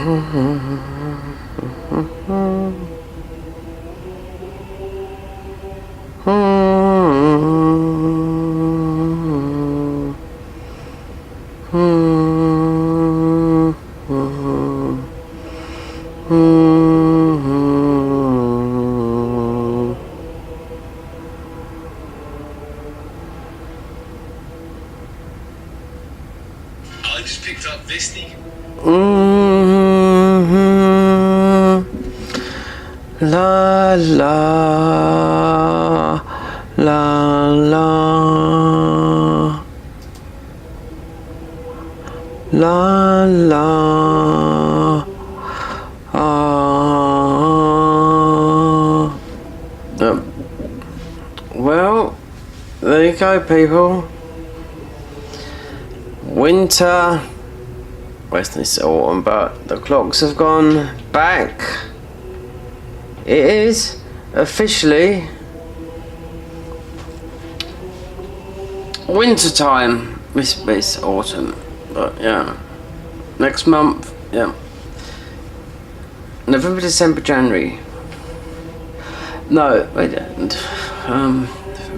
I just picked up this thing. La la la la la la. Well, there you go, people. Winter. Well, it's autumn, but the clocks have gone back. It is officially winter time. It's autumn, but yeah. Next month, yeah. November, December, January. No, wait. November,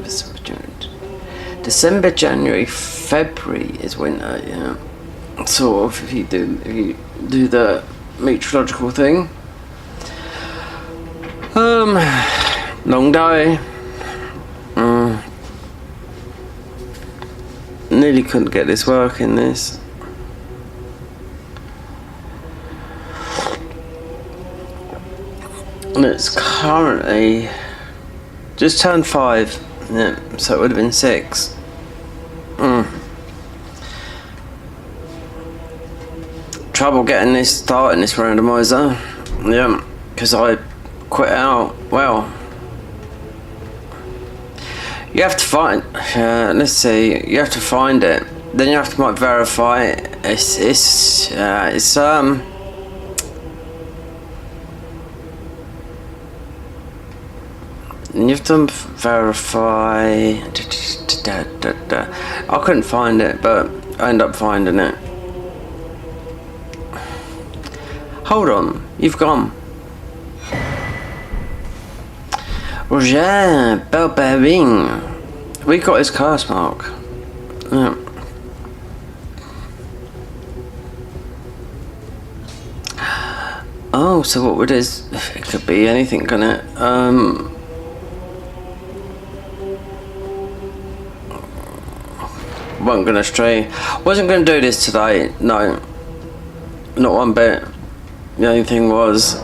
December, January. December, January, February is winter. Yeah. Sort of, if you do the meteorological thing. Long day. Nearly couldn't get this working. This. And it's currently just turned 5. Yeah, so it would have been 6. Trouble getting this starting this randomizer. Yeah, because I quit out. Well, you have to find. Let's see. You have to find it. Then you have to might verify it. It's you have to verify. I couldn't find it, but I ended up finding it. Hold on, you've gone. Roger Belbering. We got his curse mark. Yeah. Oh, so what would this? It could be anything, can it? Wasn't gonna stray. Wasn't gonna do this today. No, not one bit. The only thing was,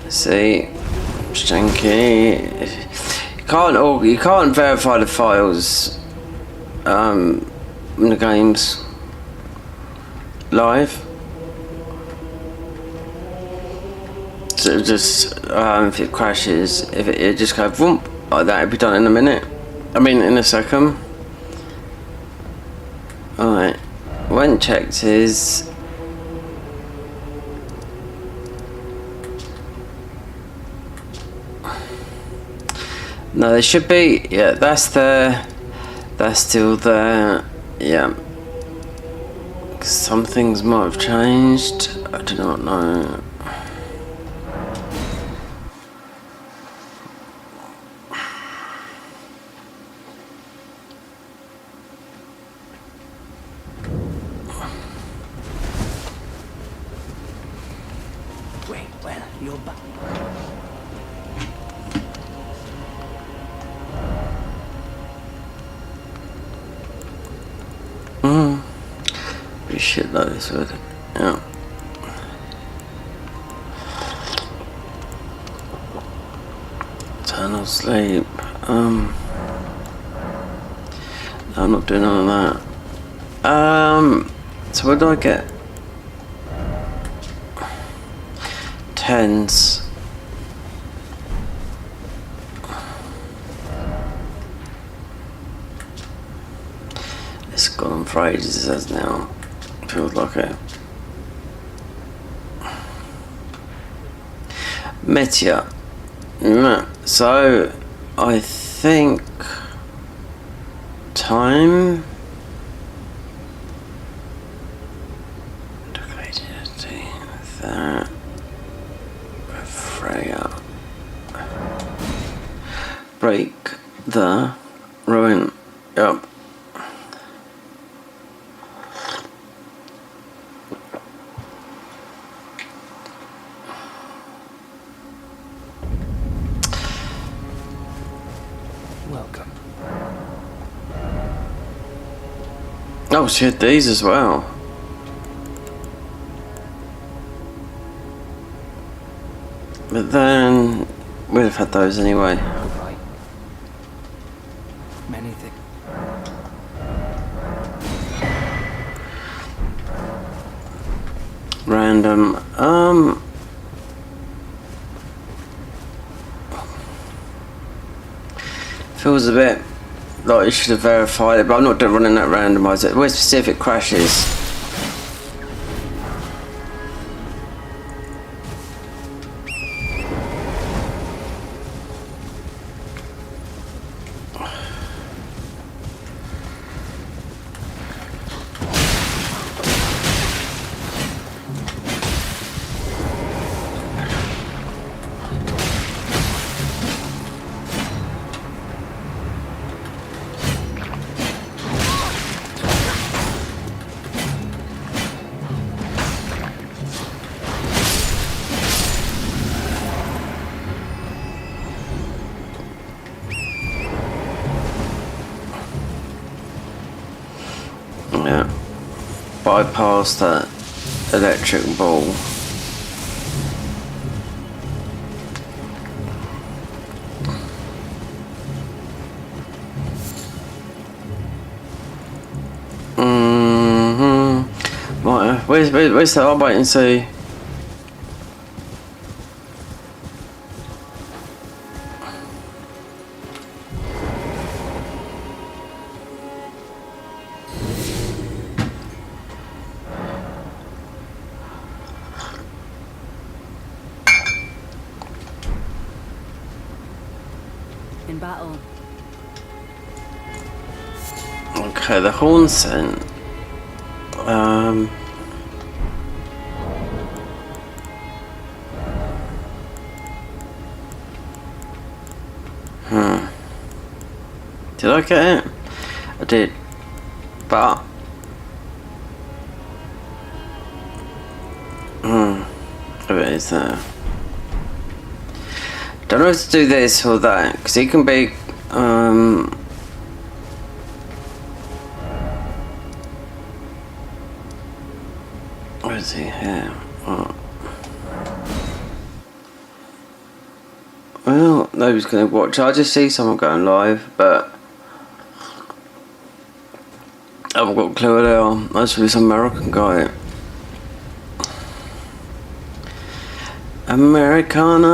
see, Stanky. You can't verify the files in the games live. So just if it crashes, if it just goes boom like that, it'll be done in a minute. I mean in a second. Alright. When checked is no, there should be. Yeah, that's there. That's still there. Yeah. Some things might have changed. I do not know. Wait, well, you're back. Shit like this would, yeah. Eternal sleep. No, I'm not doing none of that. So what do I get? 10s. It's gone on for ages, it says now. Feels like it. Meteor. So I think time. That Freya. Break the ruin. Yep. Welcome. Oh shit, these as well. But then we'd have had those anyway. Right. Many things. Random. Feels a bit like you should have verified it, but I'm not running that randomizer. Where specific crashes. Yeah. Bypass that electric ball. Right, where's that? I'll wait and see. In battle. Okay, the horn scent. Did I get it? I did. But there it is there. Don't know if to do this or that, because it can be where is he here? Oh. Well, nobody's gonna watch. I just see someone going live, but I haven't got a clue who they are. That's really some American guy. Americana,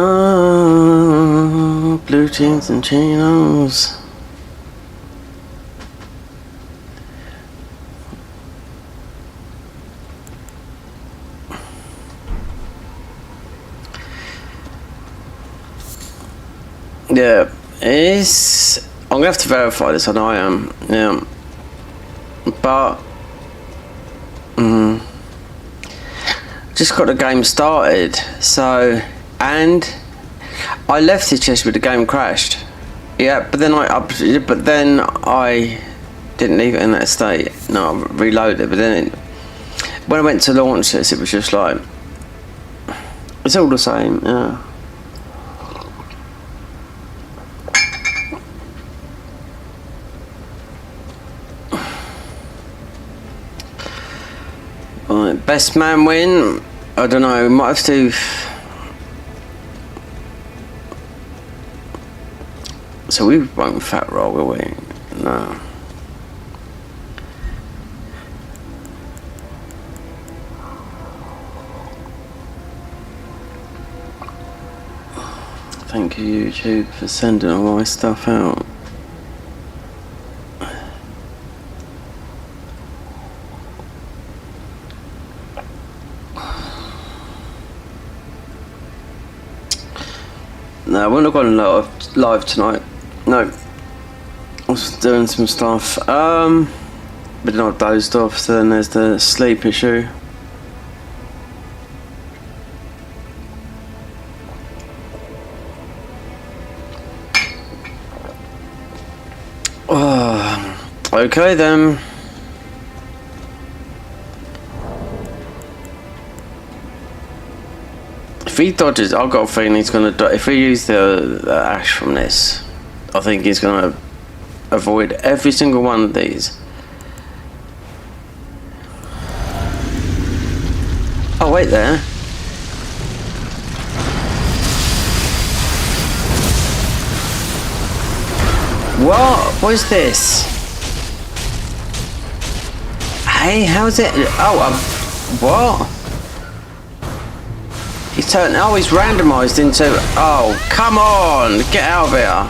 blue jeans and chinos. Yeah, it's. I'm gonna have to verify this. I know I am. Yeah, but just got the game started. So, and I left it just with the game crashed. Yeah, but then I didn't leave it in that state. No, I reloaded. But then when I went to launch this, it was just like it's all the same. Yeah. Right, best man win. I don't know. Might have to. So we won't fat roll, will we? No. Thank you, YouTube, for sending all my stuff out. No, I wouldn't have gone live tonight. No. I was doing some stuff. But then I dozed off, so then there's the sleep issue. Okay then. If he dodges, I've got a feeling he's going to. If he uses the ash from this, I think he's going to avoid every single one of these. Oh wait there. What is this? Hey, how's it? Oh, what? He's turned. Oh, he's randomised into. Oh, come on! Get out of here!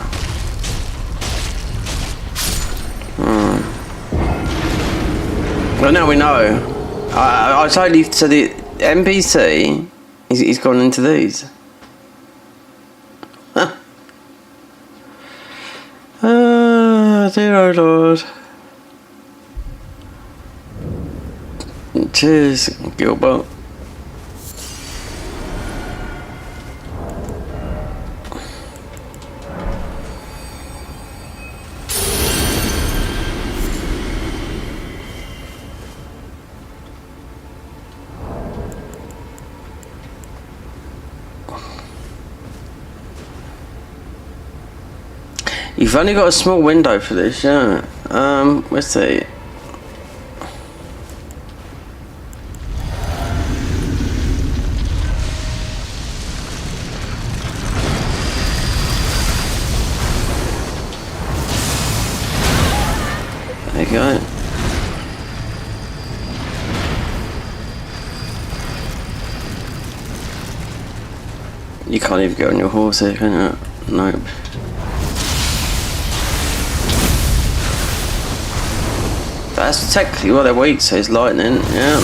Well, now we know. I totally. So the NPC, he's gone into these. Huh. Dear oh Lord. Cheers, Gilbert. You've only got a small window for this, yeah. Let's see. There you go. You can't even get on your horse here, can you? Nope. That's technically what they're weak, so it's lightning, yeah.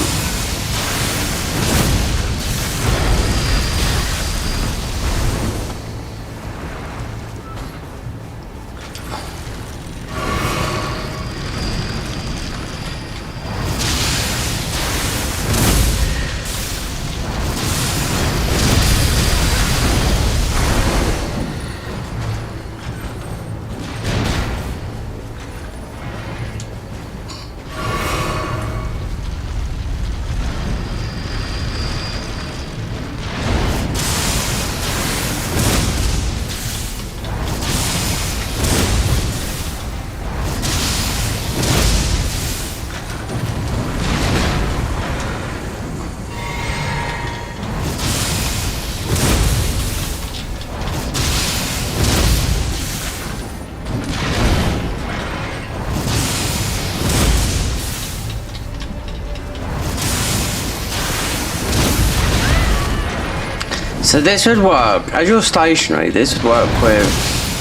So this would work, as you're stationary, this would work with,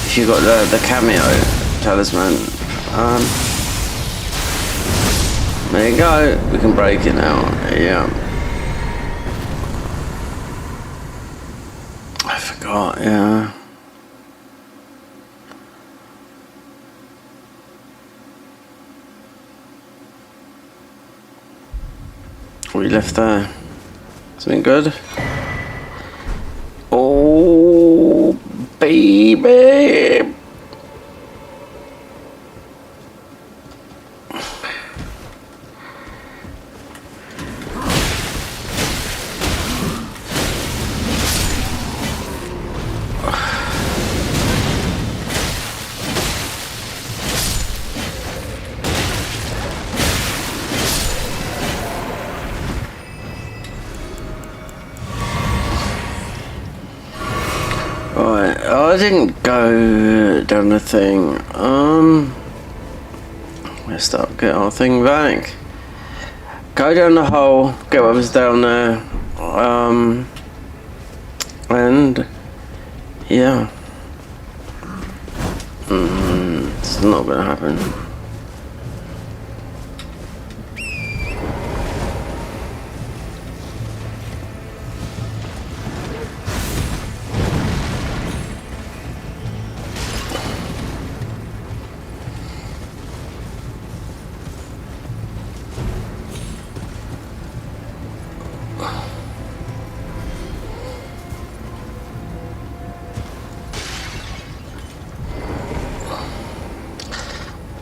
if you got the cameo talisman. There you go, we can break it now, yeah. I forgot, yeah. We left there. Something good? Oh, baby. I didn't go down the thing. Let's start, get our thing back. Go down the hole, get what was down there. And yeah. It's not gonna happen.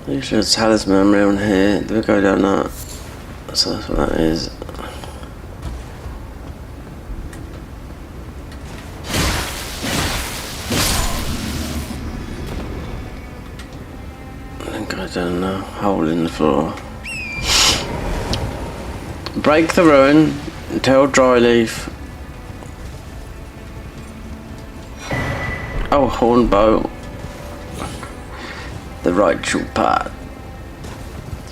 Usually a talisman around here. Do we go down that? So that's what that is. Then go down the hole in the floor. Break the ruin. Tell Dryleaf. Oh, Hornbow. The Rachel path.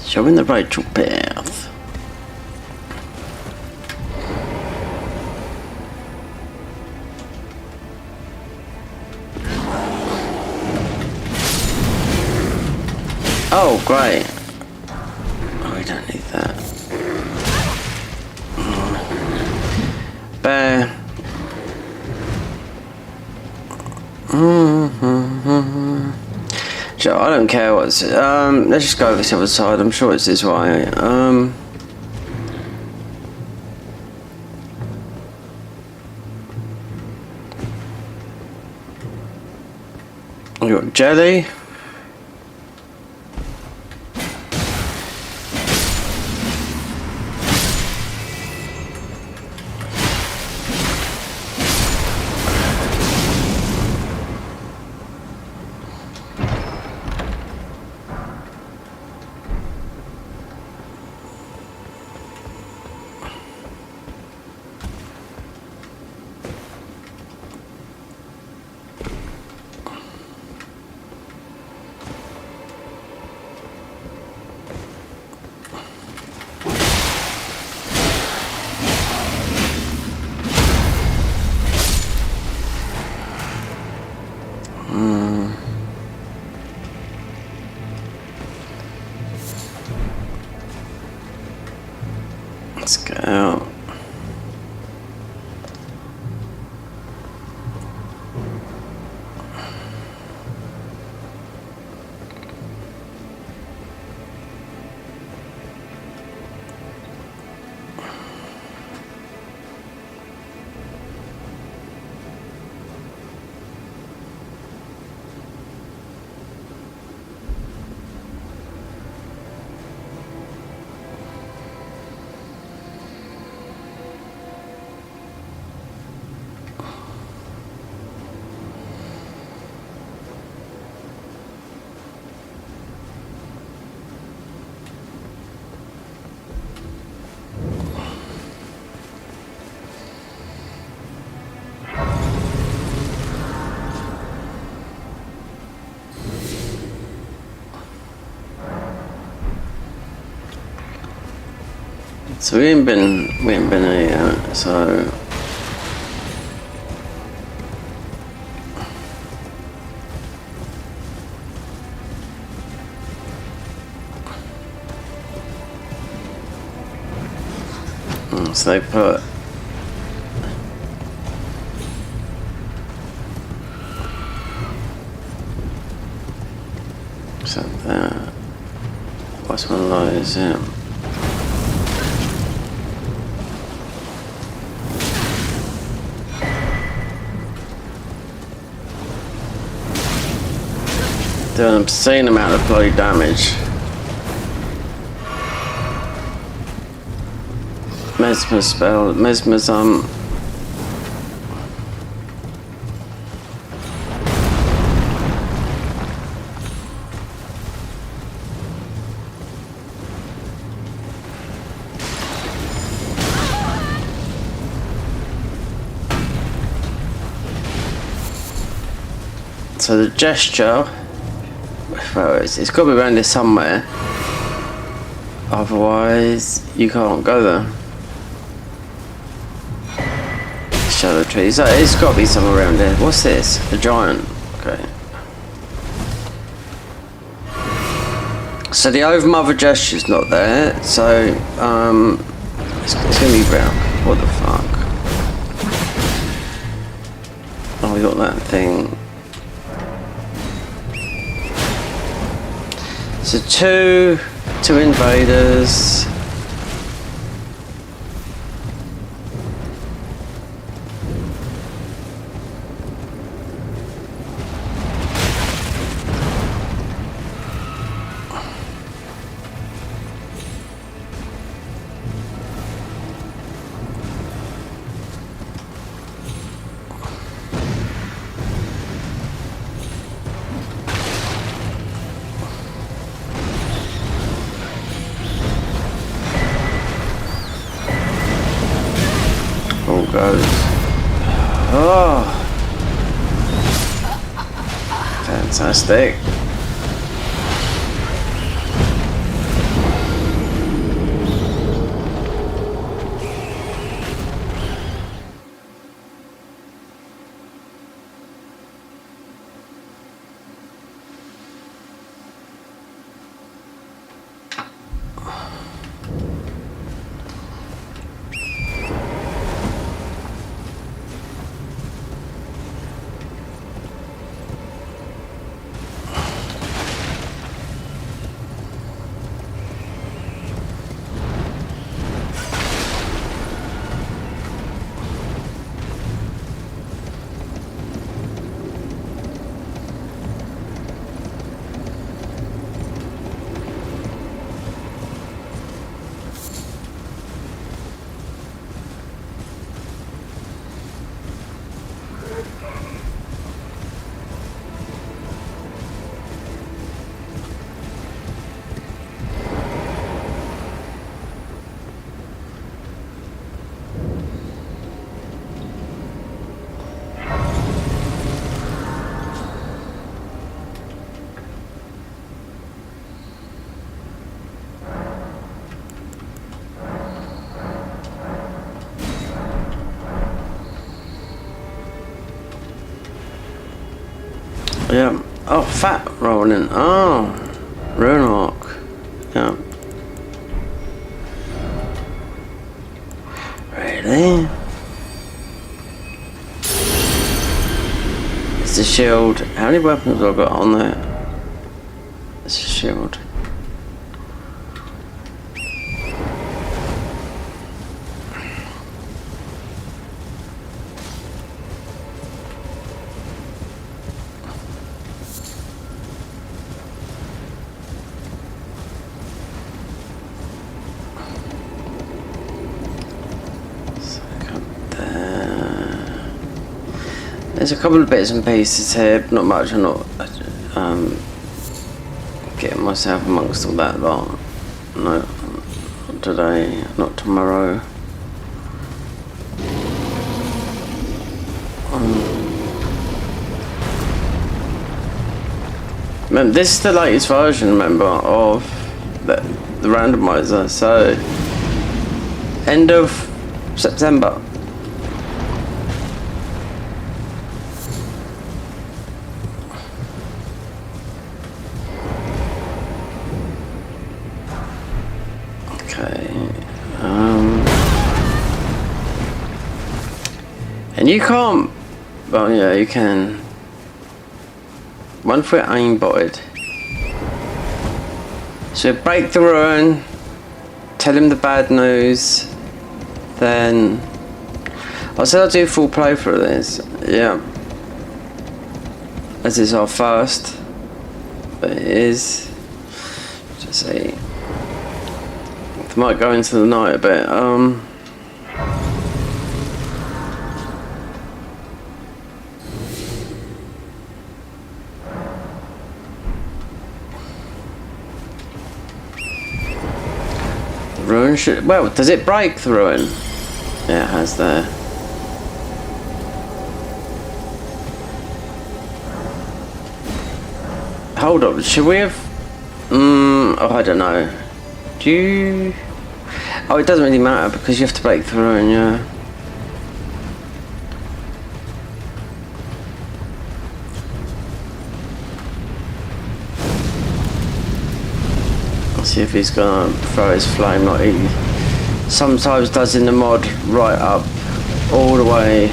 Showing the Rachel path. Oh, great. Oh, we don't need that. Bear. Sure, I don't care what's let's just go this other side. I'm sure it's this way. We got jelly. Let's go out. So we ain't been here yet, so they put something there. What's one of those? Doing an obscene amount of bloody damage. Mesmer spell, mesmerism. So the gesture. Well, it's got to be around here somewhere. Otherwise, you can't go there. Shadow trees. It's got to be somewhere around here. What's this? A giant. Okay. So the Overmother gesture's not there. So it's gonna be round. What the fuck? Oh, we got that thing. So two invaders. Oh, fantastic. Yeah. Oh, fat rolling. Oh, rune arc. Yeah. Really? It's a shield. How many weapons have I got on there? It's a shield. There's a couple of bits and pieces here, not much. I'm not getting myself amongst all that lot. No, not today, not tomorrow. Remember, this is the latest version, remember, of the randomizer, so end of September. And you can't. Well, yeah, you can. One foot aimbotted. So break the ruin, tell him the bad news, then I said I'll do full playthrough of this. Yeah. As is our first. But it is. Just see. Might go into the night a bit. The ruin should. Well, does it break the ruin? Yeah, it has there. Hold up, should we have? Oh, I don't know. Do you? Oh, it doesn't really matter because you have to break the ruin, yeah. Let's see if he's gonna throw his flame like he sometimes does in the mod, right up all the way.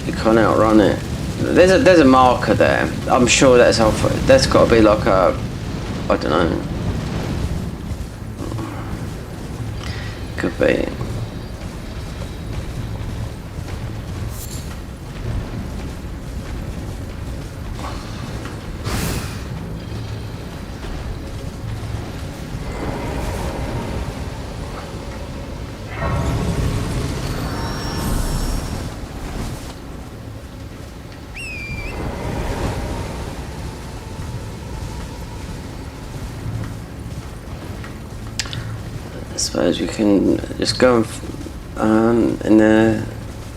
You can't outrun it. There's a marker there. I'm sure that's helpful. That's got to be like a, I don't know. Could be. I suppose we can just go in the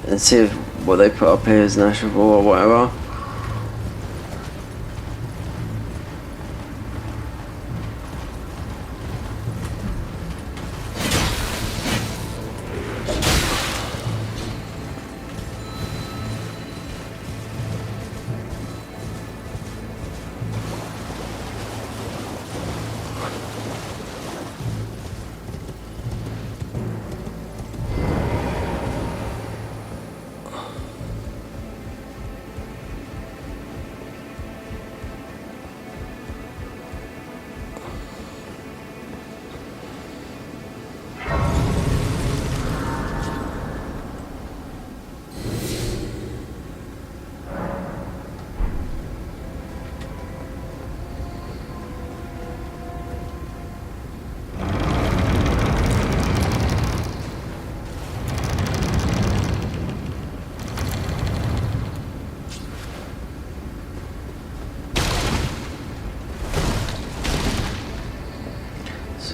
and see if what they put up here is national or whatever.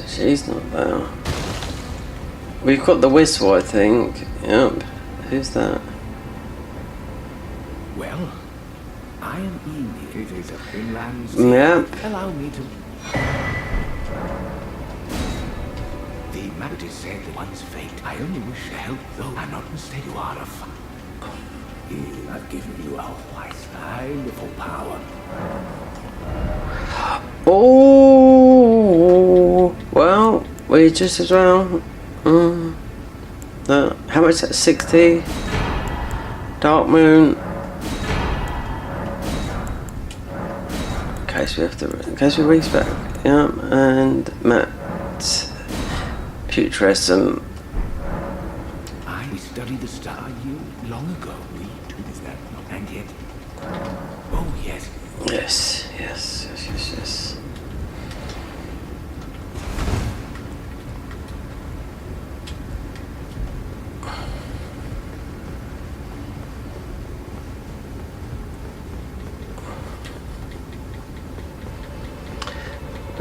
She's not there. We've got the whistle, I think. Yep. Who's that? Well, I am Edie. It is a Finland's. Yep. Allow me to. The matter is said one's fate. I only wish to help those. I'm not mistaken. You are a I've given you a lifetime for power. Oh, well, we just as well. How much is that? 60? Dark Moon. In case we have to, in case we respec. Yeah, and Matt. Futurism. I studied the star you long ago. We do that, and yet. Oh yes. Yes.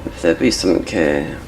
If there be something here.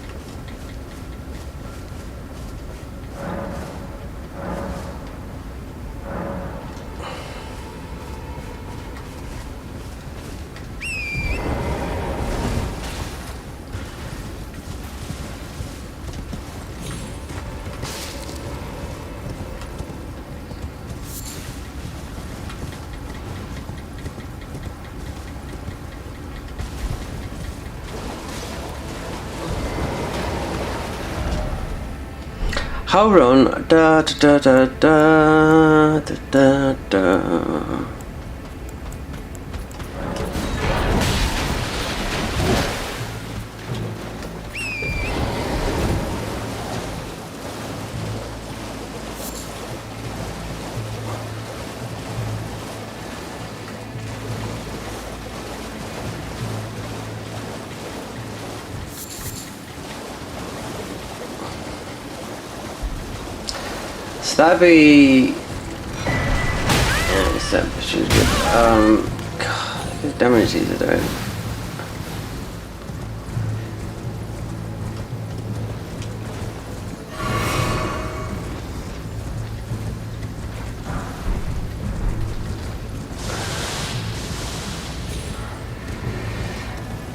Hold on, da da da da da da da. Stabby. Yeah, Stabby, she's good. God, look at the damage these are doing.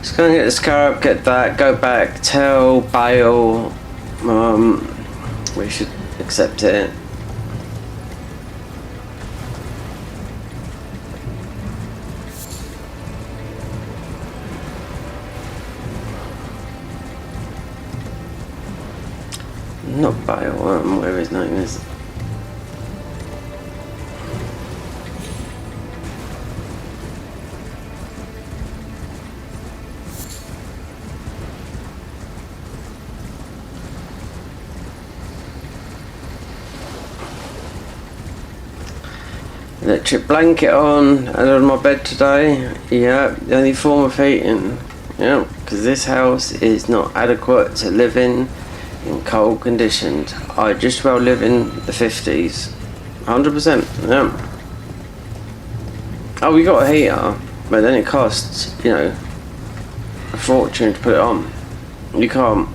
Just gonna get this car up, get that, go back, tell Bale, we should accept it. Not Bale, whatever his name is. Electric blanket on, and on my bed today. Yeah, the only form of heating. Yeah, because this house is not adequate to live in cold conditions. I just well live in the 50s. 100%, yeah. Oh, we got a heater, but then it costs, you know, a fortune to put it on. You can't.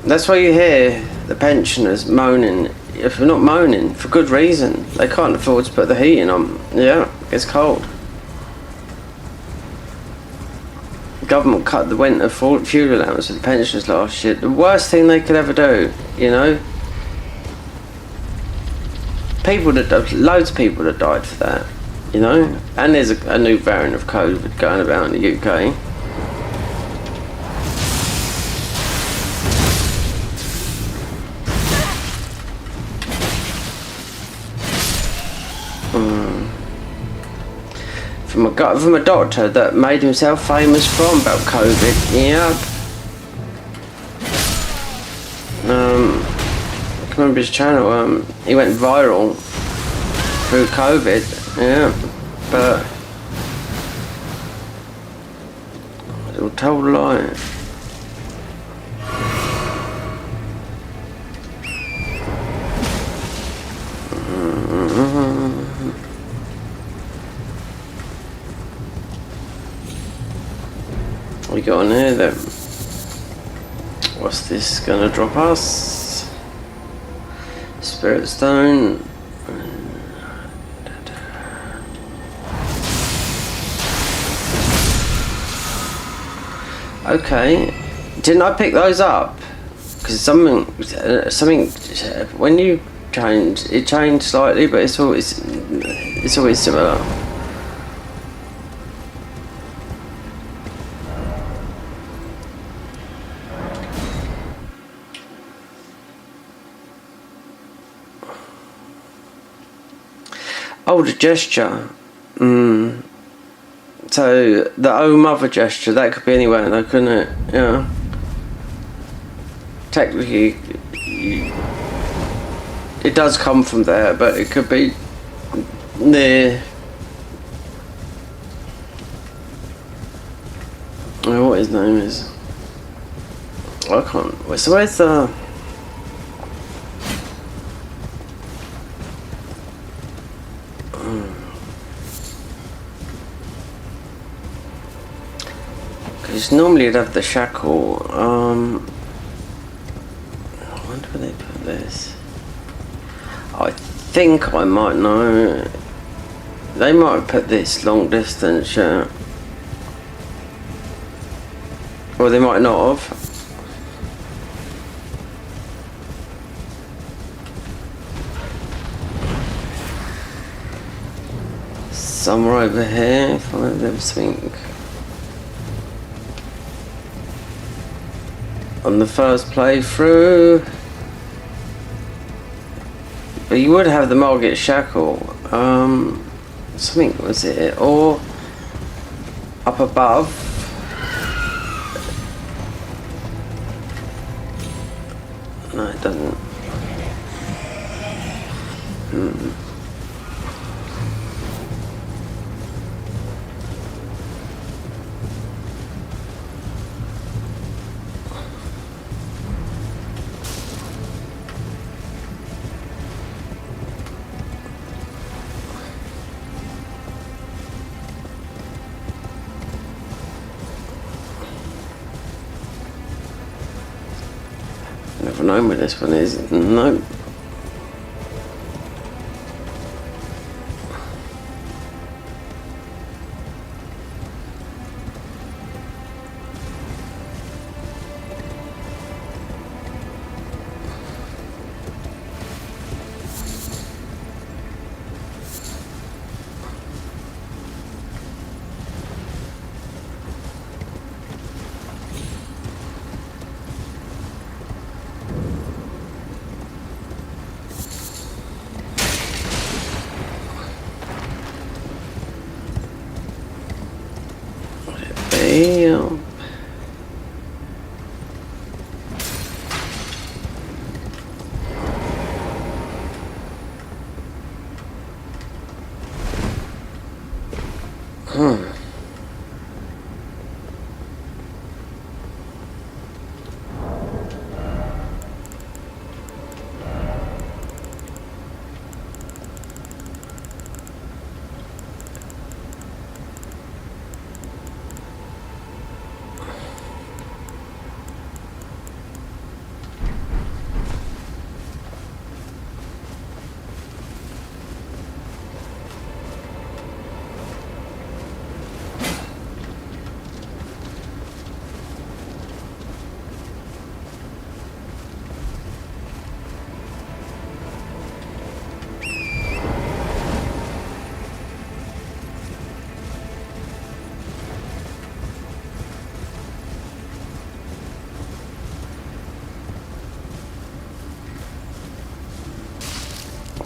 That's why you hear the pensioners moaning, if they're not moaning for good reason. They can't afford to put the heating on. Yeah, it's cold. The government cut the winter fuel allowance for the pensioners last year. The worst thing they could ever do, you know. Loads of people that died for that, you know. And there's a new variant of COVID going about in the UK. From a doctor that made himself famous from about COVID. Yep. I can remember his channel. He went viral through COVID. Yeah, but it was told a lie. We got on here then. What's this gonna drop us? Spirit stone. Okay, didn't I pick those up? Because something when you change, it changed slightly, but it's always similar. Oh, the gesture. So the oh mother gesture, that could be anywhere though, couldn't it? Yeah. Technically, it does come from there, but it could be near. I don't know what his name is. I can't. So where's the? Because normally you'd have the shackle. I wonder where they put this. I think I might know. They might have put this long distance, yeah. Or they might not have. Somewhere over here, if I remember something. On the first playthrough. But you would have the Margate shackle. Something was it? Or up above. No, it doesn't. Never known where this one is. Nope.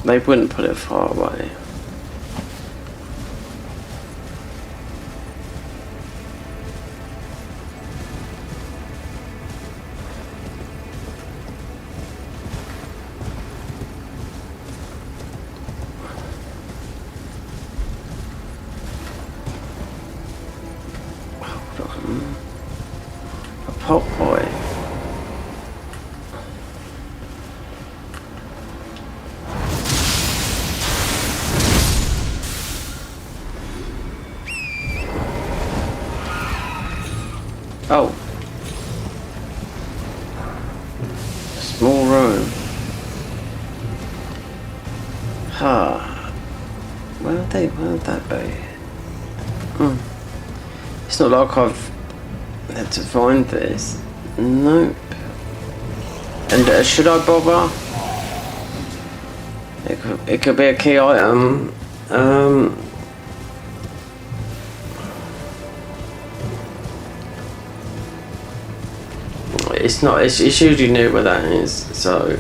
They wouldn't put it far away. A pop boy. Oh. Small room. Ha. Where would that be? It's not like I've had to find this. Nope. And should I bother? It could be a key item. It's not. It's usually near where that is. So.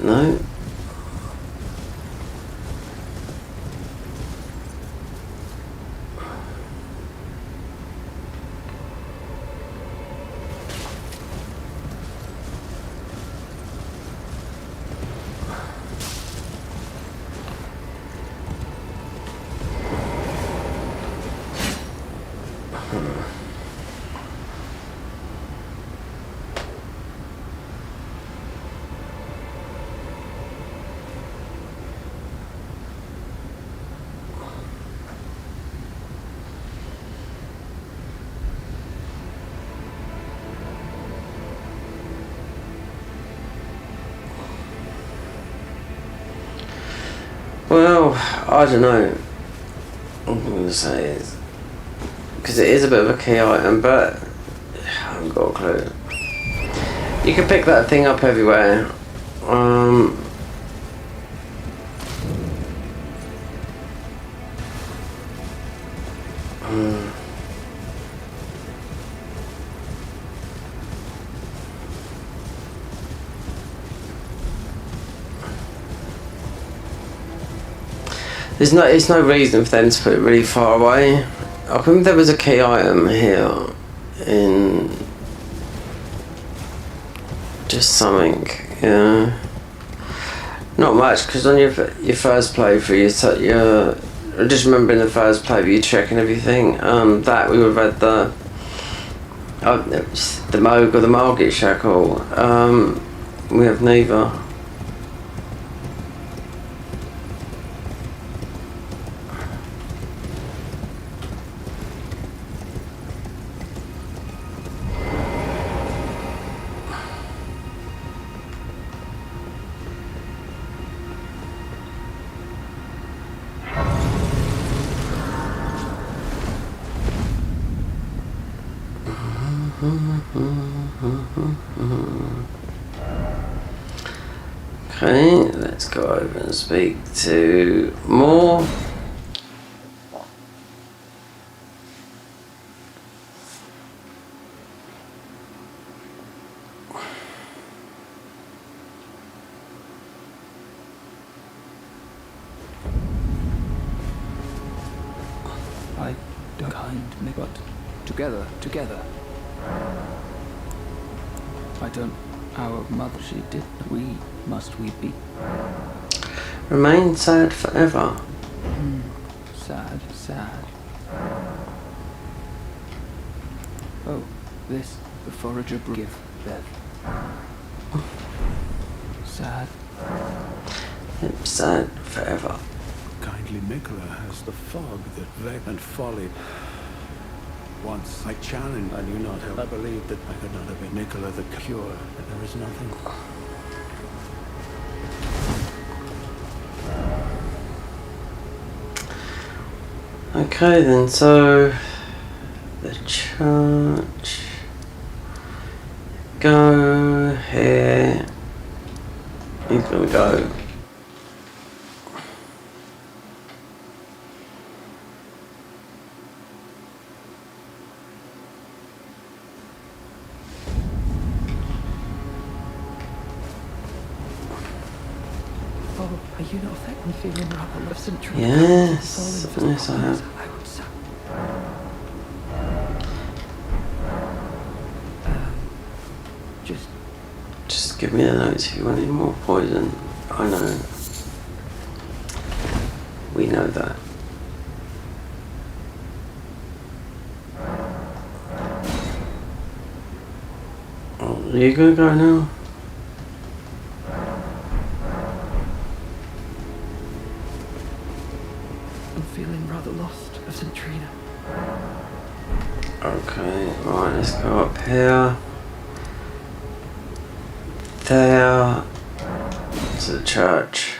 No. Well, I don't know. I'm going to say is because it is a bit of a key item, but I haven't got a clue. You can pick that thing up everywhere. It's no reason for them to put it really far away. I think there was a key item here in just something, yeah. Not much, because on your first playthrough, you just remember in the first playthrough you're checking everything. That we would have had the Moog or the Market Shackle. We have neither. Okay, let's go over and speak to more. I don't kind me, but together. I don't. Our mother, she did. Must we be? Remain sad forever. Sad. Oh, this, the forager give death. Sad. Sad forever. Kindly Mikola has the fog that veil and folly. Once I challenged, I knew not how. I believed that I could not have been Mikola the cure, but there is nothing. Okay then, so the church. Go here. He's gonna go. Oh, are you not affecting feeling rather of St. Trina? Yes, yes I have. I would say. Just give me the notes if you want any more poison. I know. We know that. Oh, are you gonna go now? I'm feeling rather lost of St. Trina. Okay, right, let's go up here. There. To the church.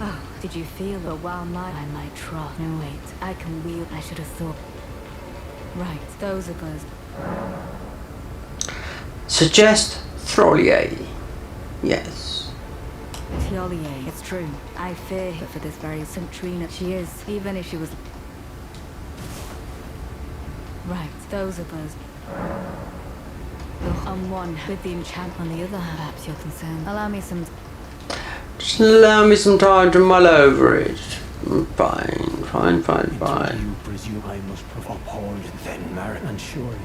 Oh, did you feel the while I might trot? No, wait. I can wheel. I should have thought. Right, those are good. Suggest Throllier. Yes. Tiolier, it's true. I fear her for this very St. Trina. She is, even if she was. Right, those are good. Ugh, on one, with the enchant on the other hand, perhaps you're concerned. Allow me some. Just allow me some time to mull over it. Fine. Do you presume I must uphold then merit and surely?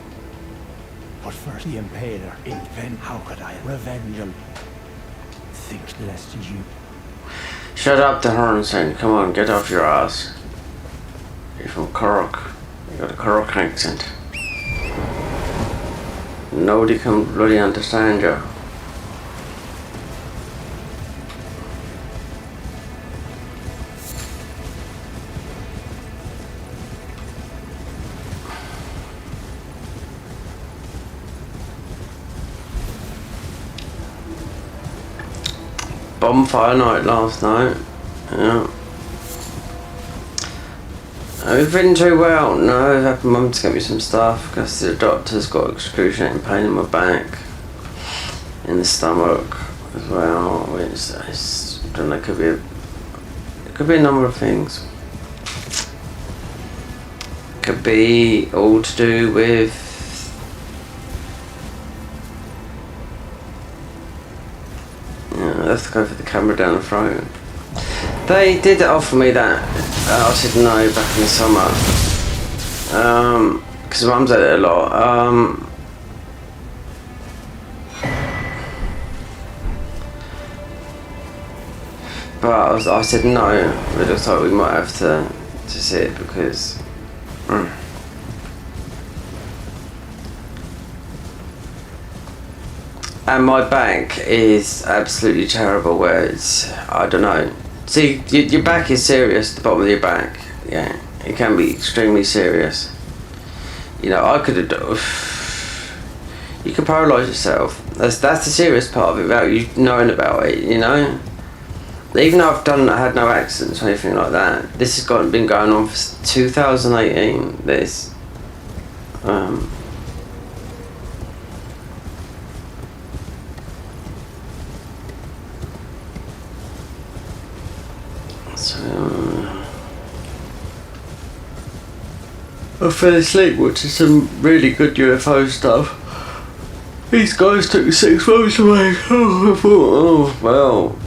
But first the impaler, invent how could I revenge him? Think lest you. Shut up, the Hornstein. Come on, get off your ass. You're from Korok. You got a Korok accent. Nobody can bloody understand you. Bonfire night last night. Yeah. I've been too well. No, I've had my mum to get me some stuff because the doctor's got excruciating pain in my back, in the stomach as well. Which I don't know. It could be a number of things. Could be all to do with. Let's go for the camera down the throat. They did offer me that. I said no back in the summer. Because mum's had it a lot. But I said no. It looks like we might have to see it because. And my back is absolutely terrible where it's, I don't know. See, your back is serious, the bottom of your back. Yeah, it can be extremely serious. You know, I could have done, you can paralyse yourself. That's the serious part of it, without you knowing about it, you know. Even though I had no accidents or anything like that, this has been going on for 2018, this. I fell asleep watching some really good UFO stuff. These guys took 6 months away. Oh, I thought, oh well.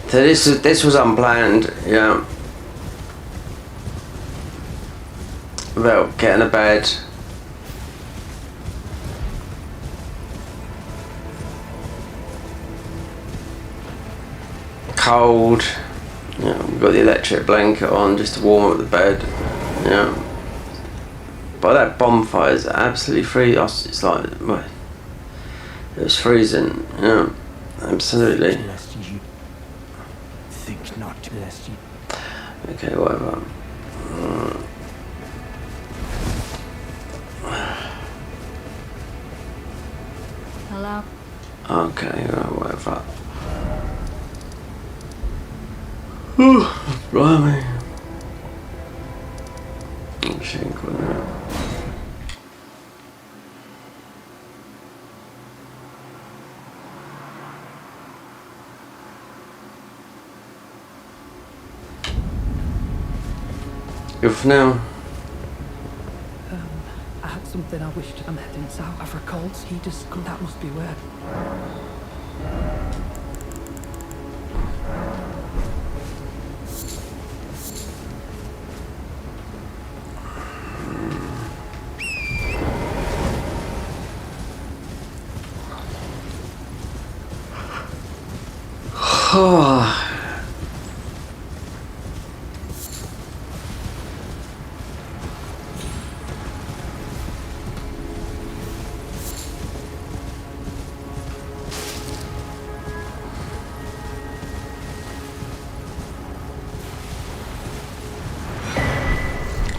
So this was unplanned, yeah. About getting a bed. Cold, yeah, we've got the electric blanket on just to warm up the bed, yeah. But that bonfire is absolutely free. It's like, well, it was freezing, yeah, absolutely. Lest you think not Bless you. Okay, whatever. Hello? Okay, whatever. Ooh, blimey. I'm shaking now. Good for now. I had something I wished I'm heading south. I've recalled he just that must be where.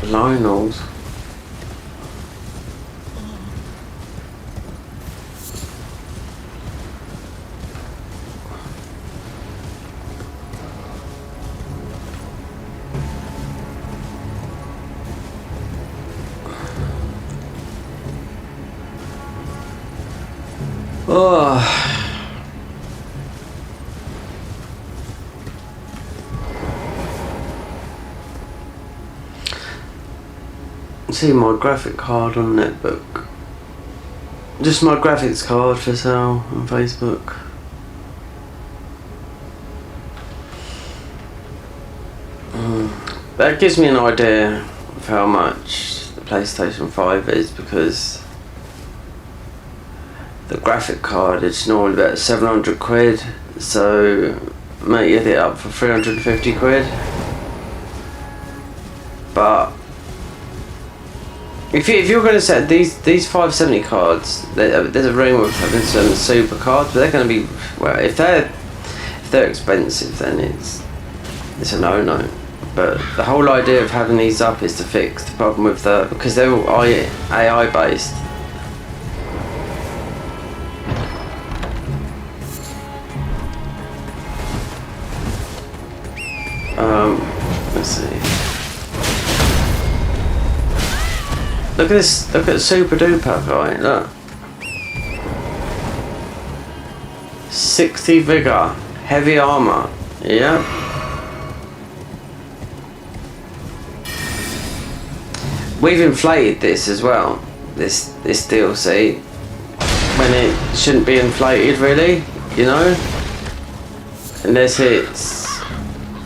Lionels. Oh. See my graphic card on netbook. Just my graphics card for sale on Facebook. That gives me an idea of how much the PlayStation 5 is, because the graphic card is normally about 700 quid, so might get it up for 350 quid. But if you're going to set these 570 cards, there's a room of having some super cards, but they're going to be, well, if they're expensive, then it's a no-no. But the whole idea of having these up is to fix the problem with because they're all AI based. Let's see. Look at this. Look at Super Duper guy. Look. 60 vigor, heavy armor. Yeah. We've inflated this as well. This DLC, when it shouldn't be inflated, really. You know, unless it's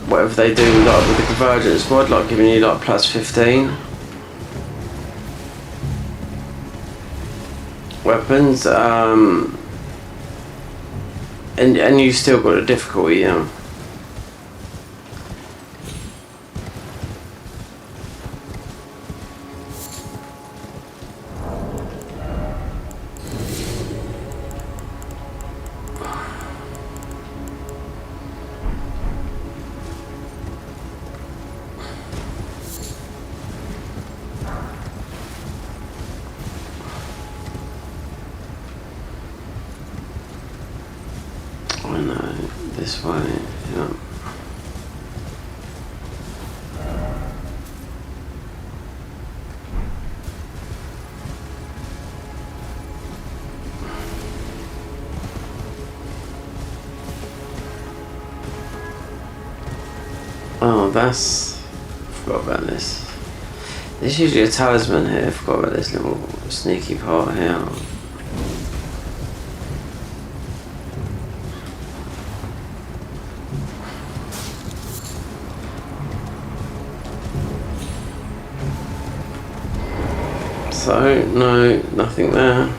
whatever they do like with the Convergent Squad, like giving you like plus 15 weapons, and you still got a difficulty, you know. I know, this way, yeah. Oh, that's... I forgot about this. There's usually a talisman here. I forgot about this little sneaky part here. So, no, nothing there.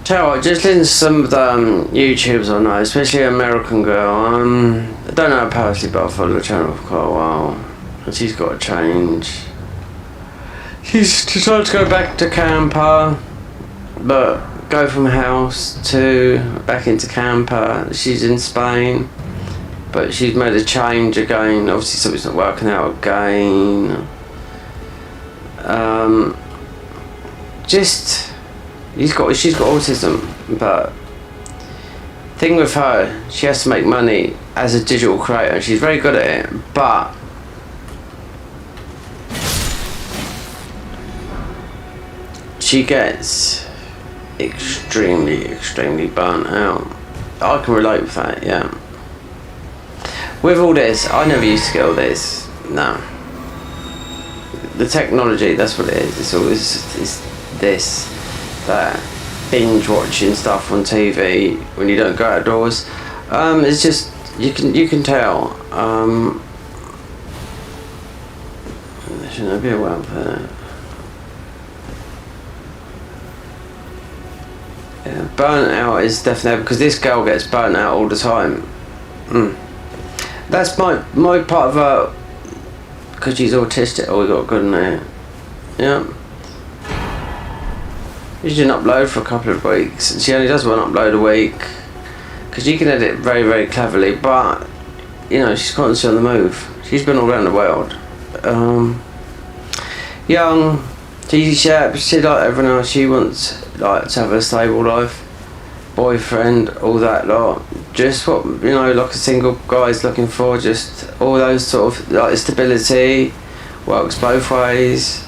Tell you what, just listen to some of the YouTubes I know, especially American Girl. I don't know her personally, but I've followed the channel for quite a while. And she's got to change. She's decided to go back to camper, but go from house to back into camper. She's in Spain, but she's made a change again. Obviously something's not working out again. She's got autism, but thing with her, she has to make money as a digital creator. She's very good at it, but she gets extremely burnt out. I can relate with that, yeah. With all this, I never used to get all this. No. The technology, that's what it is. It's always this, that, binge watching stuff on TV when you don't go outdoors. It's just you can tell. There shouldn't be a web there. Yeah, burnt out is definitely, because this girl gets burnt out all the time. That's my part of her, because she's autistic. Oh, we got good in there. Yeah. She didn't upload for a couple of weeks, and she only does one upload a week, because she can edit very cleverly, but you know, she's constantly on the move. She's been all around the world. Young, she like everyone else, she wants like to have a stable life, boyfriend, all that lot. Just what, you know, like a single guy's looking for, just all those sort of, like, stability, works both ways.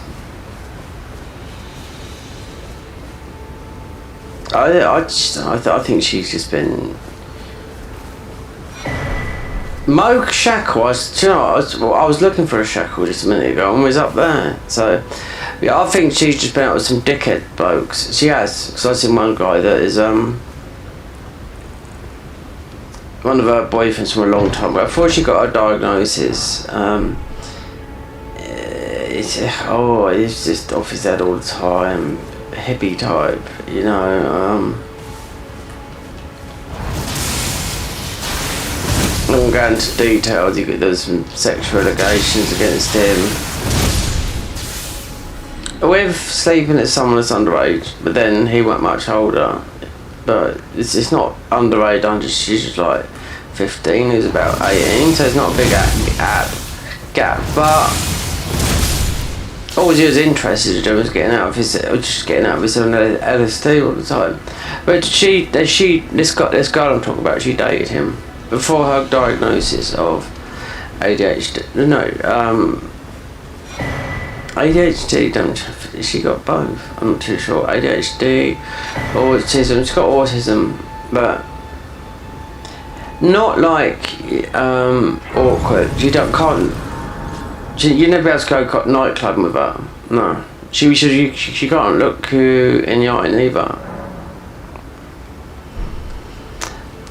I think she's just been Mo Shackle. I was looking for a shackle just a minute ago and was up there. So yeah, I think she's just been out with some dickhead blokes. She has, because I've seen one guy that is one of her boyfriends from a long time ago, before she got her diagnosis. He's just off his head all the time, hippie type, you know. I won't go into details. There's some sexual allegations against him with sleeping at someone that's underage, but then he went much older. But it's not underage, she's just like 15, he was about 18, so it's not a big gap. But all he was interested in was getting out of his LSD all the time. But this girl I'm talking about, she dated him before her diagnosis of ADHD. ADHD, she got both. I'm not too sure. ADHD, autism. She's got autism, but not like awkward. You never be able to go nightclubbing with her. No, she can't look you in the eye neither.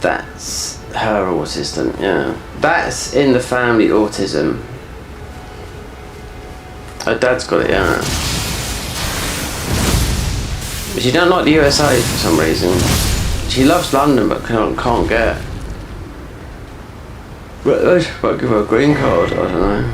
That's her autism. Yeah, that's in the family autism. Her dad's got it, yeah. But she don't like the USA for some reason. She loves London but can't get. But I should might give her a green card, I don't know.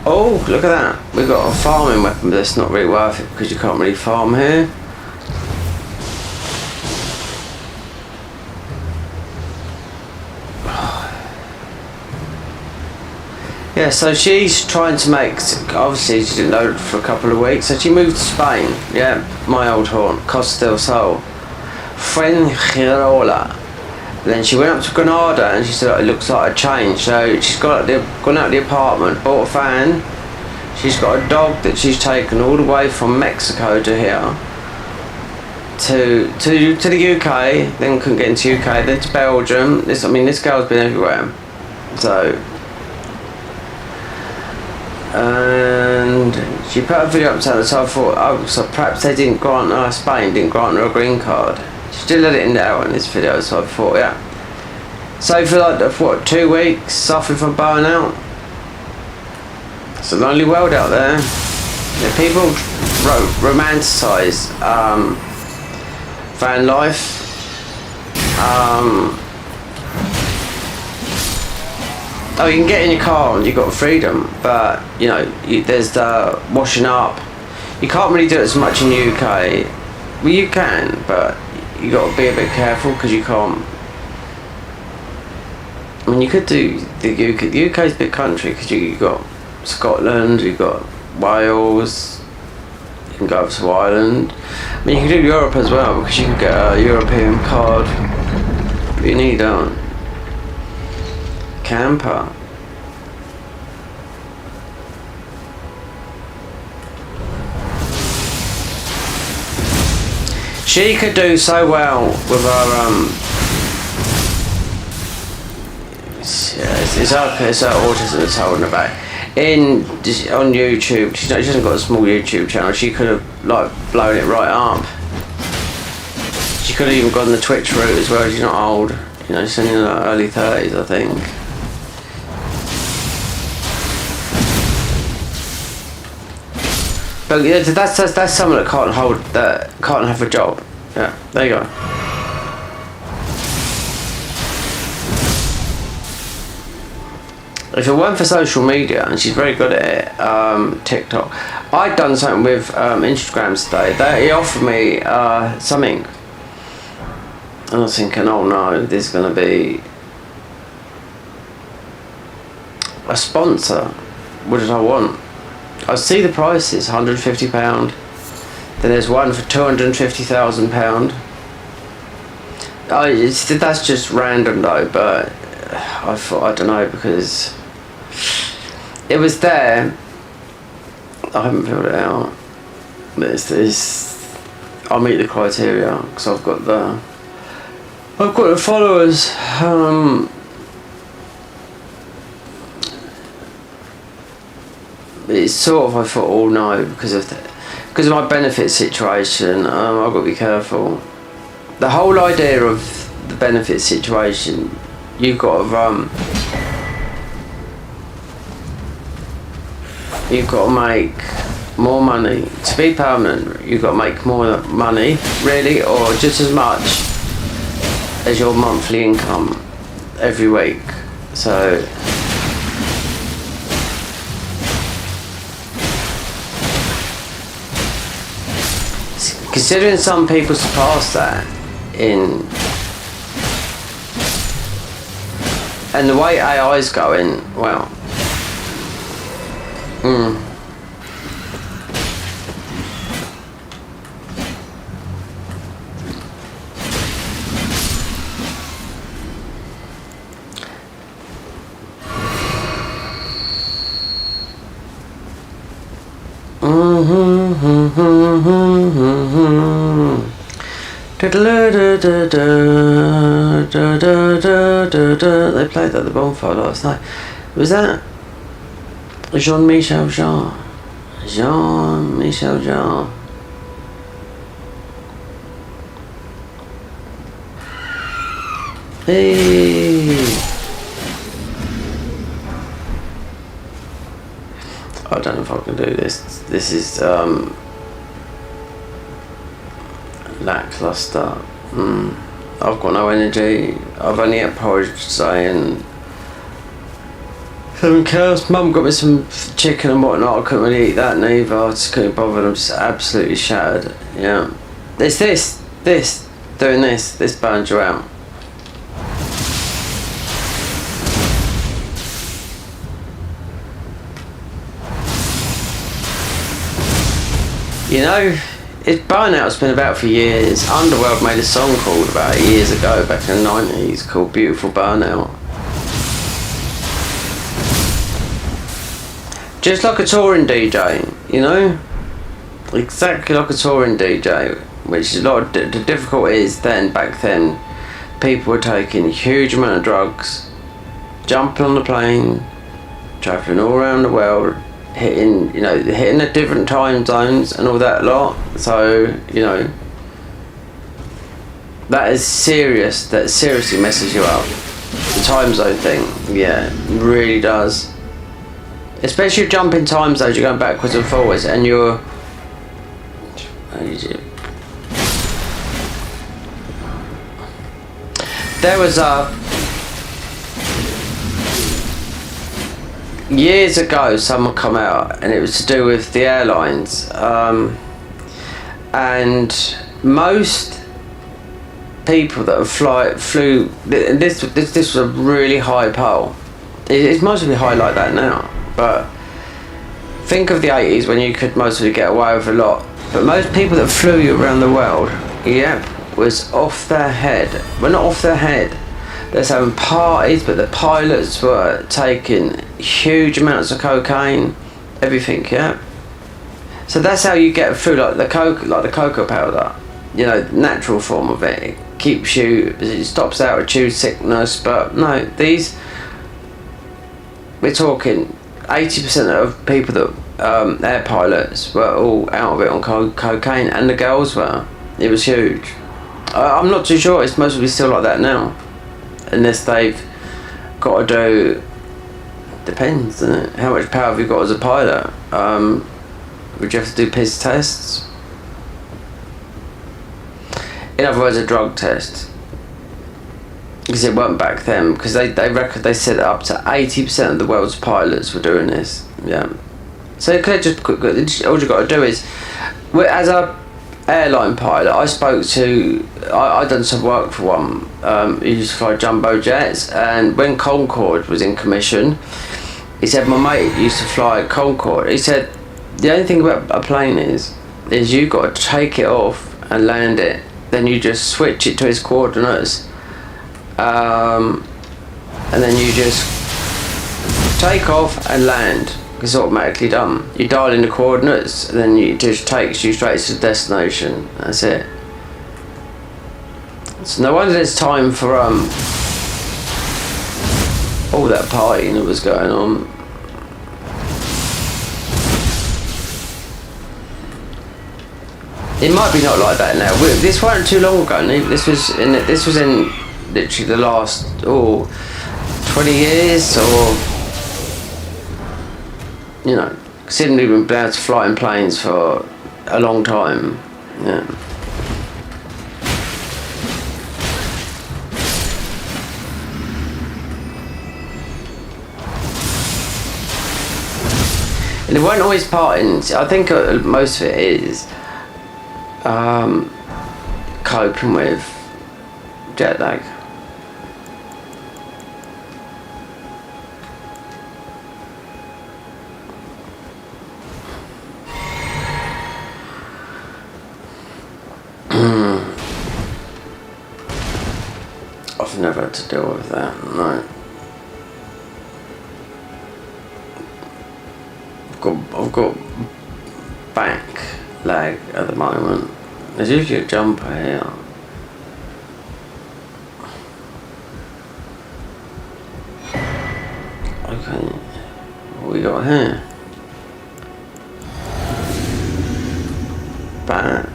Oh, look at that. We've got a farming weapon, but that's not really worth it because you can't really farm here. Yeah, so she's trying to make, obviously she didn't know for a couple of weeks, so she moved to Spain. Yeah, my old haunt, Costa del Sol. Fuengirola. Then she went up to Granada and she said, oh, it looks like a change. So she's gone out the apartment, bought a fan. She's got a dog that she's taken all the way from Mexico to here. To the UK, then couldn't get into UK, then to Belgium. This girl's been everywhere. So, and she put a video up to her, so I thought, oh, so perhaps they didn't grant her, Spain didn't grant her a green card. She did let it in there in this video, so I thought, yeah. So for like, what, 2 weeks, suffering from burnout? It's a lonely world out there. Yeah, people romanticise van life. Oh, you can get in your car and you've got freedom, but you know, there's the washing up. You can't really do it as much in the UK. Well, you can, but you got to be a bit careful because you can't. I mean, you could do the UK. The UK's a big country because you got Scotland, you got Wales. You can go up to Ireland. I mean, you can do Europe as well because you can get a European card. But you need camper. She could do so well with her it's her autism that's holding her back. On YouTube, she hasn't got a small YouTube channel. She could have like blown it right up. She could have even gone the Twitch route as well. She's not old, you know, she's in her early 30s, I think. But yeah, that's someone that can't have a job. Yeah, there you go. If it weren't for social media, and she's very good at it, TikTok. I'd done something with Instagram today. He offered me something. And I was thinking, oh no, there's going to be a sponsor. What did I want? I see the prices, £150. Then there's one for £250,000. That's just random though, but I thought, I don't know, because it was there. I haven't filled it out. But it's I'll meet the criteria because I've got the followers. It's sort of, I thought, oh no, because of my benefit situation. I've got to be careful. The whole idea of the benefit situation, you've got to make more money to be permanent. You've got to make more money, really, or just as much as your monthly income every week. So considering some people surpass that and the way AI is going, well, They played that at the bonfire last night. Was that Jean-Michel Jarre? Jean-Michel Jarre. Hey! I don't know if I can do this. This is lackluster. I've got no energy. I've only had porridge today and something else. Mum got me some chicken and whatnot. I couldn't really eat that neither. I just couldn't bother. I'm just absolutely shattered. Yeah. It's doing this burns you out. You know, Burnout's been about for years. Underworld made a song called about years ago, back in the 90s, called Beautiful Burnout. Just like a touring DJ, you know? Exactly like a touring DJ, which is a lot of the difficulty is then, back then, people were taking a huge amount of drugs, jumping on the plane, travelling all around the world, hitting the different time zones and all that lot. So, you know, that is serious. That seriously messes you up. The time zone thing, yeah, really does. Especially jumping time zones, you're going backwards and forwards, and you're. There was years ago, someone come out, and it was to do with the airlines, and most people that flew. This was a really high pole. It's mostly high like that now, but think of the 80s when you could mostly get away with a lot. But most people that flew you around the world, was off their head. Well, not off their head. They're having parties, but the pilots were taking huge amounts of cocaine, everything, yeah. So that's how you get through, like the cocoa powder. You know, natural form of it. It keeps you. It stops altitude sickness, but no, these. We're talking 80% of people that air pilots were all out of it on cocaine, and the girls were. It was huge. I'm not too sure. It's mostly still like that now. Unless they've got to do, depends, doesn't it? How much power have you got as a pilot? Would you have to do piss tests? In other words, a drug test. Because it weren't back then. Because they reckon they said up to 80% of the world's pilots were doing this. Yeah. So you could just all you got to do is, as a airline pilot, I spoke to. I done some work for one. He used to fly jumbo jets, and when Concorde was in commission, he said my mate used to fly Concorde. He said the only thing about a plane is you got to take it off and land it. Then you just switch it to its coordinates, and then you just take off and land. It's automatically done. You dial in the coordinates, and then it just takes you straight to the destination. That's it. So no wonder there's time for all that partying that was going on. It might be not like that now. This wasn't too long ago. This was in literally the last 20 years or. You know, considering we've been able to fly in planes for a long time, yeah. And it weren't always partying. I think most of it is coping with jet lag. I've never had to deal with that, no. I've got back lag at the moment. There's usually a jumper here. Okay, what we got here? Bat.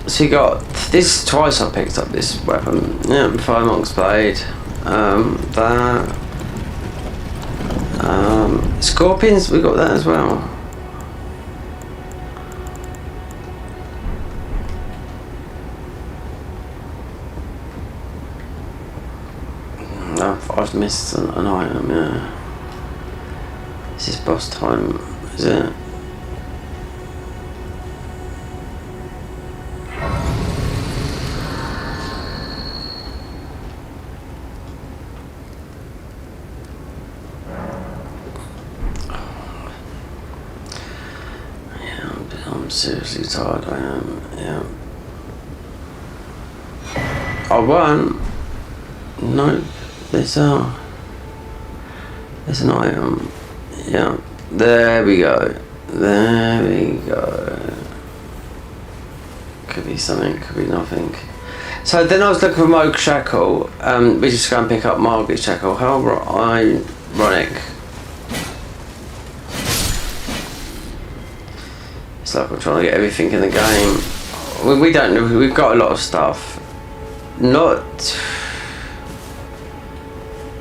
So you got this twice. I picked up this weapon. Yeah, Fire Monk's Blade. That. Scorpions. We got that as well. No, I've missed an item. Yeah. Is this boss time? Is it? I'm seriously tired, I am, yeah. I won. Nope, there's an item. Yeah, there we go. There we go. Could be something, could be nothing. So then I was looking for Moog Shackle. We just go and pick up Margate Shackle. How ironic. It's like I'm trying to get everything in the game. We don't know, we've got a lot of stuff. Not...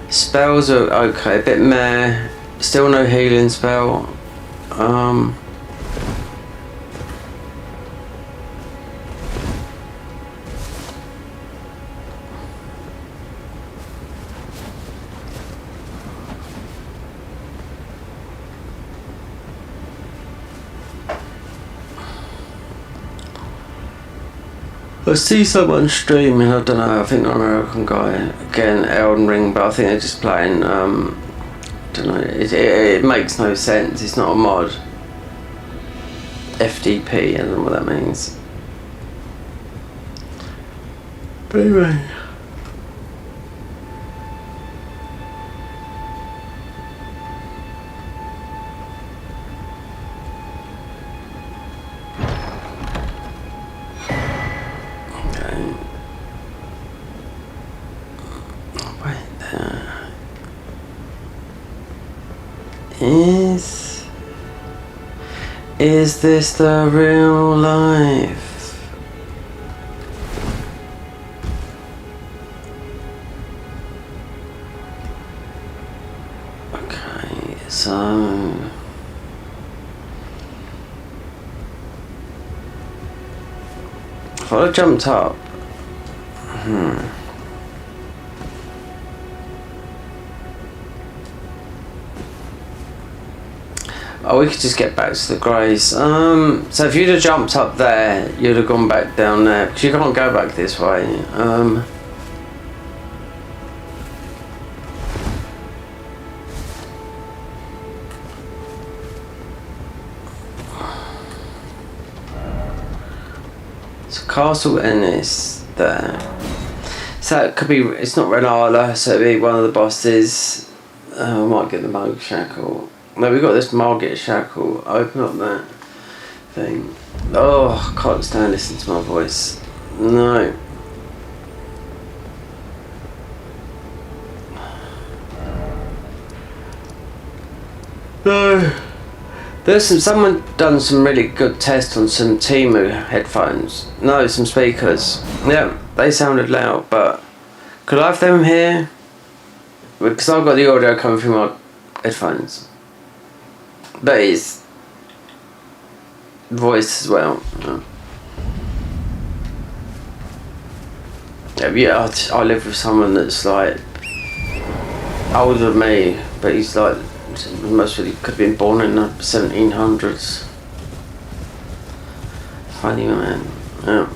Spells are okay, a bit meh. Still no healing spell. I see someone streaming, I don't know, I think an American guy, again, Elden Ring, but I think they're just playing, don't know, it makes no sense, it's not a mod. FDP, I don't know what that means. But anyway. Is this the real life? Okay, so if I jumped up, oh, we could just get back to the Greys. So if you'd have jumped up there, you'd have gone back down there, because you can't go back this way. So Castle Ennis there. So it could be, it's not Renala, so it'd be one of the bosses. I might get the Moog Shackle. No, we got this Margate Shackle. Open up that thing. Oh, I can't stand listening to my voice. No. No. There's someone done some really good tests on some Timu headphones. No, some speakers. Yeah, they sounded loud, but could I have them here? Because I've got the audio coming through my headphones. But it's voice as well. Yeah, I live with someone that's like older than me, but he's like most really could have been born in the 1700s. Funny man. Yeah.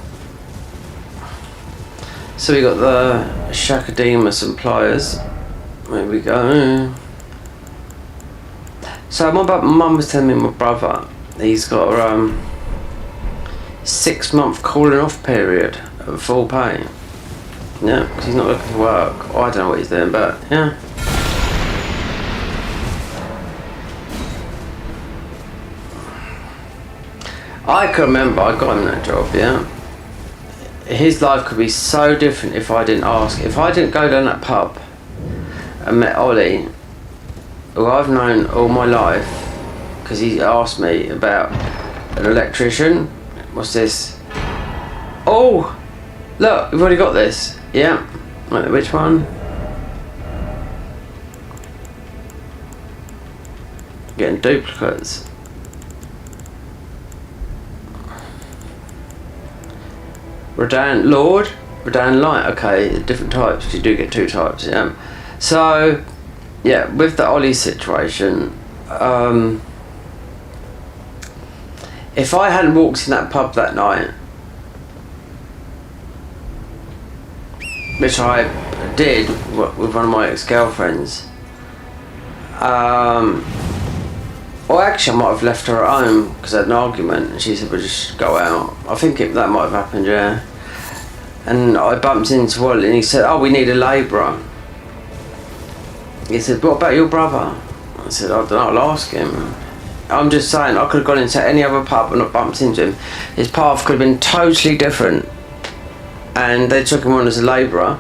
So we got the Shakademus and pliers. There we go. So my mum was telling me my brother, he's got a 6-month calling off period of full pay. Yeah, because he's not looking for work. I don't know what he's doing, but yeah. I can remember I got him that job, yeah. His life could be so different if I didn't ask. If I didn't go down that pub and met Ollie, who I've known all my life, because he asked me about an electrician. What's this? Oh! Look, we've already got this. Yeah. Wait, which one? Getting duplicates. Radan Lord, Radan Light. Okay, different types. You do get 2 types. Yeah. So, yeah, with the Ollie situation, if I hadn't walked in that pub that night, which I did with one of my ex-girlfriends, or actually I might have left her at home because I had an argument and she said we'll just go out. I think that might have happened, yeah. And I bumped into Wally and he said, oh, we need a labourer. He said, what about your brother? I said, I don't know, I'll ask him. I'm just saying, I could have gone into any other pub and not bumped into him. His path could have been totally different. And they took him on as a labourer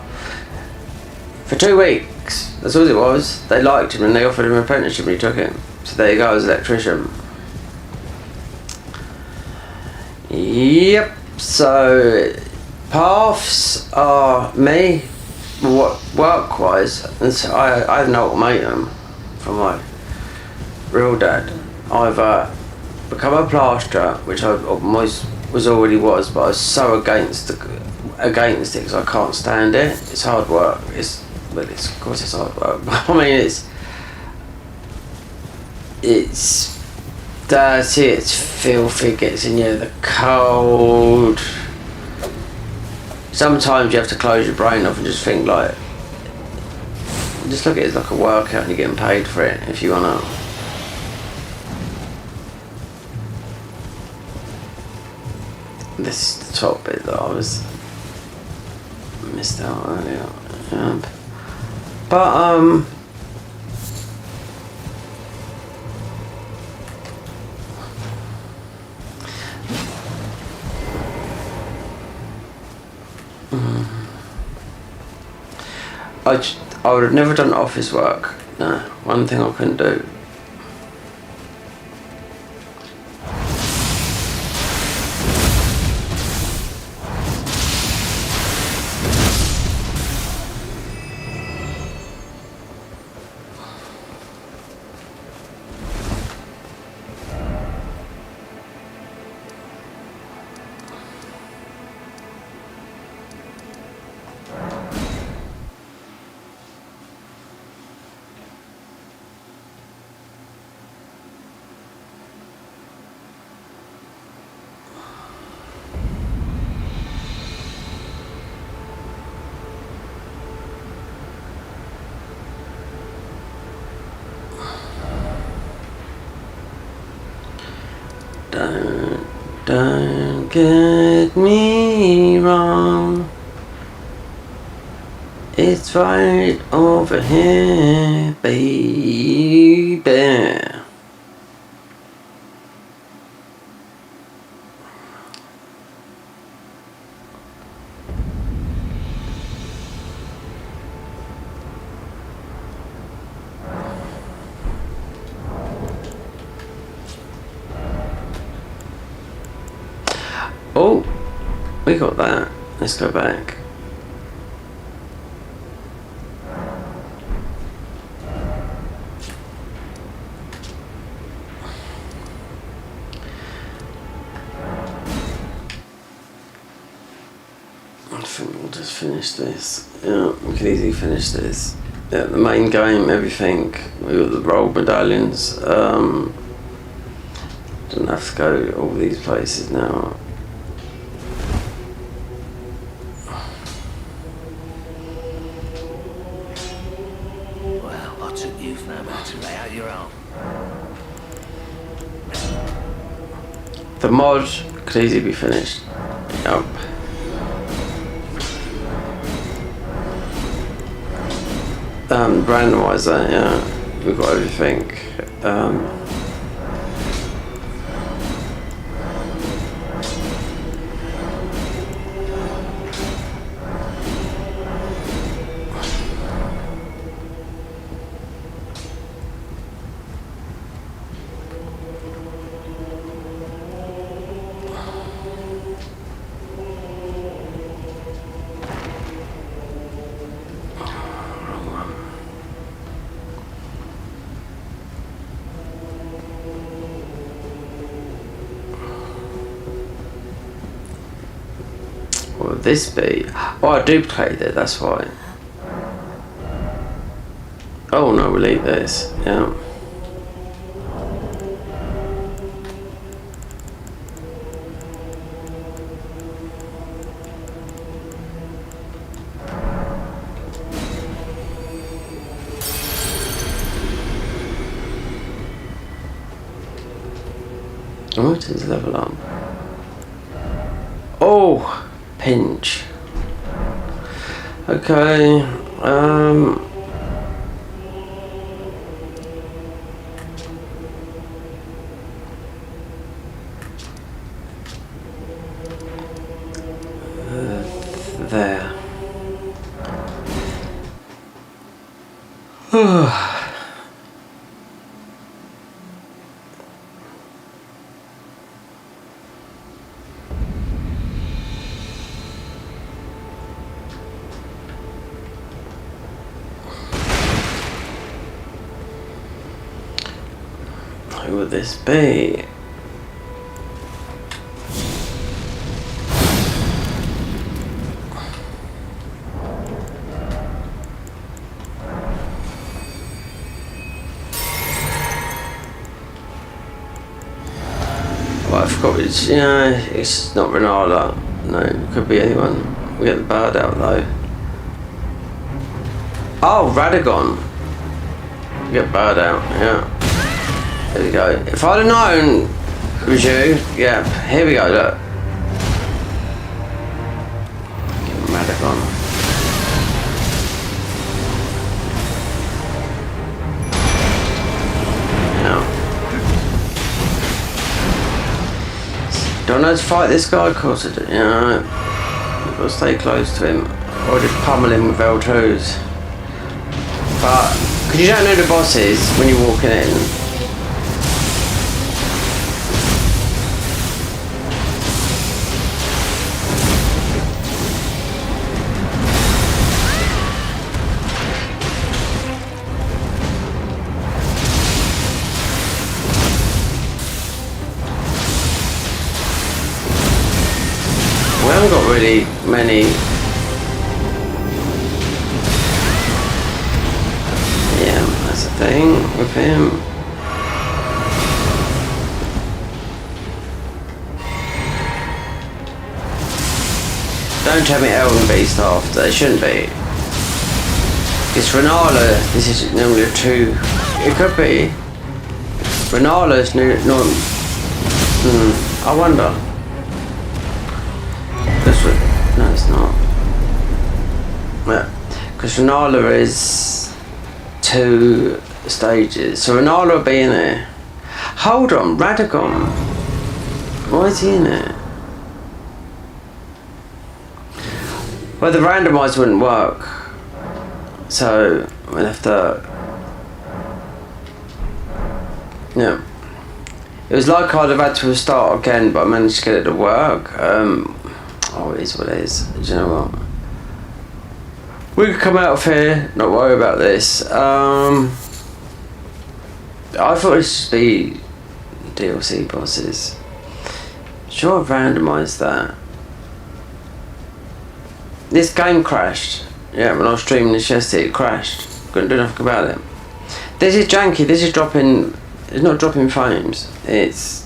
for 2 weeks. That's all it was. They liked him and they offered him an apprenticeship and he took it. So there you go, as an electrician. Yep, so paths are me, work-wise, and so I have an ultimatum from my real dad. Either become a plasterer, which I almost already was, but I was so against it because I can't stand it. It's hard work. Of course it's hard work. But I mean, it's dirty, it's filthy, it gets in you, the cold. Sometimes you have to close your brain off and just think like, just look at it as like a workout and you're getting paid for it if you wanna. This is the top bit that I missed out earlier. But I would have never done office work. No, one thing I couldn't do. Don't get me wrong. It's right over here, baby. Oh, we got that. Let's go back. I think we'll just finish this. Yeah, we can easily finish this. Yeah, the main game, everything. We got the roll medallions. Don't have to go all these places now. How about you lay out your own? The mod could easily be finished. Yep. Randomizer, yeah. We've got everything. What would this be? Oh, I duplicated it, that's why. Oh no, we'll eat this, yeah. Oh, it is level up. Oh, pinch. Okay. There. Who would this be? Well, I forgot which, yeah, it's not Renala. No, it could be anyone. We get the bird out though. Oh, Radagon. Get bird out, yeah. There we go. If I'd have known it was you, yeah, here we go, look. Get Radagon. Now. Don't know how to fight this guy, of course I do, you know. You've got to stay close to him. Or just pummel him with L2s. But, because you don't know the bosses when you're walking in. We haven't got really many. Yeah, that's the thing with him. Don't tell me Elden Beast after, it shouldn't be. It's Renala, this is normally a 2. It could be. Renala's new, I wonder. No, it's not. Yeah, because Renala is 2 stages, so Renala will be in there. Hold on, Radagon. Why is he in there? Well, the randomizer wouldn't work, so we'll have to. Yeah. It was like I'd have had to start again, but I managed to get it to work. Oh, it is what it is. Do you know what? We could come out of here, not worry about this. I thought it should be DLC bosses. Sure, I've randomised that. This game crashed. Yeah, when I was streaming this yesterday, it crashed. Couldn't do nothing about it. This is janky. This is dropping. It's not dropping frames. It's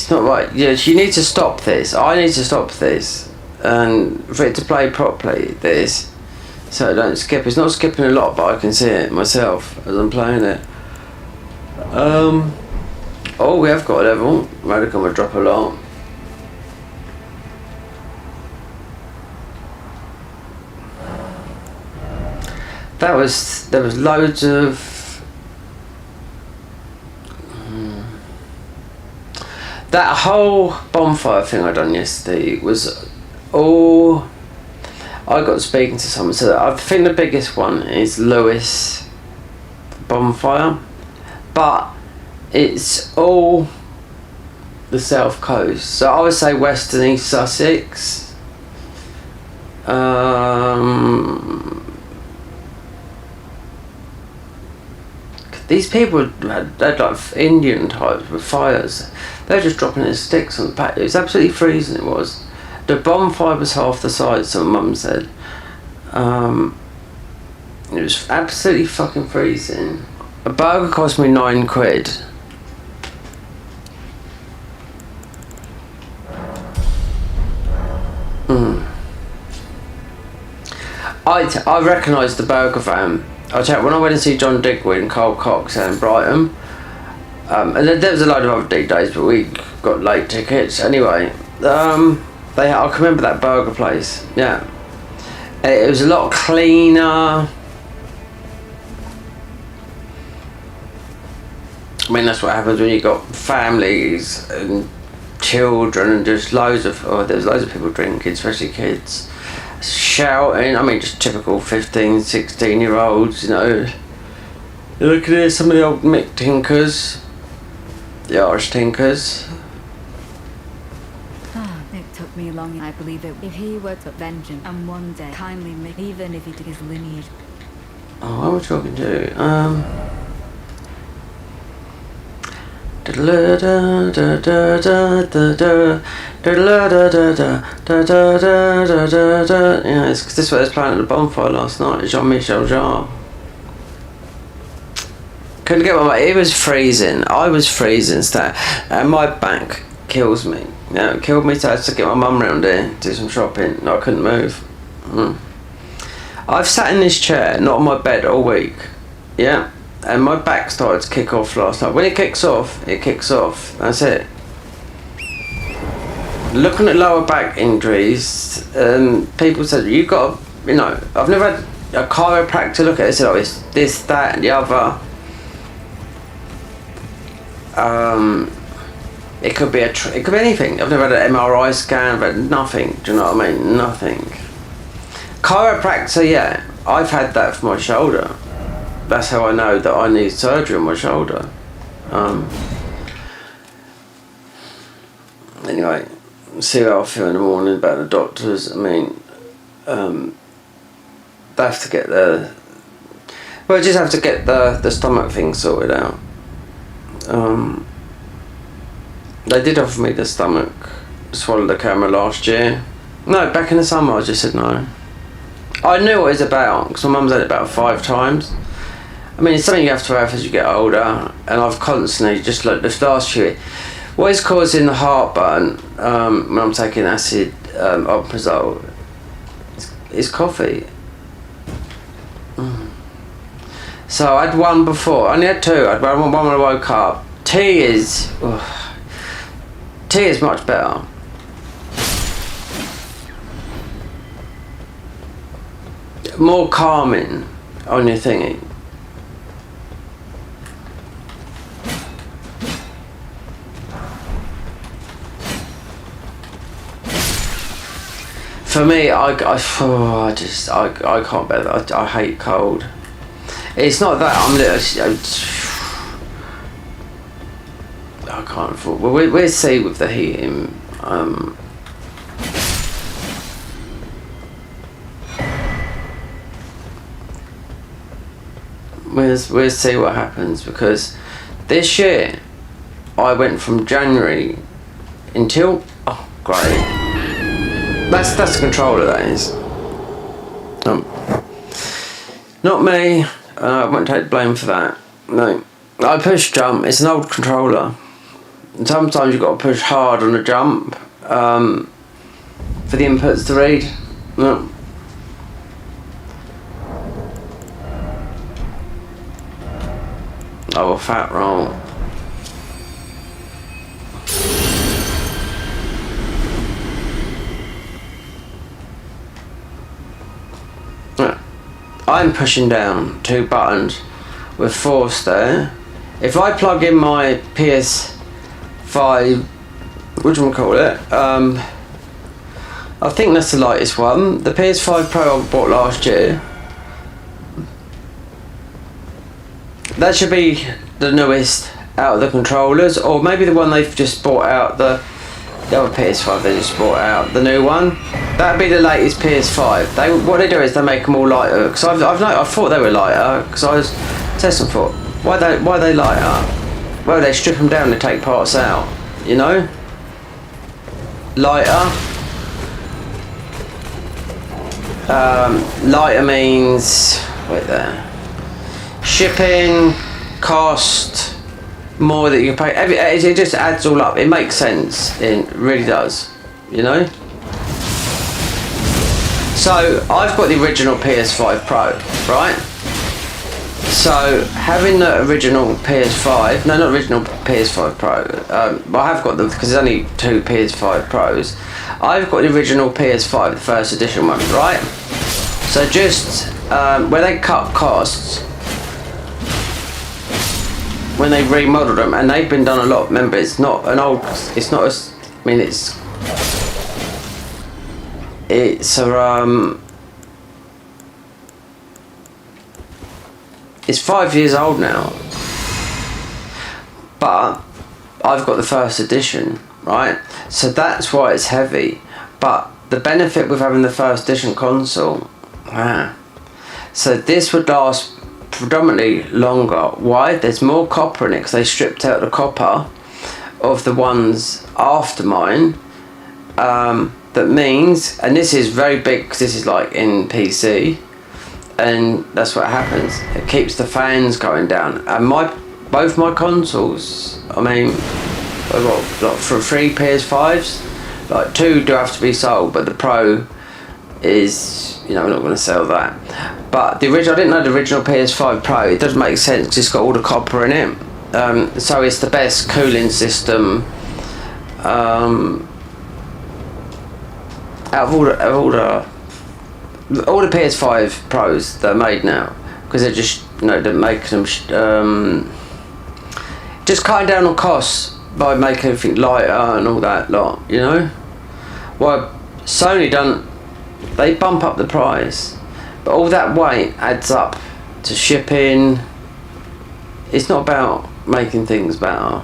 not right. Yeah, you need to stop this. I need to stop this, and for it to play properly. This. so I don't skip. It's not skipping a lot, but I can see it myself as I'm playing it. Oh, we have got a level. Radical will drop a lot. There was loads of that whole bonfire thing I done yesterday was all. I got speaking to someone, so I think the biggest one is Lewis bonfire, but it's all the south coast. So I would say West and East Sussex. These people had like Indian types with fires. They're just dropping their sticks on the patio. It was absolutely freezing. It was. The bonfire was half the size, so Mum said. It was absolutely fucking freezing. A burger cost me £9. I recognised the burger van. I'll tell you, when I went to see John Digweed and Carl Cox in Brighton, and there was a load of other big days, but we got late tickets anyway. I can remember that burger place. Yeah, it was a lot cleaner. I mean, that's what happens when you got families and children and just loads of. Oh, there's loads of people drinking, especially kids. Shouting, I mean, just typical 15, 16-year-olds, you know. Look at this, some of the old Mick Tinkers, the Irish Tinkers. It took me long, I believe it. If he were to vengeance and one day kindly make, even if he took his lineage. Oh, what are we talking to? Yeah, it's 'cause this was playing at the bonfire last night. Jean-Michel Jarre. Couldn't get my mate. It was freezing. I was freezing, and my back kills me. Yeah, it killed me. So I had to get my mum round here, do some shopping. No, I couldn't move. I've sat in this chair, not on my bed, all week. Yeah. And my back started to kick off last night. When it kicks off, it kicks off. That's it. Looking at lower back injuries, people said, you got, you know, I've never had a chiropractor look at it and said, oh, it's this, that, and the other. It could be it could be anything. I've never had an MRI scan, but nothing. Do you know what I mean? Nothing. Chiropractor, yeah, I've had that for my shoulder. That's how I know that I need surgery on my shoulder. Anyway, see how I feel in the morning about the doctors. I mean, they have to get just have to get the stomach thing sorted out. They did offer me the stomach, swallow the camera last year. No, back in the summer I just said no. I knew what it was about, because my mum's had it about 5 times. I mean, it's something you have to have as you get older, and I've constantly, just like this last year, what is causing the heartburn when I'm taking acid omeprazole is coffee. So I had one before, I only had 2. I had one when I woke up. Tea is much better. More calming on your thingy. For me, I can't bear that. I hate cold. It's not that I can't afford. Well, we'll see with the heating. We'll see what happens, because this year I went from January until great. That's the controller, that is. Not me. I won't take blame for that. No, I push jump. It's an old controller. And sometimes you've got to push hard on the jump for the inputs to read. No. Oh, a fat roll. I'm pushing down 2 buttons with force there. If I plug in my PS5, whatchamacallit, I think that's the lightest one. The PS5 Pro I bought last year. That should be the newest out of the controllers, or maybe the one they've just bought out, the other PS5 they just bought out, the new one. That'd be the latest PS5. What they do is they make them all lighter. Because I thought they were lighter, because I was testing for why they lighter. Well, they strip them down, they take parts out. You know, lighter. Lighter means shipping cost. More that you can pay. It just adds all up. It makes sense. It really does. You know. So I've got the original PS5 Pro, right? So having the original PS5, no, not original PS5 Pro. I have got them because there's only 2 PS5 Pros. I've got the original PS5, the first edition one, right? So just where they cut costs. When they remodeled them, and they've been done a lot. Remember, it's not an old. It's not as. I mean, it's a It's 5 years old now. But I've got the first edition, right? So that's why it's heavy. But the benefit with having the first edition console, so this would last predominantly longer. Why? There's more copper in it because they stripped out the copper of the ones after mine. That means, and this is very big because this is like in PC, and that's what happens. It keeps the fans going down. And both my consoles, I mean, I've got like 3 PS5s, like 2 do have to be sold, but the Pro is, you know, I'm not going to sell that. But the original, I didn't know the original PS5 Pro. It doesn't make sense because it's got all the copper in it. So it's the best cooling system out of all the PS5 Pros that are made now, because they're just, you know, they make them just cutting down on costs by making everything lighter and all that lot, you know. Well, Sony they bump up the price, but all that weight adds up to shipping. It's not about making things better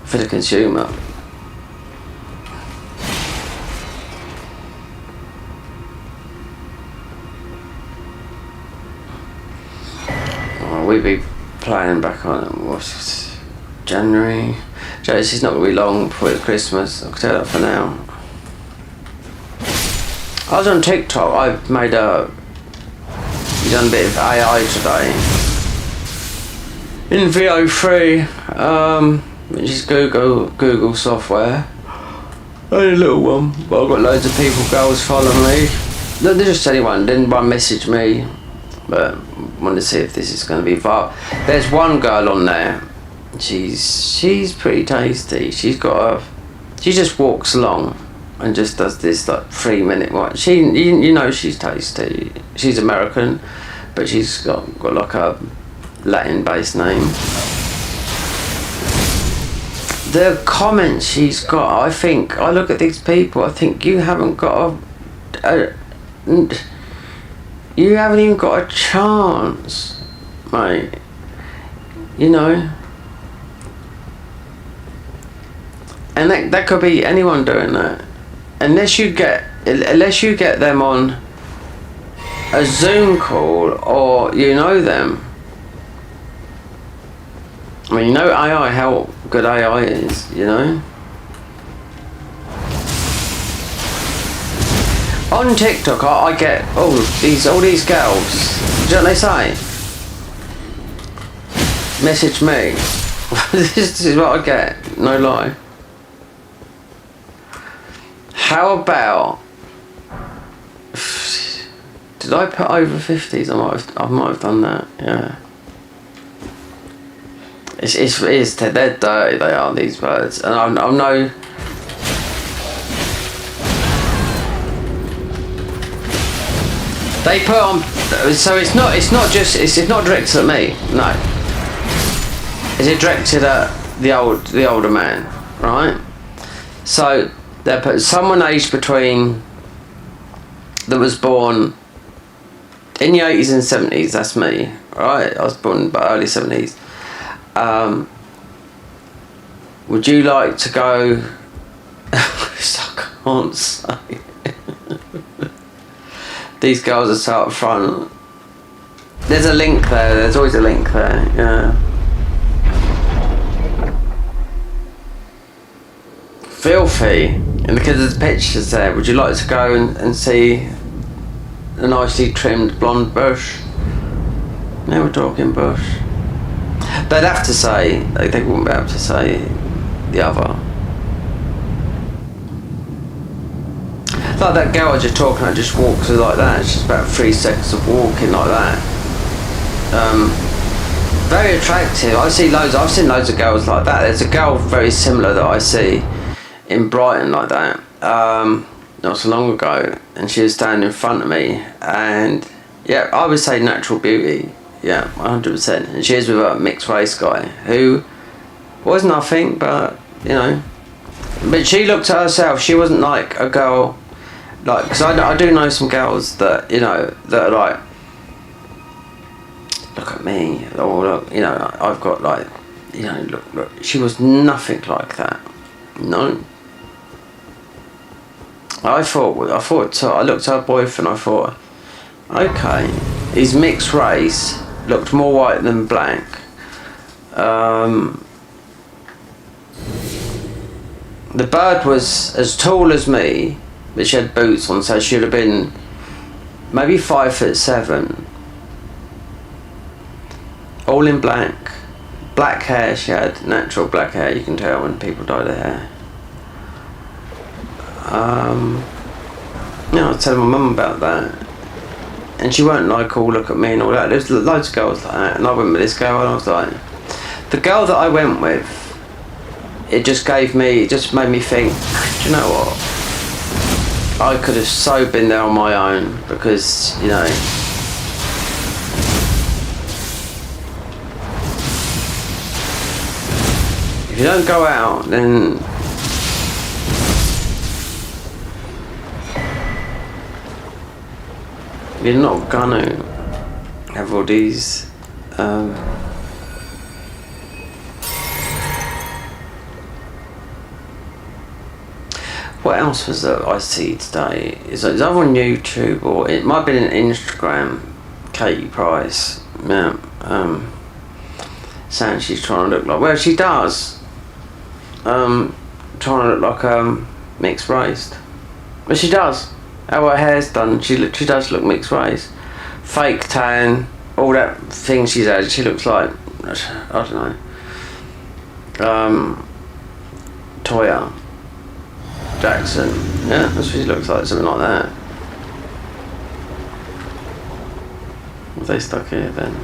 for the consumer. We'll be playing back on what's January. It's not going to be long before it's Christmas. I'll tell that for now. I was on TikTok. I've done a bit of AI today in VO3, which is Google software. Only a little one, but I've got loads of girls following me. No, they're just anyone. Didn't one message me, but want to see if this is going to be viral. There's one girl on there. She's pretty tasty. She just walks along and just does this like 3-minute one. You know she's tasty. She's American, but she's got like a Latin-based name. The comments she's got, I look at these people, I think you haven't got you haven't even got a chance, mate. You know? And that could be anyone doing that. Unless you get them on a Zoom call or you know them. I mean, you know AI, how good AI is, you know? On TikTok, I get all these girls. Do you know what they say? Message me. This is what I get. No lie. How about? Did I put over 50s? I might have done that. Yeah. They're dirty, they are, these birds. And I know... They put on... So it's not directed at me, no. It's directed at the older man, right? So they put someone aged between... that was born in the 80s and 70s, that's me, right? I was born in the early 70s. Would you like to go... I can't say. These girls are so up front. There's a link there, there's always a link there, yeah. Filthy. And because there's pictures there, would you like to go and see a nicely trimmed blonde bush? Now we're talking bush. They'd have to say, they wouldn't be able to say the other. Like that girl I was just talking about, just walks like that. It's just about 3 seconds of walking like that. Very attractive. I've seen loads of girls like that. There's a girl very similar that I see in Brighton like that. Not so long ago, and she was standing in front of me, and yeah, I would say natural beauty. Yeah, 100%. And she is with a mixed race guy who was nothing, but you know. But she looked at herself. She wasn't like a girl. Like, because I do know some girls that, you know, that are like, look at me, or look, you know, I've got like, you know, look. She was nothing like that. No. I looked at her boyfriend, I thought, okay, he's mixed race, looked more white than black. The bird was as tall as me, but she had boots on, so she would have been maybe 5'7". All in black. Black hair she had, natural black hair, you can tell when people dye their hair. Yeah, I was telling my mum about that. And she weren't like, oh, look at me and all that. There's loads of girls like that. And I went with this girl and I was like... The girl that I went with, it just made me think, do you know what? I could have so been there on my own because, you know... If you don't go out, then... You're not gonna have all these what else was that I see today? Is that either on YouTube or it might have been on Instagram. Katie Price, yeah, saying she's trying to look like, well, she does, trying to look like mixed race, but she does. How her hair's done, she does look mixed race. Fake tan, all that thing she's had, she looks like, I don't know, Toya Jackson. Yeah, that's what she looks like, something like that. Are they stuck here then?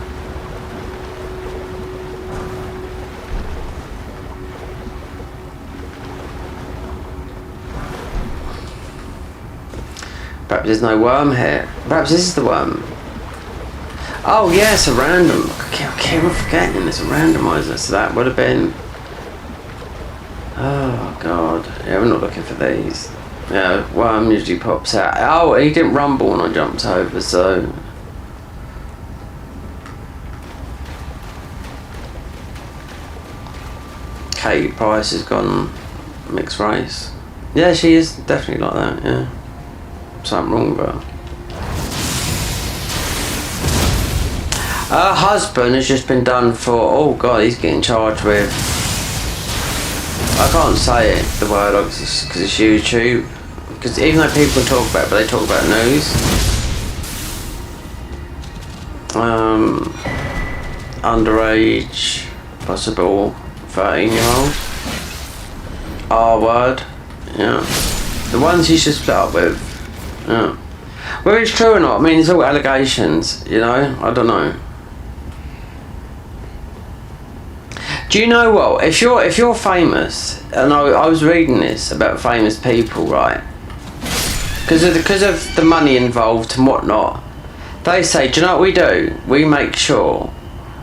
Perhaps there's no worm here. Perhaps this is the worm. Oh yeah, it's a random. I keep forgetting it's a randomizer. So that would have been... Oh god. Yeah, we're not looking for these. Yeah, worm usually pops out. Oh, he didn't rumble when I jumped over, so... Katie Price has gone mixed race. Yeah, she is definitely like that, yeah. Something wrong with her. Her husband has just been done for, oh god, he's getting charged with, I can't say it, the word, obviously, because it's YouTube. Because even though people talk about it, but they talk about news. Underage, possible 13-year-old. R-word, yeah. The ones he should split up with. Yeah. Whether it's true or not, I mean, it's all allegations, you know, I don't know. Do you know what? If you're famous, and I was reading this about famous people, right? Because of the money involved and whatnot, they say, do you know what we do? We make sure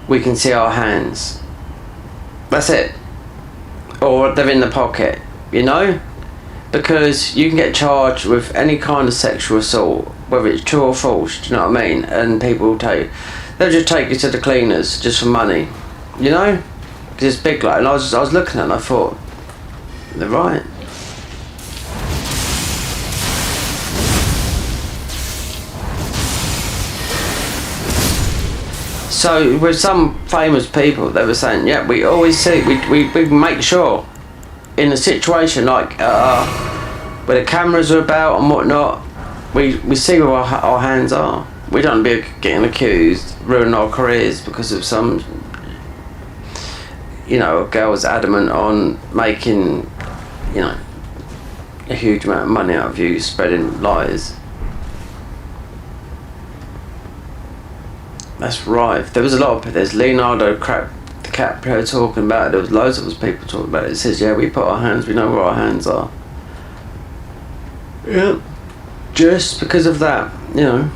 we can see our hands. That's it. Or they're in the pocket, you know? Because you can get charged with any kind of sexual assault, whether it's true or false, do you know what I mean? And people they'll just take you to the cleaners just for money, you know? Because it's big, like, and I was looking at it and I thought, they're right. So with some famous people, they were saying, yeah, we always see, we make sure in a situation like where the cameras are about and whatnot, we see where our hands are. We don't be getting accused, ruining our careers because of some, you know, a girl's adamant on making, you know, a huge amount of money out of you spreading lies. That's right. There was a lot of, there's Leonardo DiCaprio talking about it. There was loads of us people talking about it. It says, yeah, we put our hands, we know where our hands are. Yeah. Just because of that, you know.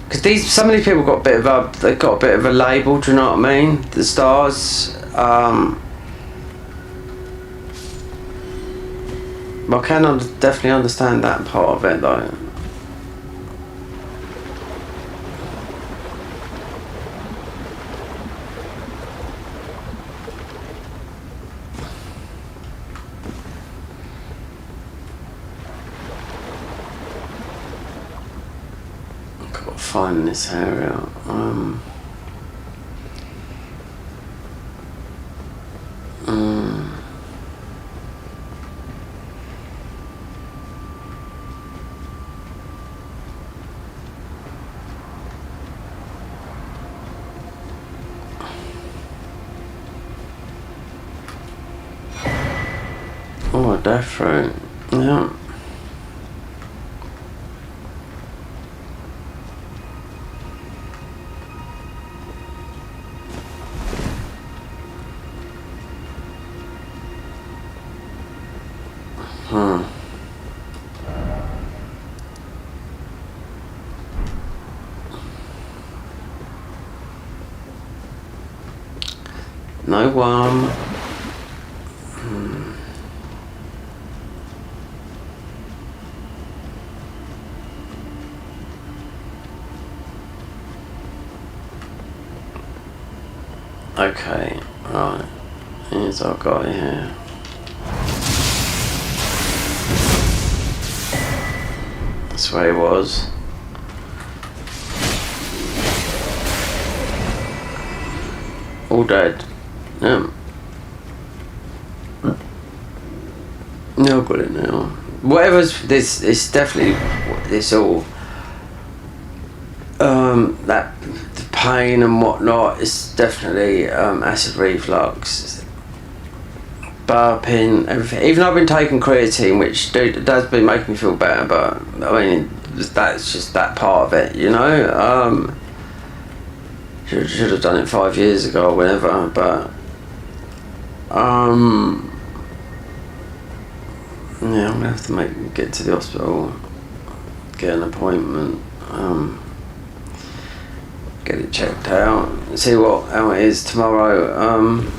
Because some of these people got they got a bit of a label, do you know what I mean? The stars. I can definitely understand that part of it though. I've got to find this area. Oh, death row. Yeah. No one. Okay, right. Here's our guy here. That's where he was. All dead. Yeah. No, I've got it now. Whatever's this, it's definitely this all. That the pain and whatnot is definitely acid reflux, burping, everything. Even though I've been taking creatine, which does be making me feel better, but I mean that's just that part of it, you know. Should have done it 5 years ago or whenever, but yeah, I'm gonna have to get to the hospital, get an appointment, get it checked out, see how it is tomorrow.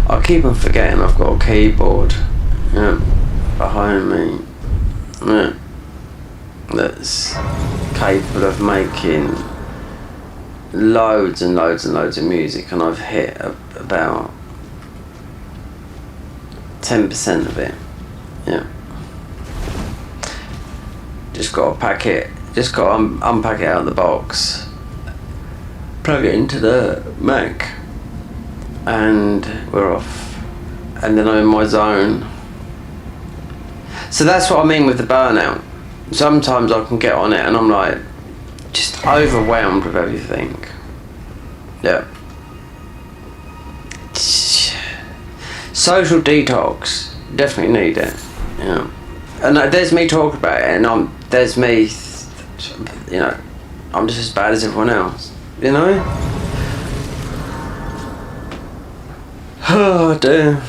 I keep on forgetting I've got a keyboard, behind me, that's capable of making loads and loads and loads of music, and I've hit about 10% of it. Yeah. Just got to pack it. Just got to unpack it out of the box. Plug it into the Mac. And we're off. And then I'm in my zone. So that's what I mean with the burnout. Sometimes I can get on it and I'm like just overwhelmed with everything. Yeah. Social detox. Definitely need it. Yeah. And there's me talking about it, and there's me, you know, I'm just as bad as everyone else. You know? Oh dear.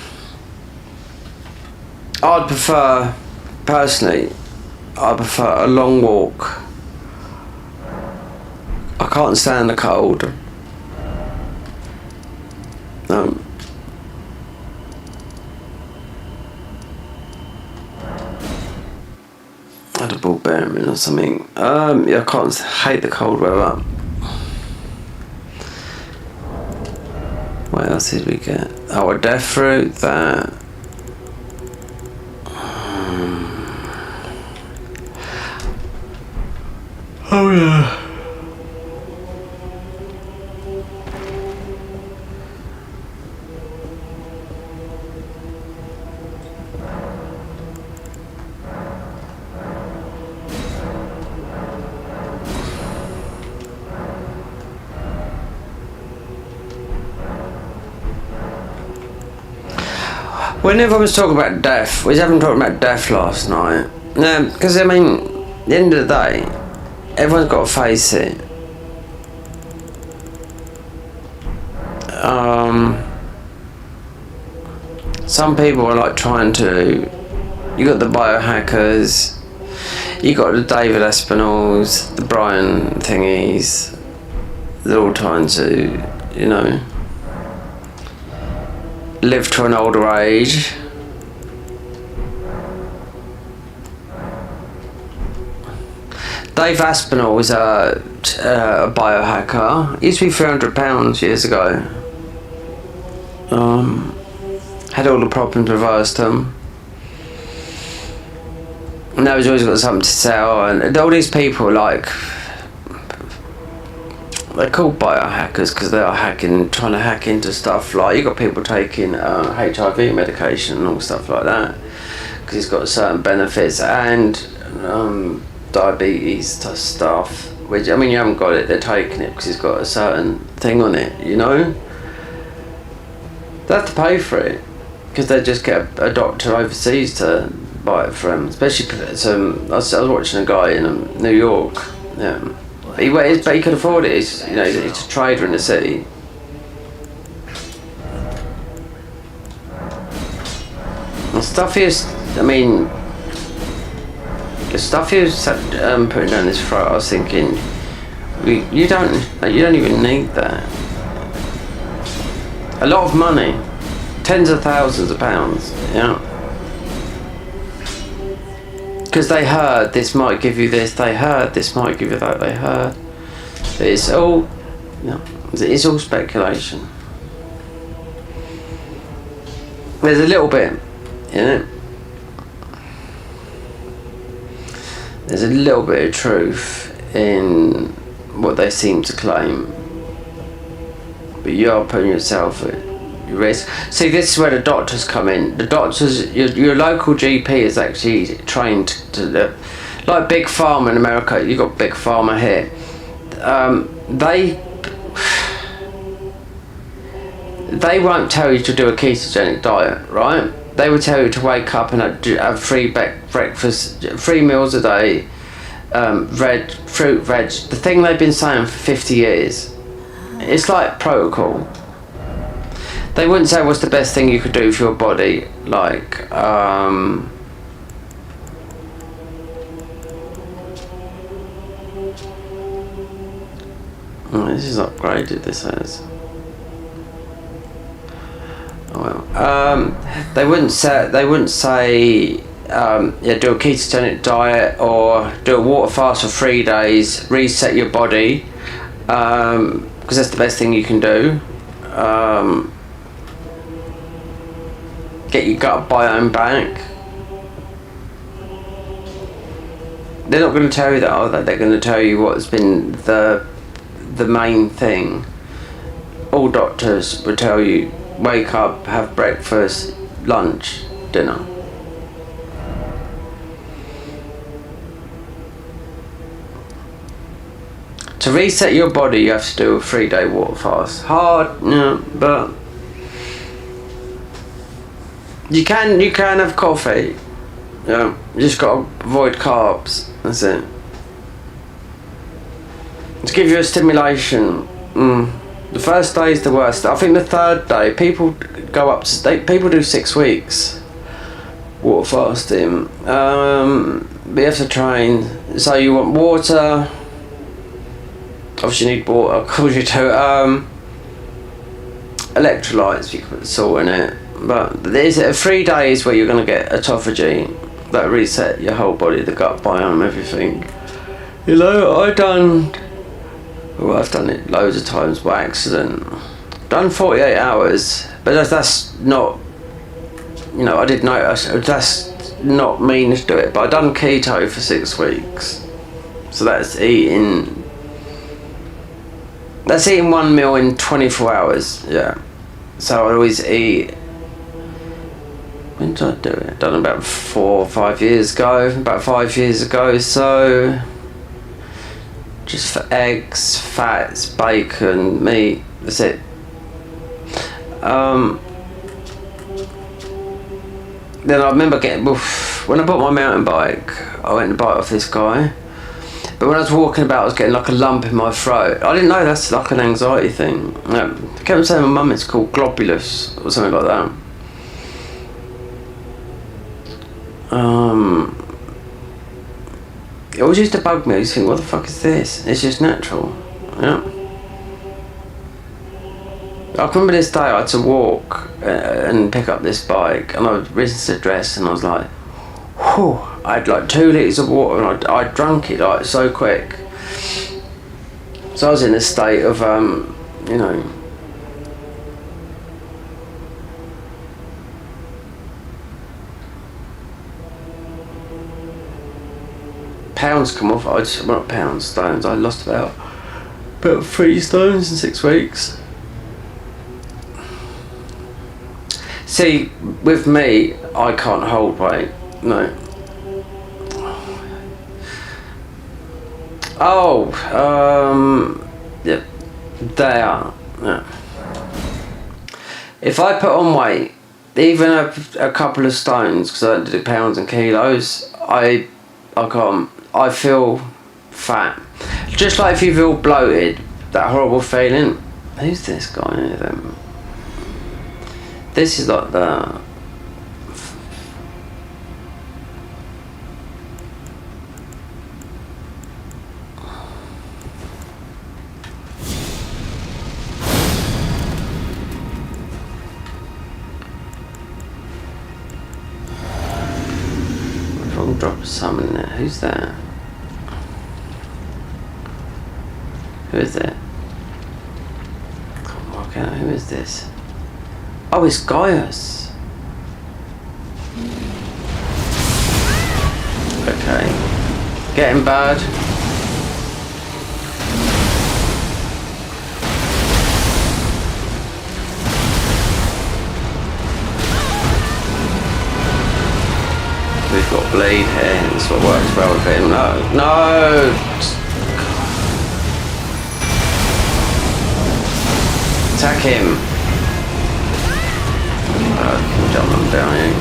I'd prefer, personally, I prefer a long walk. I can't stand the cold. I had a ball bearing or something. Yeah, I can't hate the cold weather. What else did we get? Oh, a death fruit, that. Oh yeah. Whenever I was talking about death, we haven't talked about death last night. No, because I mean, at the end of the day, everyone's got to face it. Some people are like trying to. You got the biohackers, you got the David Espinals, the Brian thingies. They're all trying to, you know, live to an older age. Dave Aspinall was a biohacker. He used to be £300 years ago. Had all the problems reversed him. Now he's always got something to sell, and all these people, like, they're called biohackers because they are trying to hack into stuff. Like, you got people taking HIV medication and all stuff like that because it's got certain benefits, and diabetes stuff. Which, I mean, you haven't got it; they're taking it because it's got a certain thing on it. You know, they have to pay for it because they just get a doctor overseas to buy it for them. Especially, I was watching a guy in New York. Yeah. But he could afford it. He's a trader in the city. The stuff is, I mean, the stuff he was putting down his throat, I was thinking, you don't even need that. A lot of money, tens of thousands of pounds, yeah. Because they heard this might give you this, they heard this might give you that, they heard. It's all, it's all speculation. There's a little bit in it. There's a little bit of truth in what they seem to claim. But you are putting yourself at risk. See, this is where the doctors come in. The doctors, your local GP is actually trained to, like Big Pharma in America. You got Big Pharma here. They won't tell you to do a ketogenic diet, right? They will tell you to wake up and have free breakfast, 3 meals a day, fruit, veg. The thing they've been saying for 50 years. It's like protocol. They wouldn't say what's the best thing you could do for your body, like, this is upgraded, this says. Oh well. They wouldn't say, do a ketogenic diet or do a water fast for 3 days, reset your body, because that's the best thing you can do. get your gut biome back. They're not going to tell you that, are they? They're going to tell you what's been the main thing. All doctors will tell you, wake up, have breakfast, lunch, dinner. To reset your body, you have to do a 3-day water fast. Hard, yeah, but you can have coffee. Yeah, you just got to avoid carbs. That's it. To give you a stimulation. The first day is the worst. I think the third day, people go up to people do 6 weeks water fasting. But you have to train. So you want water. Obviously you need water, of course you do. Electrolytes, you can put the salt in it. But there's 3 days where you're going to get autophagy that reset your whole body, the gut biome, everything. You know, I've done it loads of times by accident. Done 48 hours, but that's not, you know, I did notice, that's not mean to do it, but I've done keto for 6 weeks. So that's eating 1 meal in 24 hours, yeah. So I always eat, when did I do it? Done about 4 or 5 years ago, so just for eggs, fats, bacon, meat, that's it. Then I remember when I bought my mountain bike, I went to buy it off this guy. But when I was walking about, I was getting like a lump in my throat. I didn't know that's like an anxiety thing. I kept saying to my mum it's called globulus or something like that. It always used to bug me. I used to think, what the fuck is this? It's just natural. Yeah. I can remember this day I had to walk and pick up this bike, and I was risen to dress, and I was like, whew, I had like 2 litres of water, and I drank it like so quick. So I was in a state of, you know, pounds come off. Not pounds, stones. I lost about 3 stones in 6 weeks. See, with me, I can't hold weight. No. Yeah, they are. Yeah. If I put on weight, even a couple of stones, because I don't do pounds and kilos, I can't. I feel fat. Just like if you feel bloated, that horrible feeling. Who's this guy here then? This is like the... I'll drop some in there. Who's that? Who is it? I can't work out. Who is this? Oh, it's Gaius. Okay. Getting bad. We've got bleed here. That's what works well with him. No! Attack him! I can jump them down here.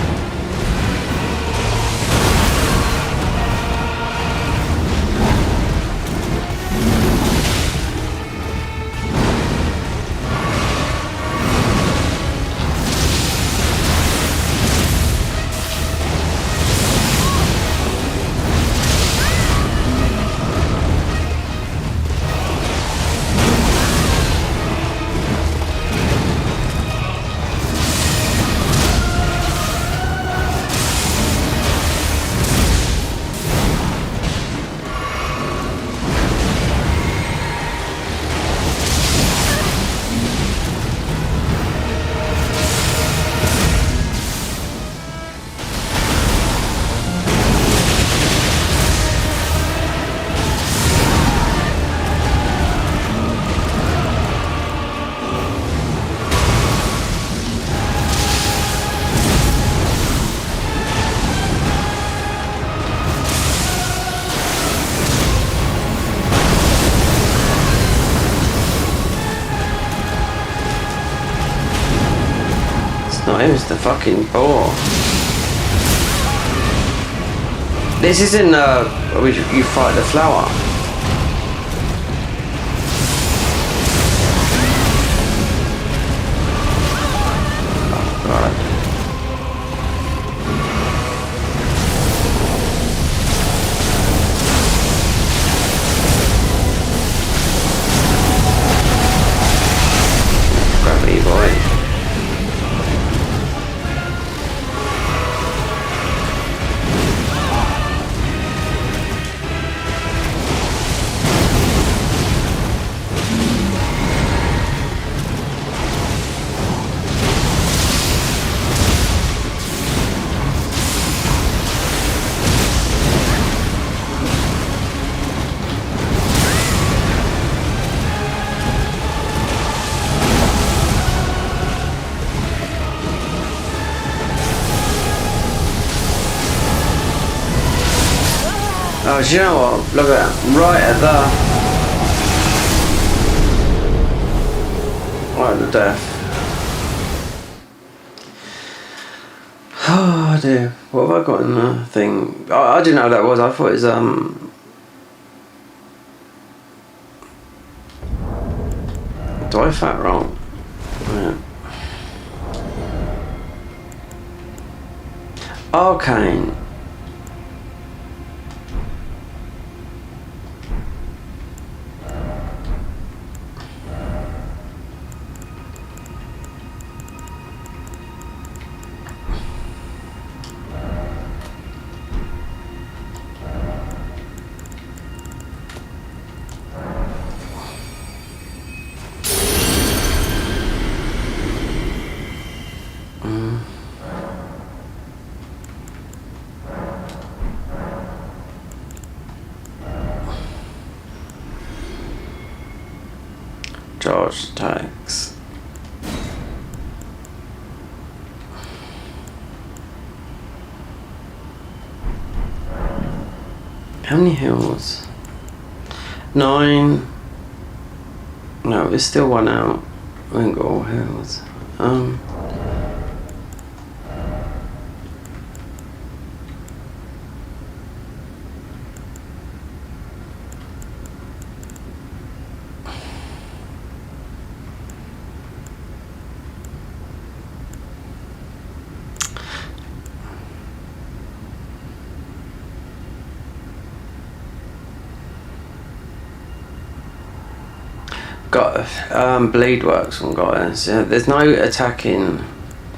No, it was the fucking boar. This isn't where you fight the flower. Oh god. Gravity boy. Oh, do you know what? Look at that. Right at the death. Oh dear. What have I got in the thing? Oh, I didn't know what that was. I thought it was do I fat wrong? Yeah. Arcane. Charge attacks. How many heals? 9. No, there's still one out. I ain't got all heals. Got bleed works on guys. Yeah, there's no attacking.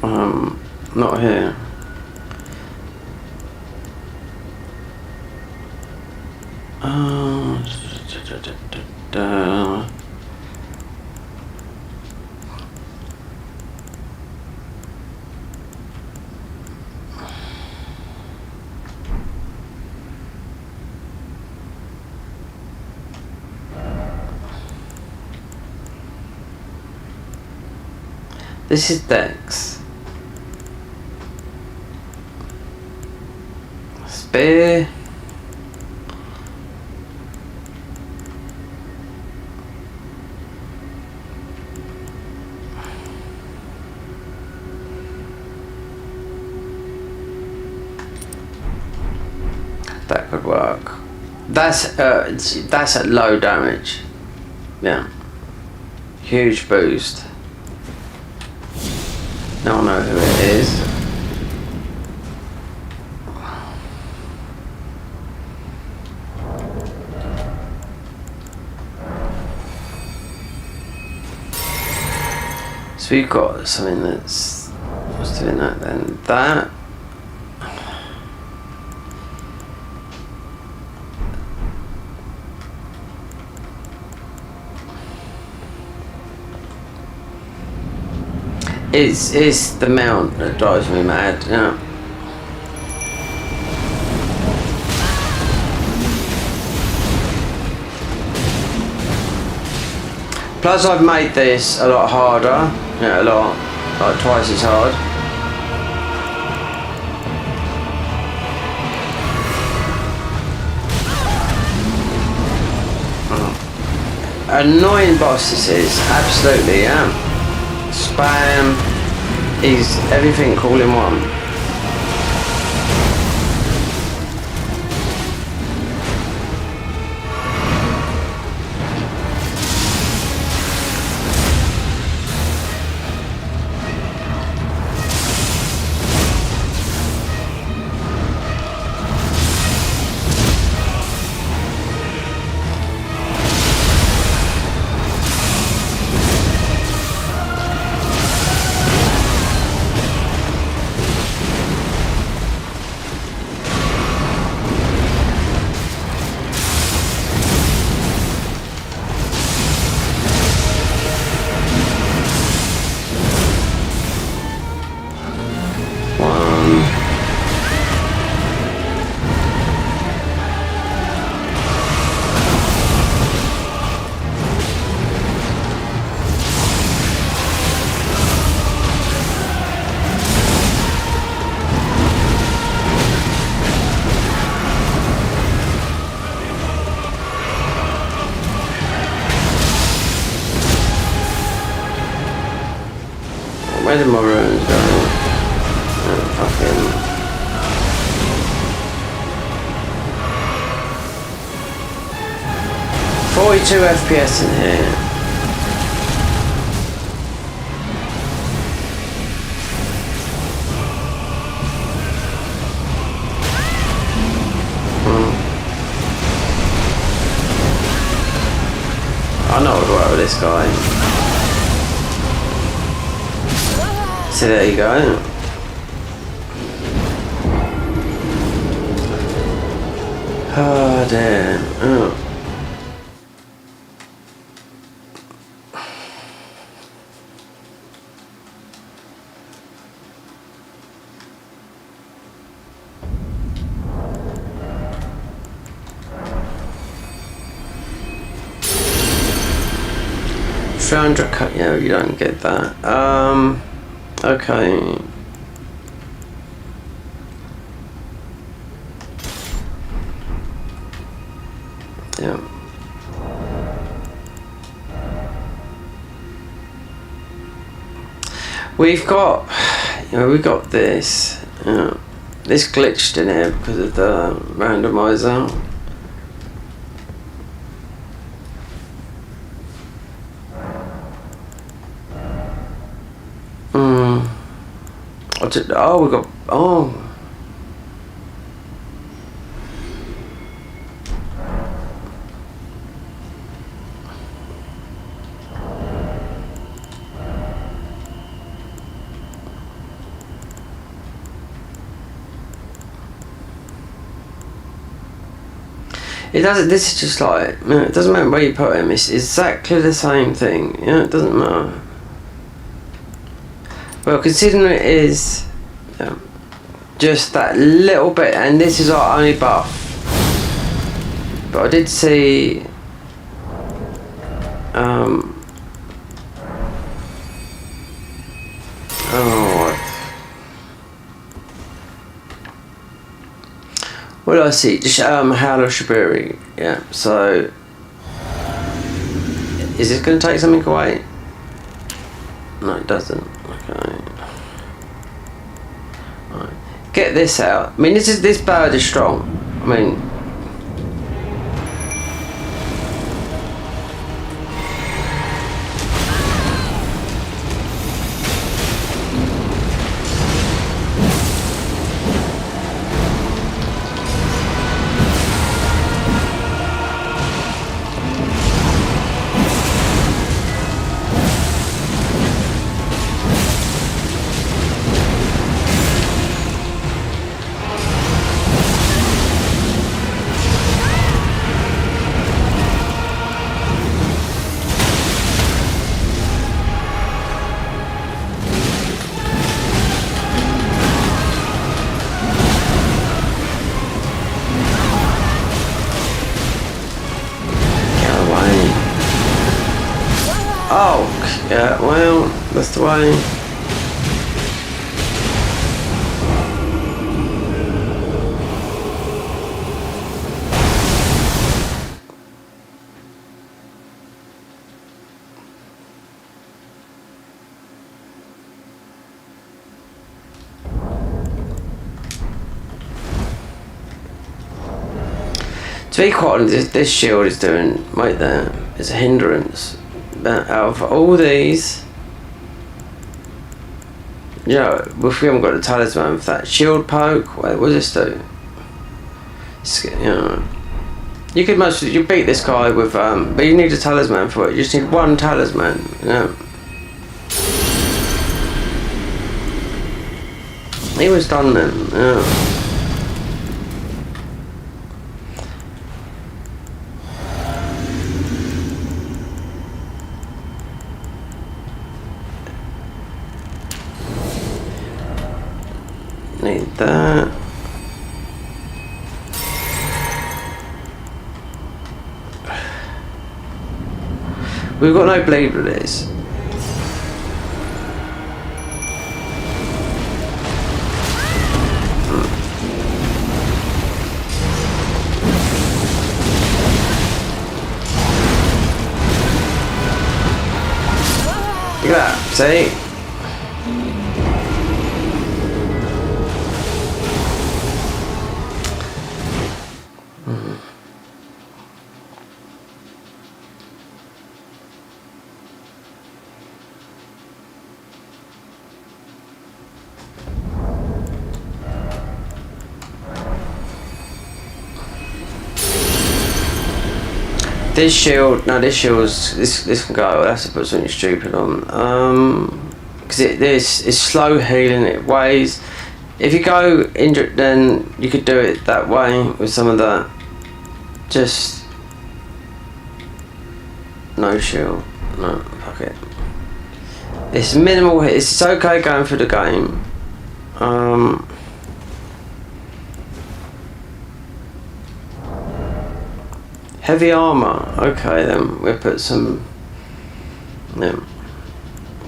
Not here. This is Dex. Spear. That could work. That's at low damage. Yeah. Huge boost. Now I know who it is. So we've got something that's what's doing that then. That it's the mount that drives me mad, yeah. Plus I've made this a lot harder, yeah, a lot, like twice as hard. Annoying boss this is, absolutely, yeah. Spam. Is everything all in one? Where did my runes go? Oh, fucking... 42 FPS in here. I know what's right with this guy. So there you go. Oh damn. Oh. $300 yeah, you don't get that. Okay. Yeah. We've got, we've got this. This glitched in here because of the randomizer. Oh, we got. Oh. It doesn't. This is just like. It doesn't matter where you put him. It's exactly the same thing. It doesn't matter. Well, considering it is just that little bit, and this is our only buff, but I did see what did I see? Just Halo Shabiri. Yeah, so is this going to take something away? No, it doesn't. Okay. Right. Get this out. I mean, this bird is strong. I mean, oh, yeah, well, that's the way. To be quite honest, this shield is doing right there. It's a hindrance. But out of all these, you know, if we haven't got the talisman for that shield poke, wait, what does this do? You know, you beat this guy with but you need a talisman for it. You just need one talisman. You know. He was done then. Yeah. Need that. We've got no bleed with this. Look at that, see? This shield, no, this shield's, this can go, that's to put something stupid on. Because it's slow healing, it weighs. If you go injured, then you could do it that way with some of that. Just no shield, no, fuck it. It's minimal hit, it's okay going through the game. Heavy armor, okay then, we'll put some, yeah,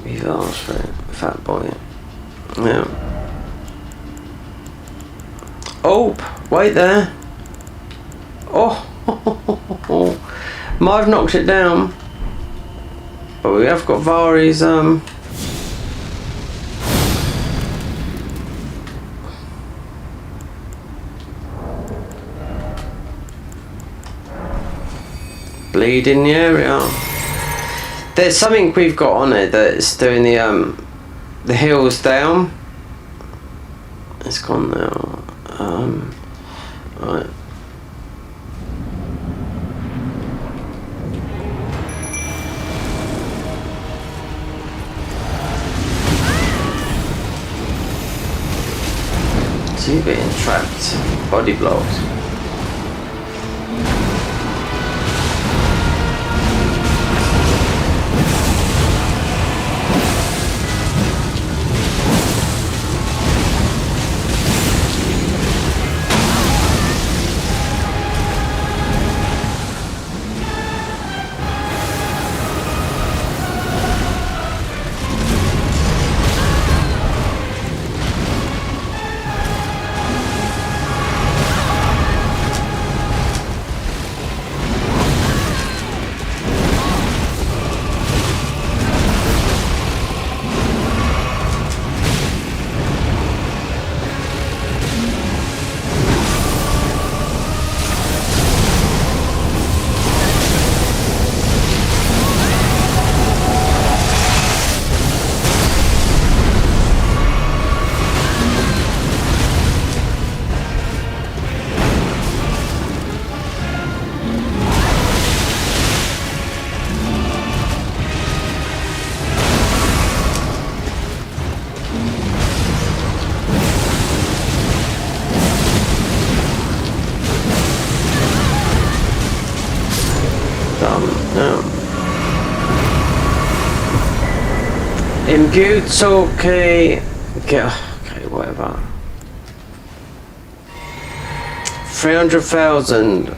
we've asked for it, fat boy, yeah. Oh, wait there, oh, might have knocked it down, but we have got Vari's, bleed in the area. There's something we've got on it that's doing the heals down. It's gone now. Right. So you're being trapped. Body blocked. Imputes, okay. Okay, whatever. 300,000.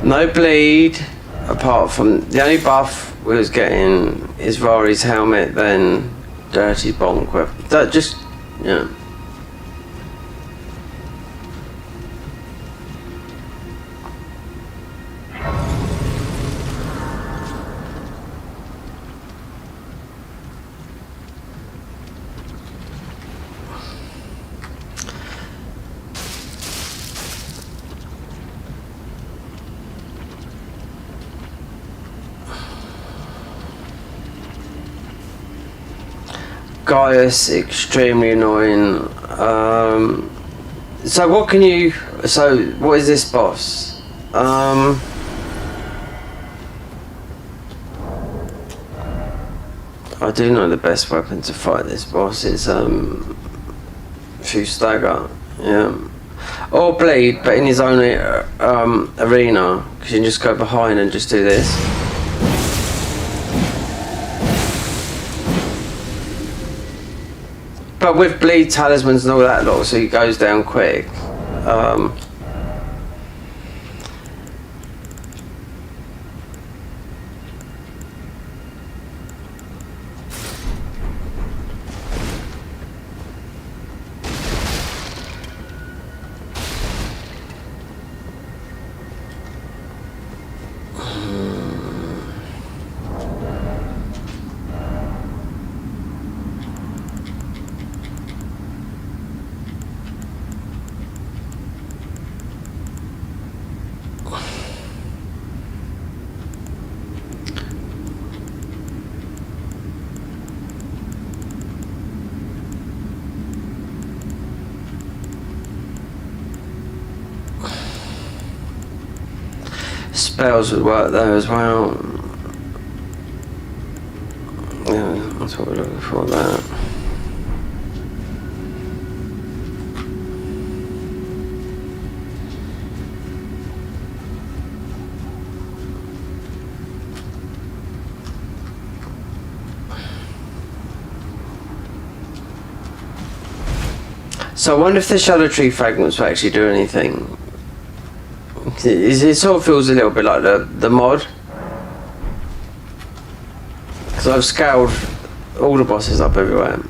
No bleed, apart from the only buff we was getting is Vari's helmet, then Dirty Bonk. That just, yeah. Gaius, extremely annoying. So what can you... So, what is this boss? I do know the best weapon to fight this boss is through stagger, yeah, or bleed, but in his own arena, because you can just go behind and just do this. But with bleed talismans and all that lot, so he goes down quick. Spells would work there as well. Yeah, that's what we're looking for there. So I wonder if the Shadow Tree fragments will actually do anything. It sort of feels a little bit like the mod, because I've scaled all the bosses up everywhere.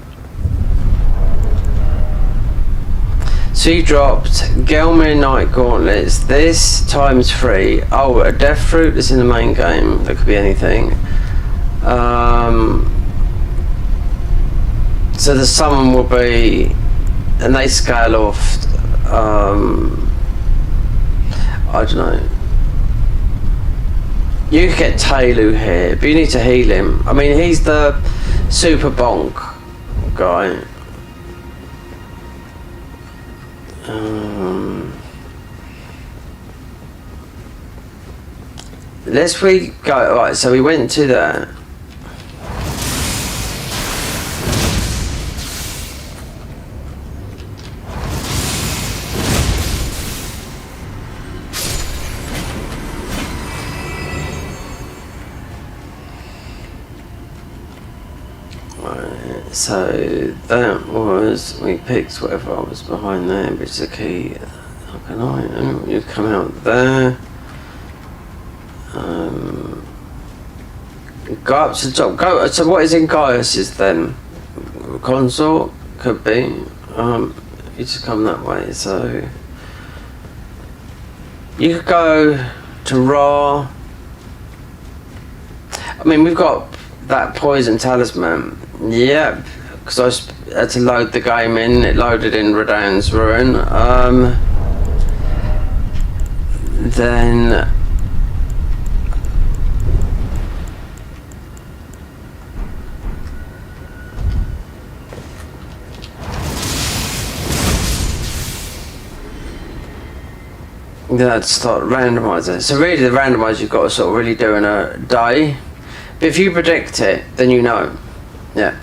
So you dropped Gelmir Knight Gauntlets, this ×3. Oh, a Death Fruit that's in the main game, that could be anything. So the summon will be, and they scale off, I don't know. You could get Tailu here, but you need to heal him. I mean, he's the super bonk guy. Let's go. Right, so we went to that. So that was, we picked whatever was behind there, which is the key. Okay, you come out there. Go up to the top. Go. So what is in Gaius's then? Consort could be. You just come that way. So you could go to Ra. I mean, we've got that poison talisman. Yeah, because I had to load the game in. It loaded in Radahn's Ruin. Then I'd start randomizer. So really the randomizer you've got to sort of really do in a day. But if you predict it, then you know. Yeah.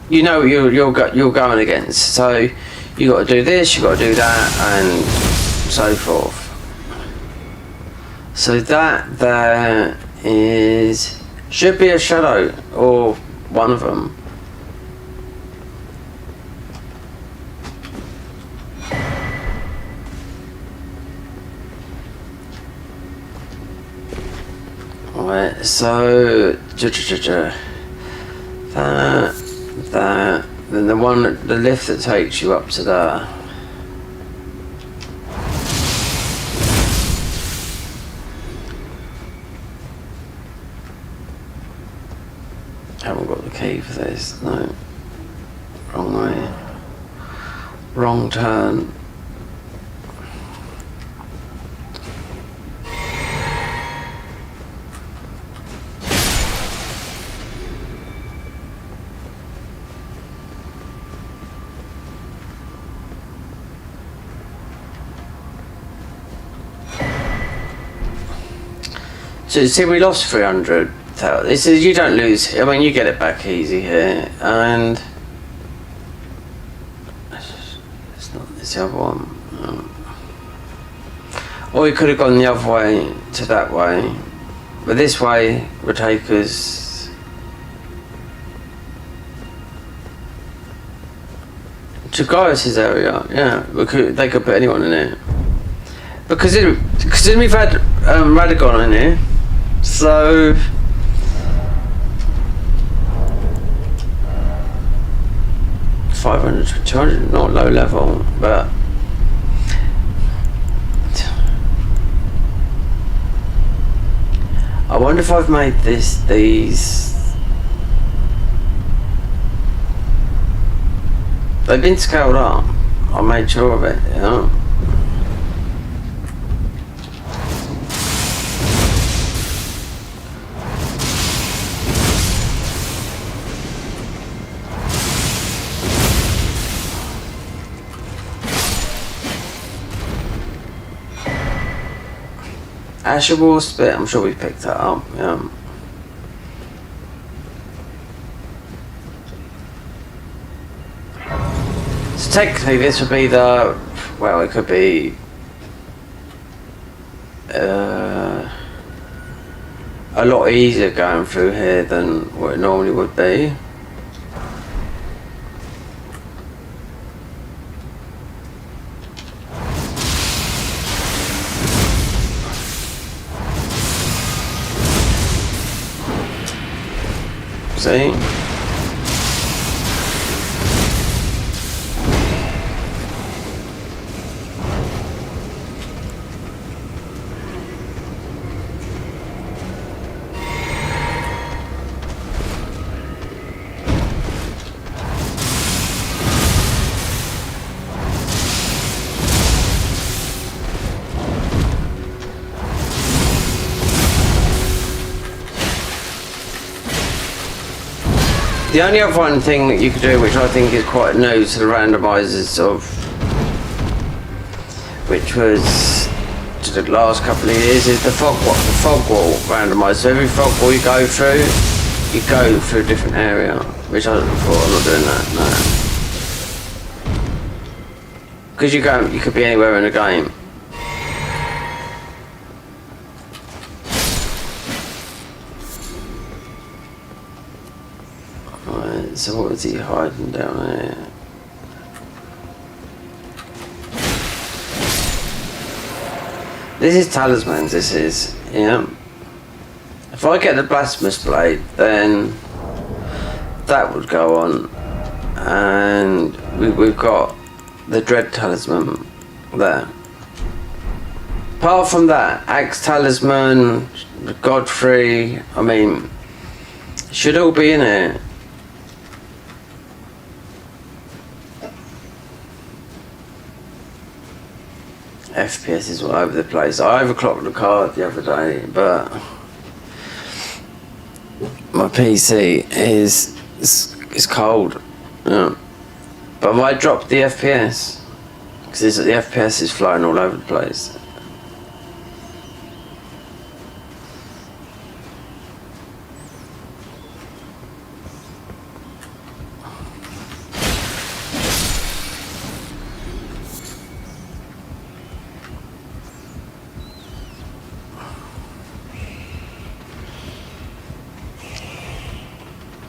You know what you're going against. So you got to do this, you got to do that, and so forth. So that there should be a shadow, or one of them. Alright, so that, then the lift that takes you up to there. Haven't got the key for this, no. Wrong way. Wrong turn. So see, we lost 300. This is, you don't lose. I mean, you get it back easy here, and it's not this other one. Or we could have gone the other way to that way, but this way would take us to Gaius' area. Yeah, they could put anyone in here because we've had Radagon in here, so. 500 to 200, not low level, but I wonder if I've made these. They've been scaled up. I made sure of it, you know. Asher Wall Spit, I'm sure we picked that up, yeah. So technically this would be the, well, it could be a lot easier going through here than what it normally would be. See? The only other one thing that you could do, which I think is quite new to the randomizers of, which was to the last couple of years, is the fog wall randomizer. So every fog wall you go through a different area, which I thought I'm not doing that, no. Because you could be anywhere in the game. So what is he hiding down there? This is talismans, this is, yeah. If I get the blasphemous blade, then that would go on. And we've got the dread talisman there. Apart from that, axe talisman, Godfrey, I mean, should all be in here. FPS is all over the place. I overclocked the card the other day, but my PC is cold. Yeah. But I dropped the FPS because the FPS is flying all over the place.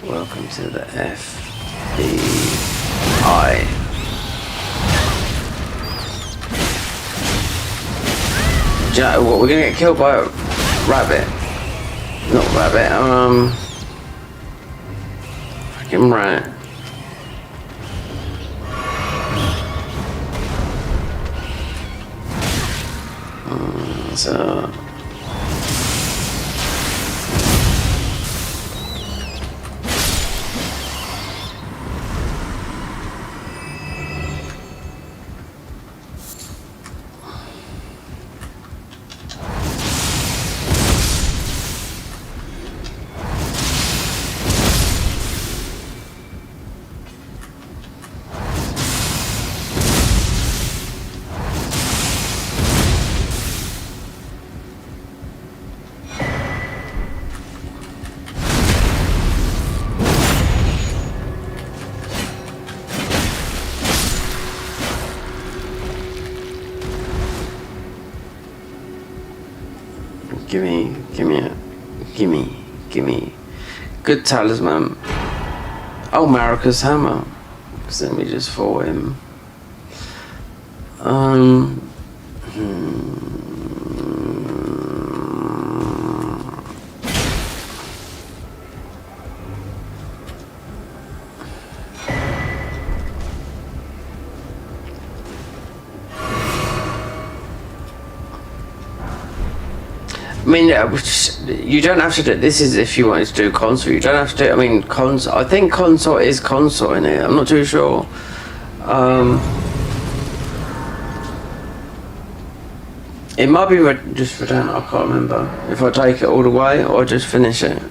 Welcome to the FBI. Do you know what? We're gonna get killed by a rabbit. Not rabbit, fucking rat. So Gimme it. Gimme. Good talisman. Oh, Marika's hammer. Because then we just fought him. I mean, you don't have to do. This is if you wanted to do console. You don't have to do. I mean, console. I think console is console in it. I'm not too sure. It might be just redundant. I can't remember if I take it all the way or just finish it.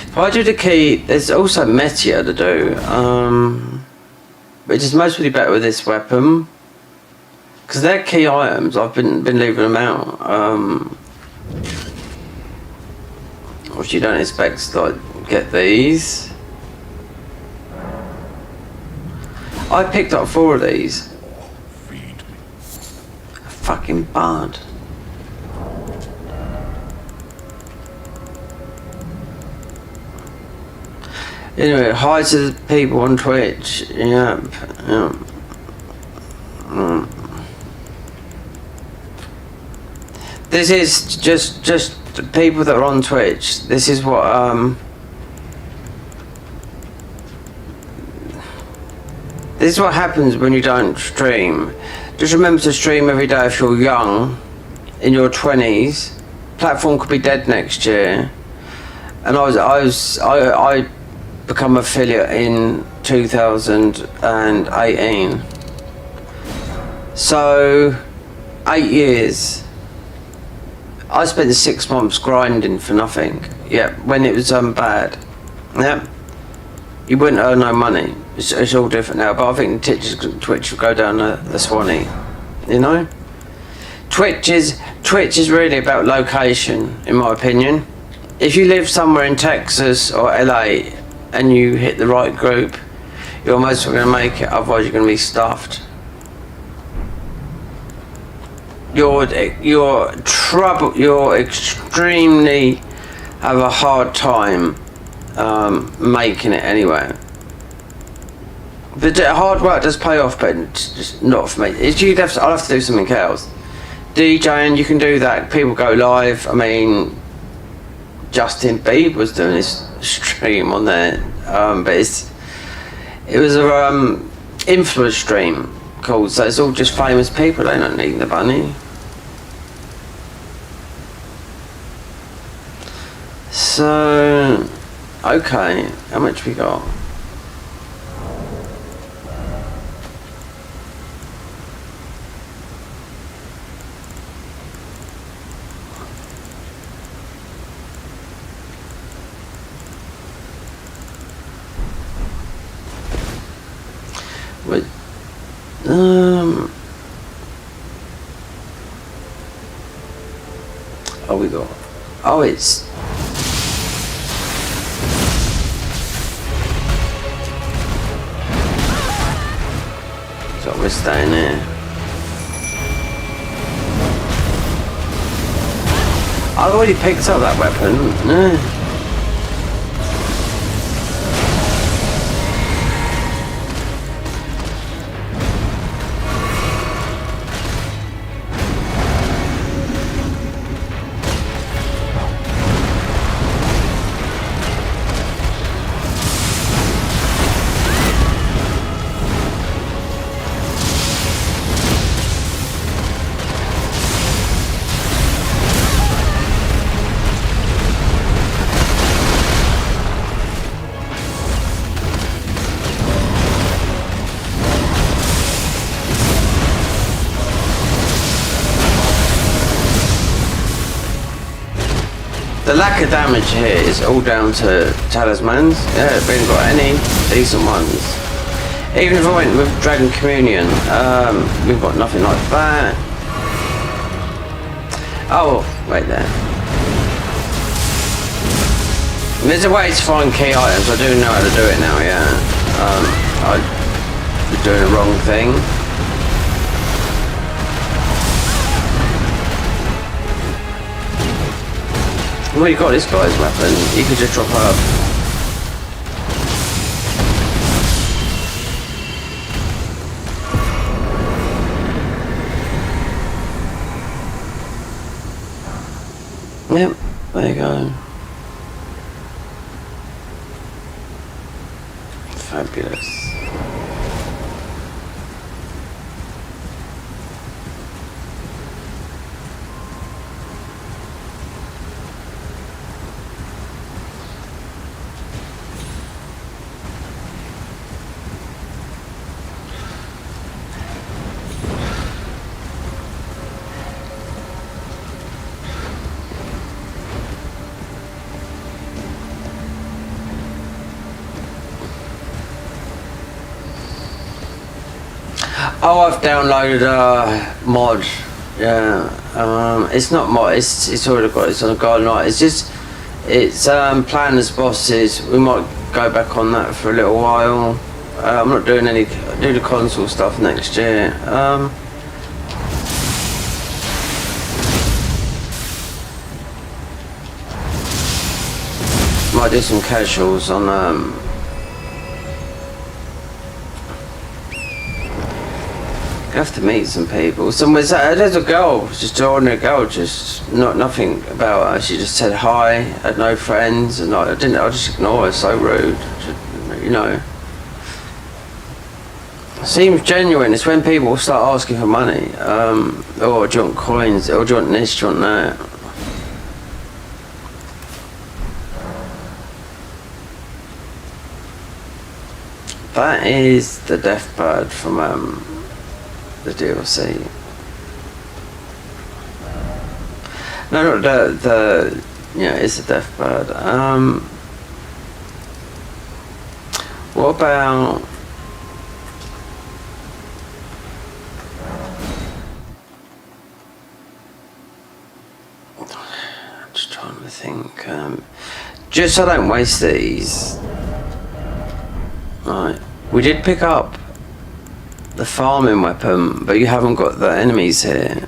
If I do the key, there's also Meteor to do, which is mostly better with this weapon, because they're key items. I've been leaving them out, which you don't expect to like get these. I picked up 4 of these. Fucking bad. Anyway, hi to the people on Twitch. Yep. This is just the people that are on Twitch. This is what this is what happens when you don't stream. Just remember to stream every day if you're young, in your 20s. Platform could be dead next year. And I become affiliate in 2018. So 8 years. I spent 6 months grinding for nothing. Yeah, when it was bad. Yeah, you wouldn't earn no money. It's all different now. But I think Twitch will go down the Swanee. You know, Twitch is really about location, in my opinion. If you live somewhere in Texas or LA and you hit the right group, you're most going to make it. Otherwise, you're going to be stuffed. You're extremely have a hard time making it anywhere. But hard work does pay off, but just not for me. I'll have to do something else. DJing, you can do that. People go live. I mean, Justin Bieber was doing this stream on there, but it was a influence stream called. So it's all just famous people. They don't need the money. So, okay, how much we got? Wait, oh, we got, oh, it's, so we're staying there. I've already picked up that weapon. The lack of damage here is all down to talismans. Yeah, we haven't got any decent ones. Even if I went with Dragon Communion, we've got nothing like that. Oh, wait there. There's a way to find key items. I do know how to do it now. Yeah. I was doing the wrong thing. Well, you got this guy's weapon. You could just drop up. Yep, there you go. Fabulous. Oh, I've downloaded a mod. Yeah, it's not mod. It's already got. It's on a guide night. It's planners bosses. We might go back on that for a little while. I'm not doing any. Do the console stuff next year. Might do some casuals on I have to meet some people. There's a girl, just an ordinary girl, just nothing about her. She just said hi, had no friends, and I just ignore her. So rude, you know. Seems genuine. It's when people start asking for money. Oh, do you want coins? Or do you want this? Do you want that? That is the death bird from the DLC. No, the yeah, it's the death bird. What about I'm just trying to think. Just so I don't waste these. Right, we did pick up the farming weapon, but you haven't got the enemies here.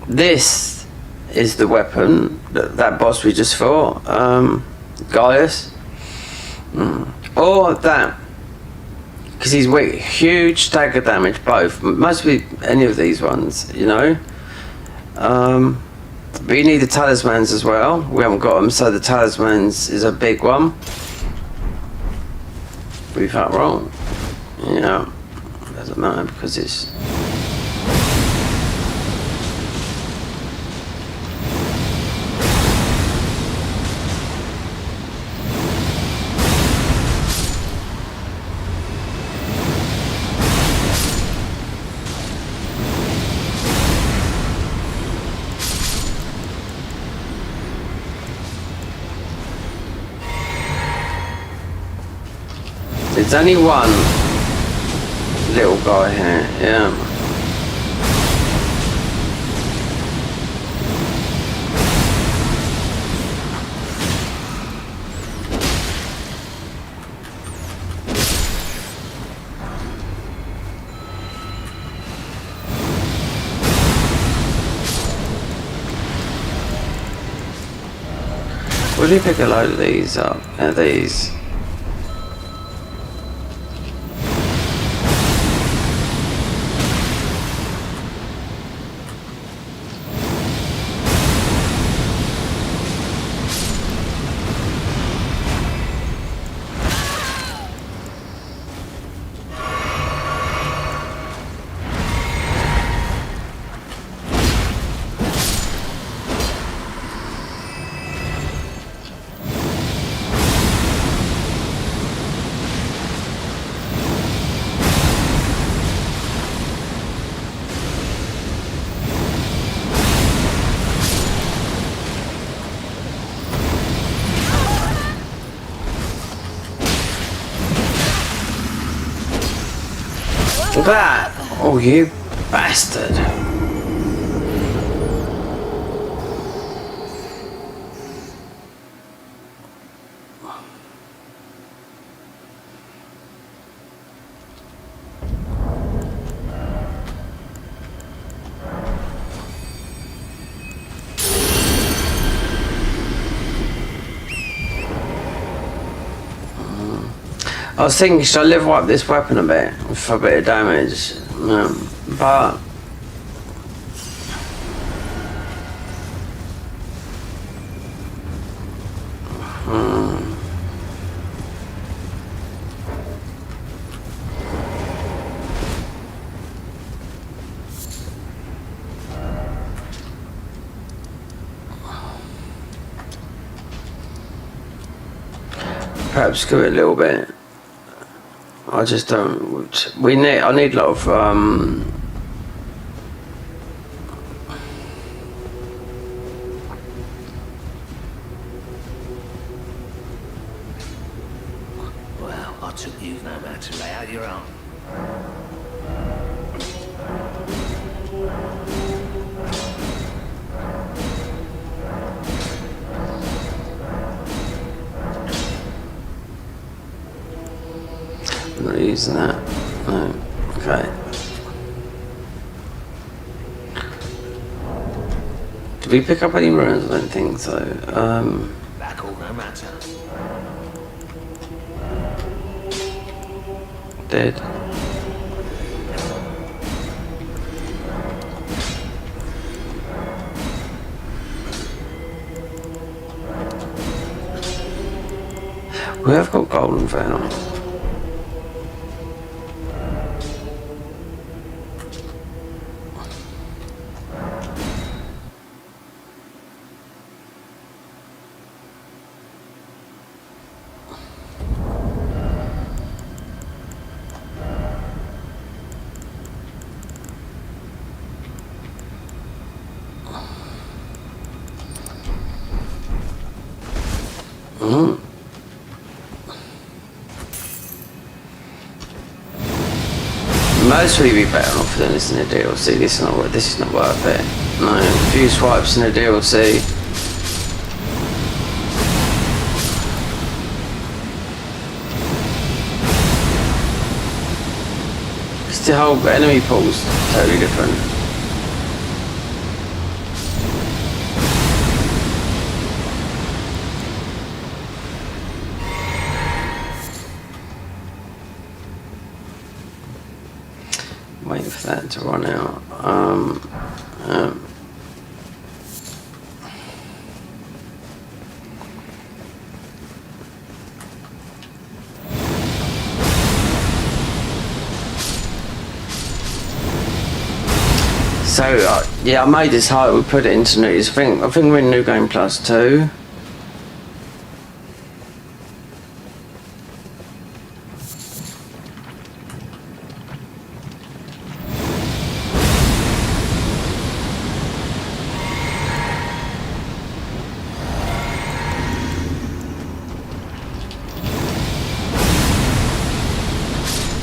This is the weapon that boss we just fought, Gaius. Or that, because he's weak, huge stagger damage, both. Must be any of these ones, you know. But you need the talismans as well. We haven't got them, so the talismans is a big one. We've that wrong. Yeah, doesn't matter because it's. There's only one little guy here, yeah. Will you pick a load of these up? These. That! Oh, you bastard! I was thinking, should I level up this weapon a bit for a bit of damage? But perhaps give it a little bit. I just don't. I need a lot of Well, I took you no matter to lay out your own. I'm not using that. No. Okay. Did we pick up any runes? I don't think so. Back all no matter. Dead. We have got golden venom. Mostly be better off than this in a DLC. This is not worth it. No, a few swipes in a DLC. Because the whole enemy pool's totally different. Waiting for that to run out. So yeah, I made this hard. We put it into news. I think we're in New Game Plus 2.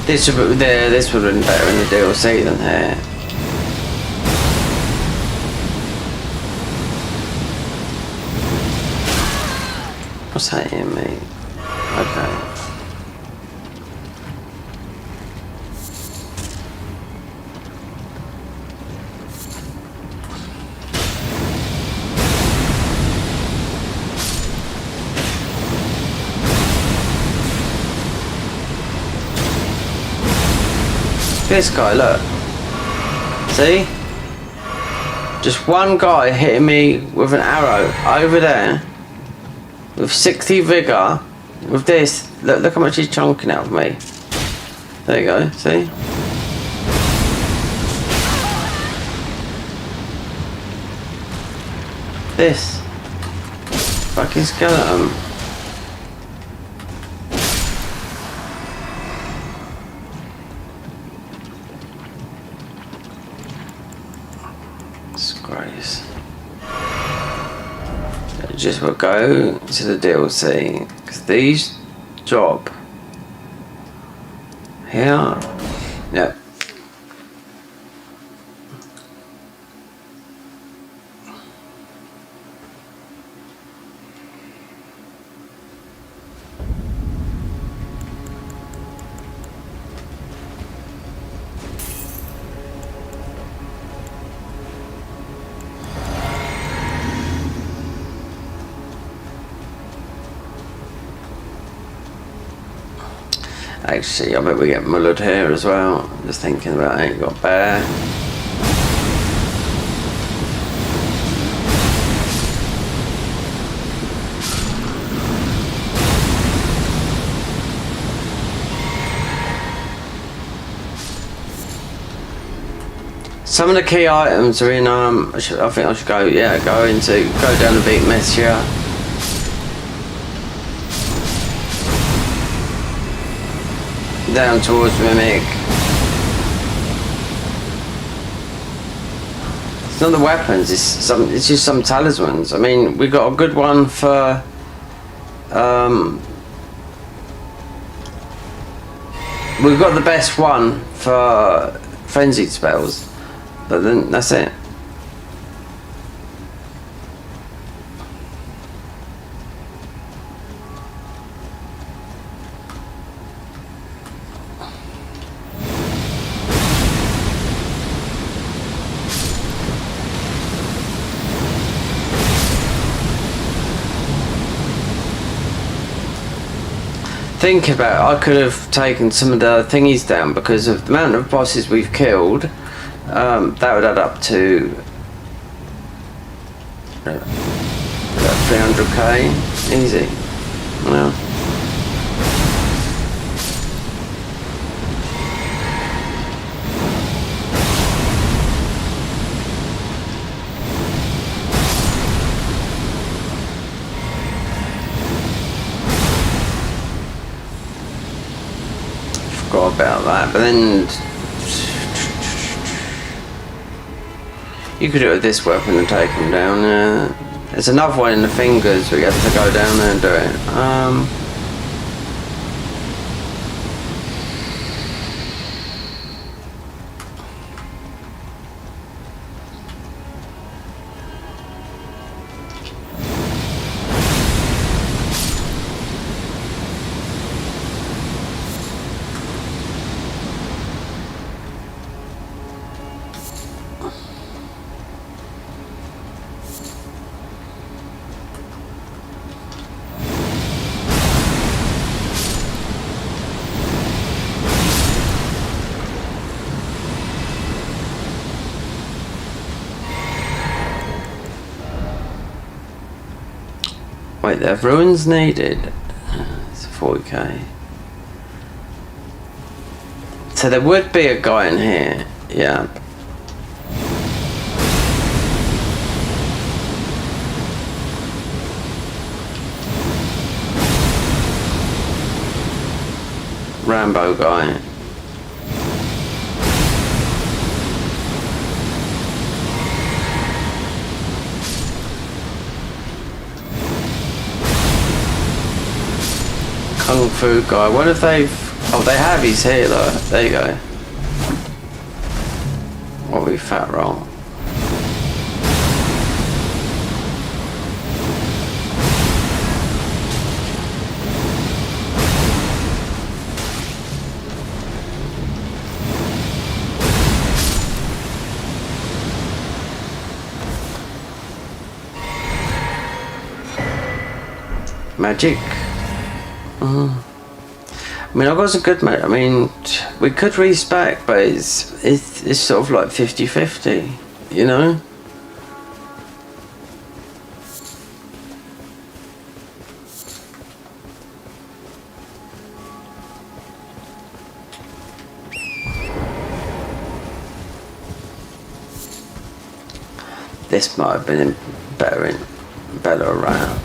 This would have been better in the DLC than here. What's that in me? Okay. This guy, look. See? Just one guy hitting me with an arrow over there with 60 vigor. With this, look how much he's chunking out of me. There you go, see? This fucking skeleton. Disgrace. Just will go to the DLC because these drop here. Yep. Actually, I bet we get mullered here as well. Just thinking about it, got bear. Some of the key items are in, I think I should go down the beat mess here. Down towards Mimic. It's not the weapons, it's just some talismans. I mean, we got a good one for, we've got the best one for frenzied spells. But then that's it. Think about it, I could have taken some of the thingies down because of the amount of bosses we've killed. That would add up to about 300k, easy. Yeah. Forgot about that, but then you could do it with this weapon and take him down. There's another one in the fingers, but you have to go down there and do it. Wait, there are ruins needed. It's 40k. So there would be a guy in here, yeah. Rambo guy. Kung Fu guy. What if they've... Oh, they have his here though. There you go. What we fat roll. Magic. I mean, I got some good magic. I mean, we could respec, but it's sort of like 50-50, you know? This might have been better around.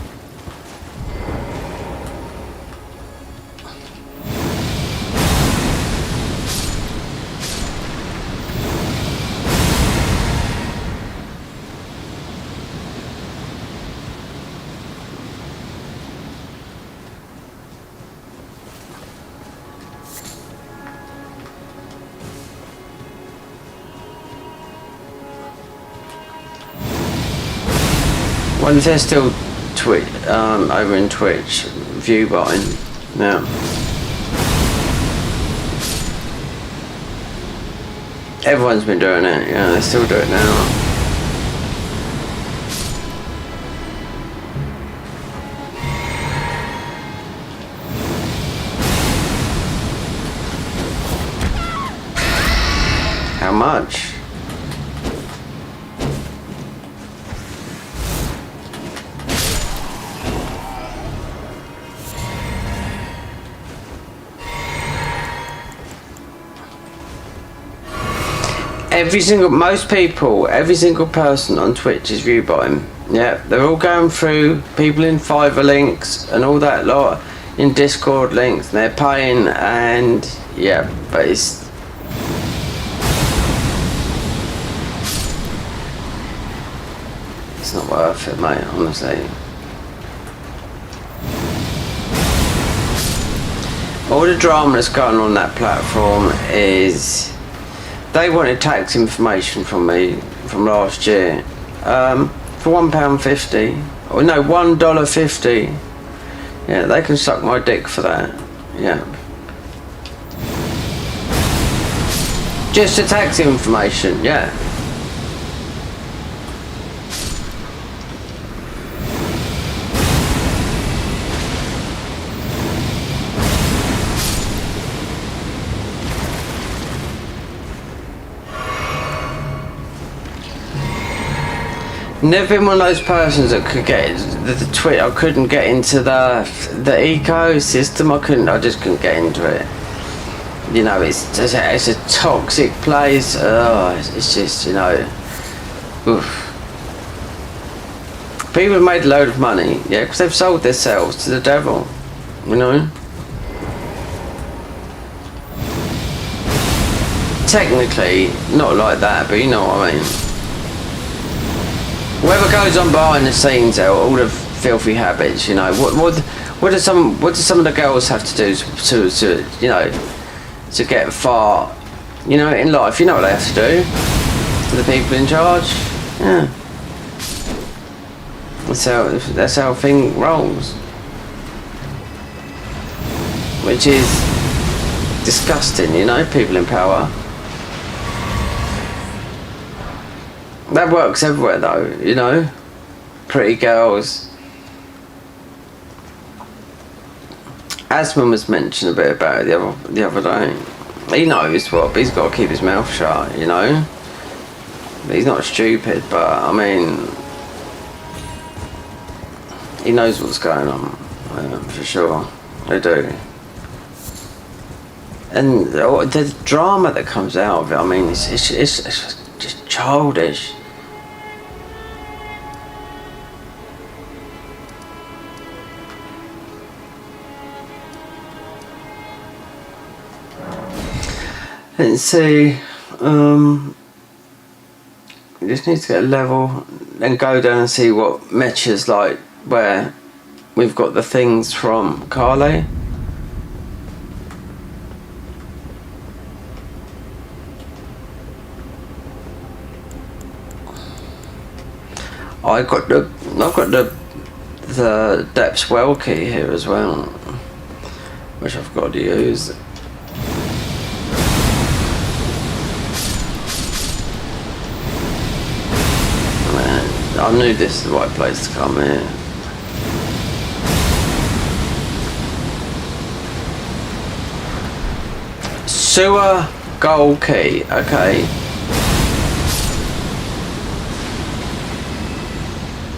Well, they're still over in Twitch view button now. Everyone's been doing it, yeah, they still do it now. most people, every single person on Twitch is viewed by him. Yeah, they're all going through people in Fiverr links and all that lot, in Discord links, and they're paying, and yeah, but it's not worth it, mate, honestly. All the drama that's going on that platform is they wanted tax information from me from last year for £1.50, or no, $1.50. Yeah, they can suck my dick for that. Yeah, just the tax information. Yeah. Never been one of those persons that could get the Twitch. I couldn't get into the ecosystem. I just couldn't get into it. You know, it's a toxic place. It's just, you know, oof. People have made a load of money, yeah, because they've sold themselves to the devil. You know. Technically, not like that, but you know what I mean. Whoever goes on behind the scenes, all the filthy habits, you know. What do some of the girls have to do to you know, to get far, you know, in life? You know what they have to do. To the people in charge, yeah. That's how a thing rolls, which is disgusting, you know. People in power. That works everywhere though, you know. Pretty girls. Asman was mentioned a bit about it the other day. He knows what, but he's got to keep his mouth shut, you know. But he's not stupid, but I mean, he knows what's going on, for sure. They do. And the drama that comes out of it, I mean, it's just childish. Let's see, you just need to get a level and go down and see what Mecha's like, where we've got the things from Carly. I've got the depths well key here as well, which I've got to use. I knew this is the right place to come here. Sewer gold key, okay.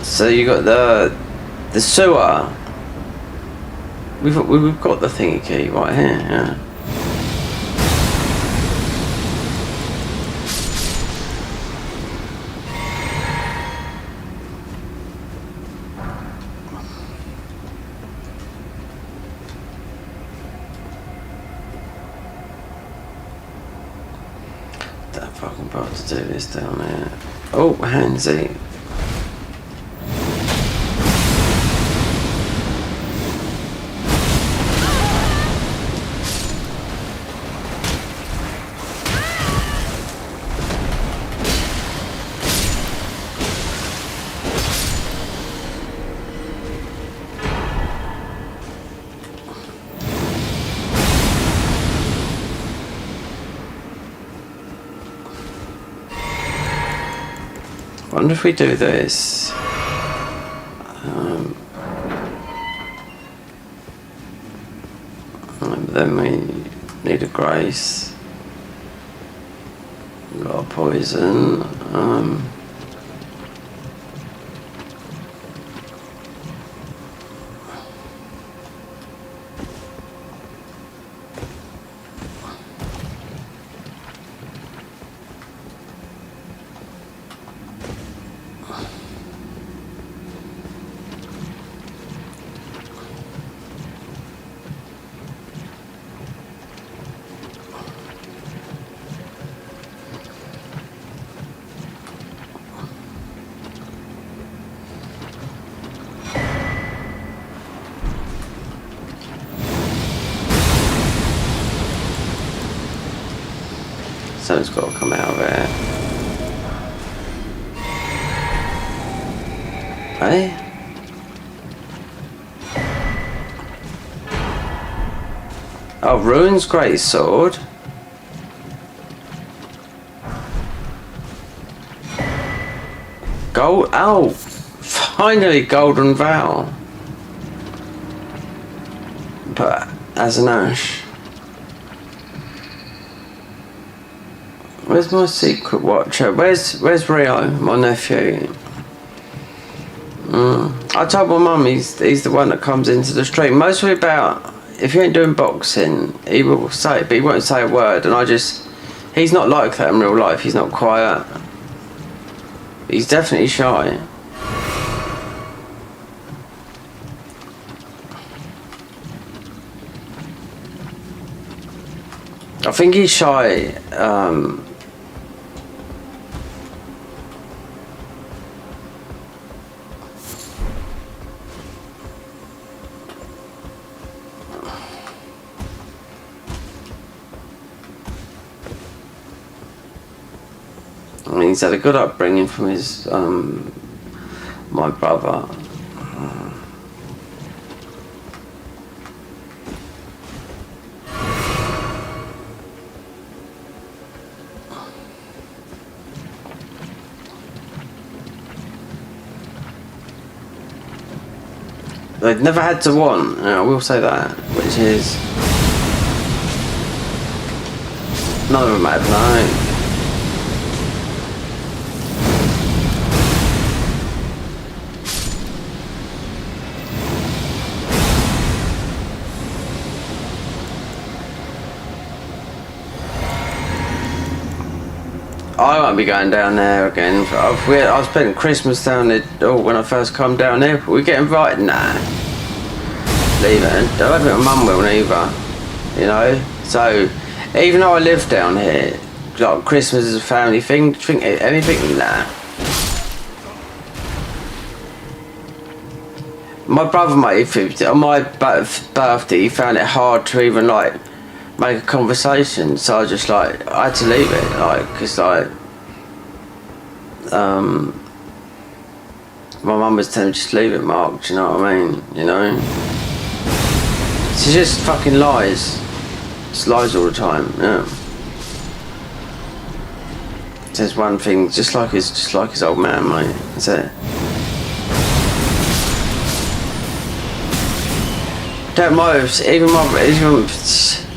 So you got the sewer. We've got the thingy key right here, yeah. Fucking about to do this down there. Oh, handsy. I wonder if we do this. Then we need a grace. We've got a poison. Something's got to come out of it. Hey? Oh, Ruin's great sword. Gold. Oh, finally, Golden Vow. But as an ash. Where's my secret watcher? Where's Rio, my nephew? I told my mum he's the one that comes into the stream. Mostly about, if you ain't doing boxing, he will say it, but he won't say a word. And he's not like that in real life. He's not quiet. He's definitely shy. I think he's shy. I mean, he's had a good upbringing from his my brother. They've never had to want, I will say that, which is none of them had no. I won't be going down there again. I spent Christmas down there when I first come down there. We get invited? Nah. Leave it. I don't think my mum will either. You know? So, even though I live down here, like Christmas is a family thing, think anything? Nah. My brother, mate, on my birthday, he found it hard to even like make a conversation, so I just I had to leave it, because my mum was telling me just leave it, Mark, do you know what I mean, you know? She just fucking lies. Just lies all the time, yeah. Says one thing, just like his old man, mate, that's it. Don't mind, even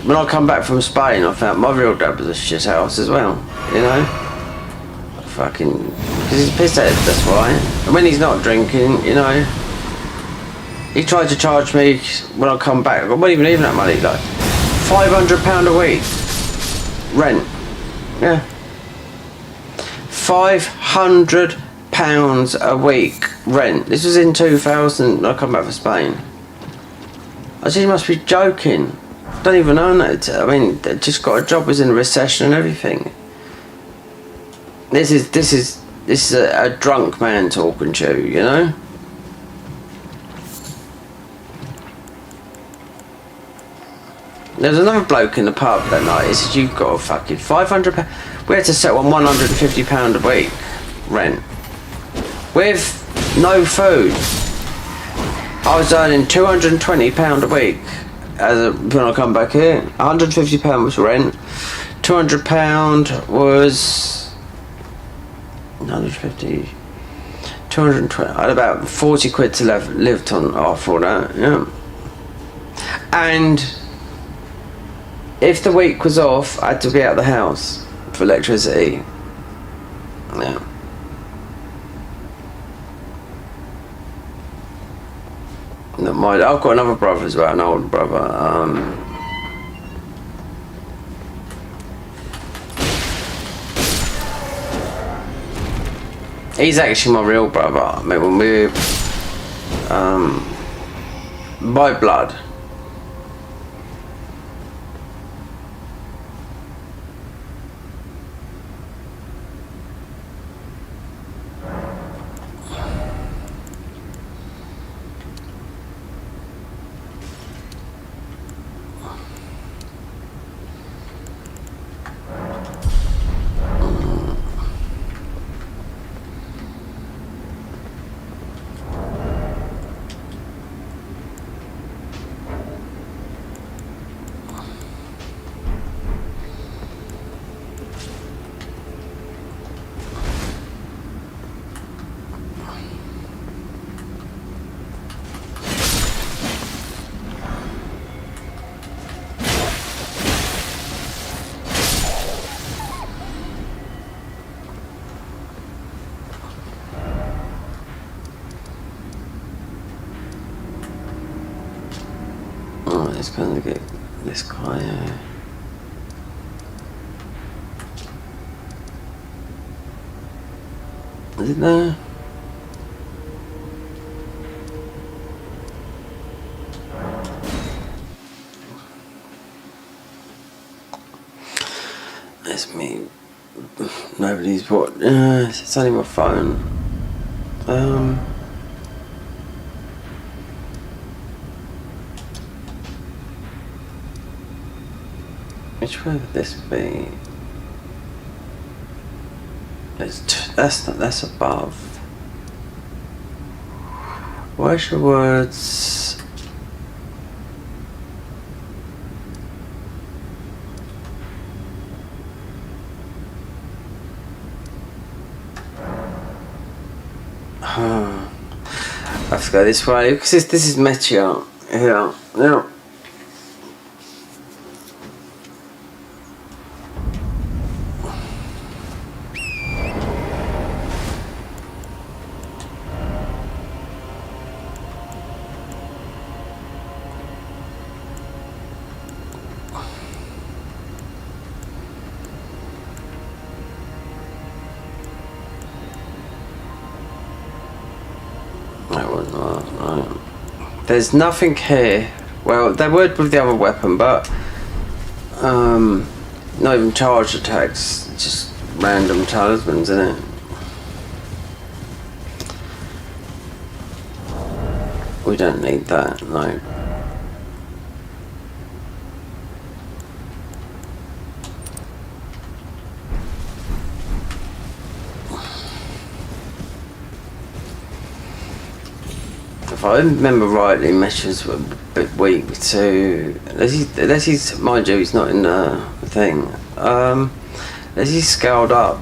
when I come back from Spain, I found my real dad was a shit house as well, you know? Fucking, because he's pissed at it, that's why. And when he's not drinking, you know, he tried to charge me when I come back, I wasn't even that money, like £500 a week rent, yeah. £500 a week rent. This was in 2000 when I come back from Spain. I said, you must be joking. Don't even own that. I mean, they just got a job, was in a recession and everything. This is a drunk man talking to you, you know? There was another bloke in the pub that night. He said, you've got a fucking £500. We had to settle on £150 a week rent with no food. I was earning £220 a week when I come back here. £150 was rent. £200 was 150. 220. I had about 40 quid to lived on after that. Yeah. And if the week was off, I had to be out of the house for electricity. Yeah. I've got another brother as well, an older brother. He's actually my real brother. I mean, when we're by blood. It's going to get this guy. Is it there? It's me. Nobody's what? It's only my phone. Which way would this be? That's above. Where's your words? I have to go this way because this is Meteor. Yeah. There's nothing here. Well, they would with the other weapon, but not even charged attacks. It's just random talismans, isn't it? We don't need that, no. If I remember rightly, Meshes were a bit weak too. Unless he's, mind you, he's not in the thing. Unless he's scaled up.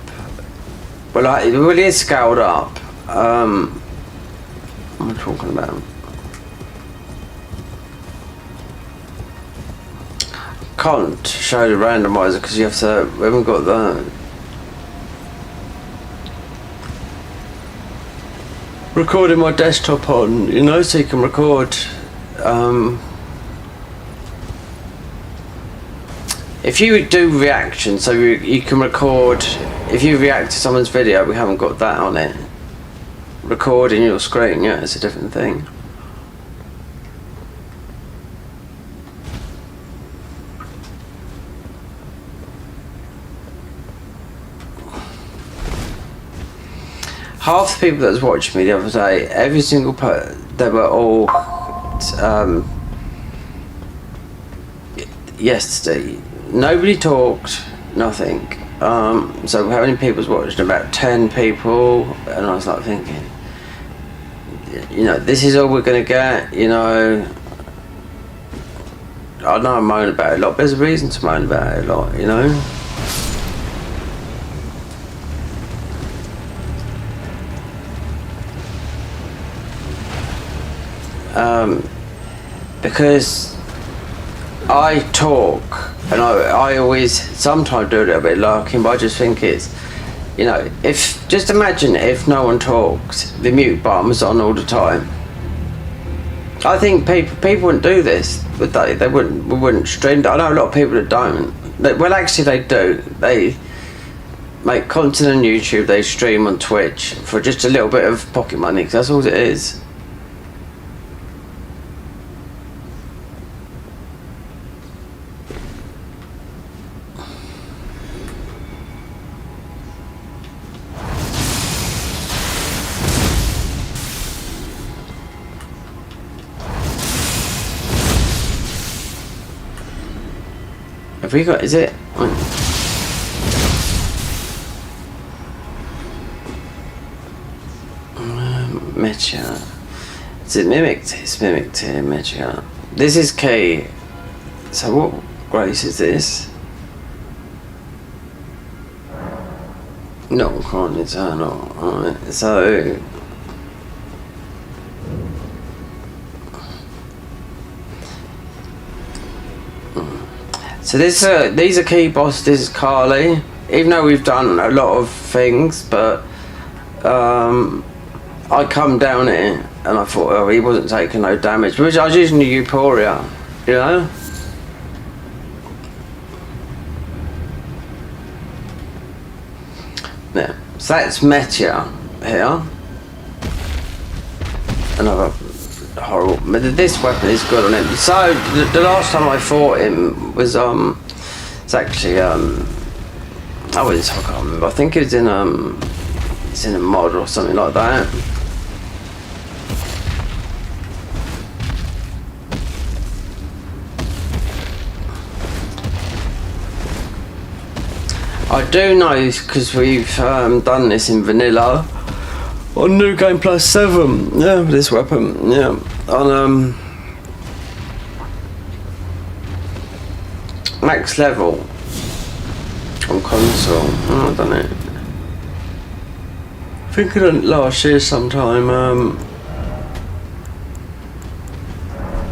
Well, he is scaled up. What am I talking about? Can't show the randomizer because you have to. We haven't got the. Recording my desktop on, you know, so you can record. If you do reaction, so you can record. If you react to someone's video, we haven't got that on it. Recording your screen, yeah, it's a different thing. Half the people that was watching me the other day, every single they were all yesterday. Nobody talked, nothing. So how many people was watching? About 10 people, and I was like thinking, you know, this is all we're gonna get. You know, I know I moan about it a lot, but there's a reason to moan about it a lot. You know. Because I talk, and I always sometimes do a little bit larking, but I just think it's, you know, if just imagine if no one talks, the mute button was on all the time. I think people wouldn't do this, would they? They wouldn't stream. I know a lot of people that don't. Well, actually, they do. make content on YouTube, they stream on Twitch for just a little bit of pocket money, because that's all it is. Have we got, is it? Mecha. Is it mimicked? It's mimicked here, Mecha. This is key. So what grace is this? No, can't eternal. Alright, so this, these are key boss. This is Carly. Even though we've done a lot of things, but I come down here and I thought, oh, he wasn't taking no damage, which I was using the Euphoria, you know. Yeah, so that's Meteor here. Another horrible. This weapon is good on him. So the last time I fought him was it's actually I can't remember. I think it was in it's in a mod or something like that. I do know because we've done this in vanilla on New Game Plus 7. Yeah, this weapon. Yeah, on max level on console. Oh, I done it. I think I done it last year sometime.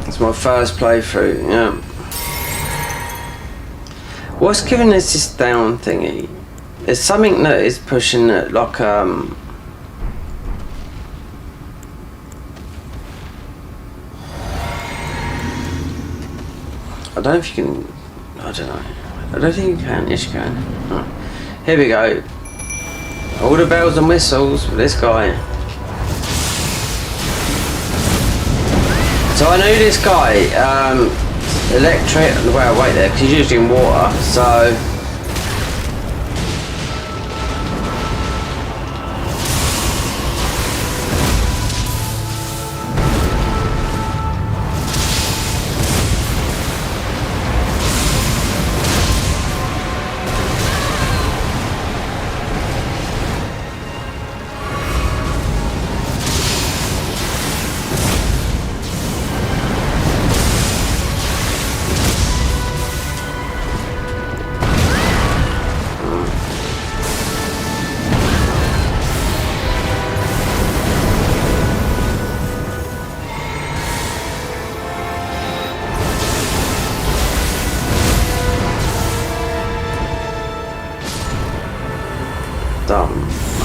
It's my first playthrough. Yeah. What's giving us this down thingy? There's something that is pushing it, like I don't know if you can. I don't know. I don't think you can. Yes, you can. Right. Here we go. All the bells and whistles for this guy. So I knew this guy. Electric. Well, wait there, because he's using water. So.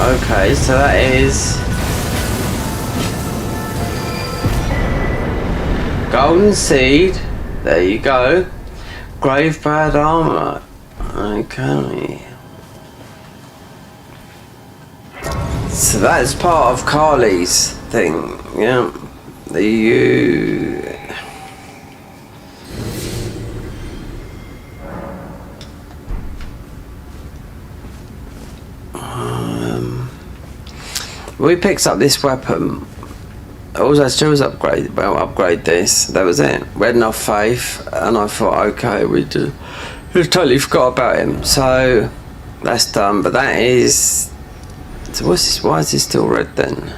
Okay, so that is golden seed. There you go. Grave bad armor. Okay. So that is part of Carly's thing. Yeah. We picked up this weapon. All I still was upgrade this. That was it. We had enough faith, and I thought, okay, we totally forgot about him. So that's done. But that is. So what's this? Why is this still red then?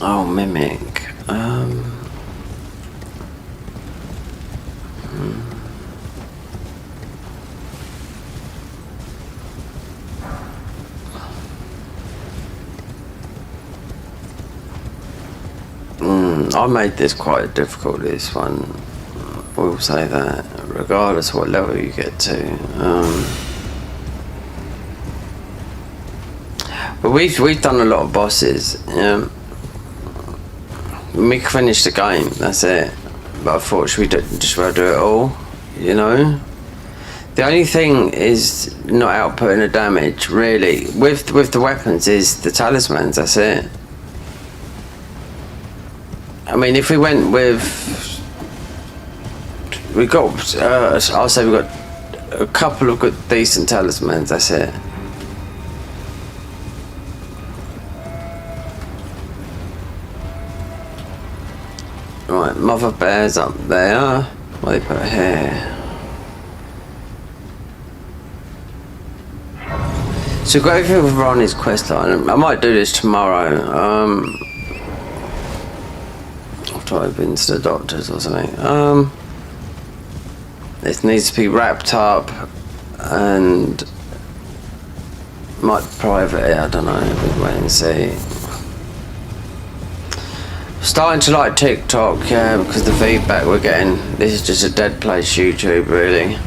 Oh, mimic. I made this quite difficult, this one. We'll say that, regardless of what level you get to. But we've done a lot of bosses, yeah. We finished the game, that's it. But I thought, should we just do it all, you know? The only thing is not outputting the damage, really. With the weapons is the talismans, that's it. I mean, if we went with... We got, I'll say we got a couple of good, decent talismans, that's it. Right, Mother Bear's up there. What do they put here? So we've got everything with Ronnie's questline. I might do this tomorrow. After I've been to the doctors or something. This needs to be wrapped up and might private it, I don't know, we'll wait and see. Starting to like TikTok, yeah, because the feedback we're getting, this is just a dead place YouTube, really.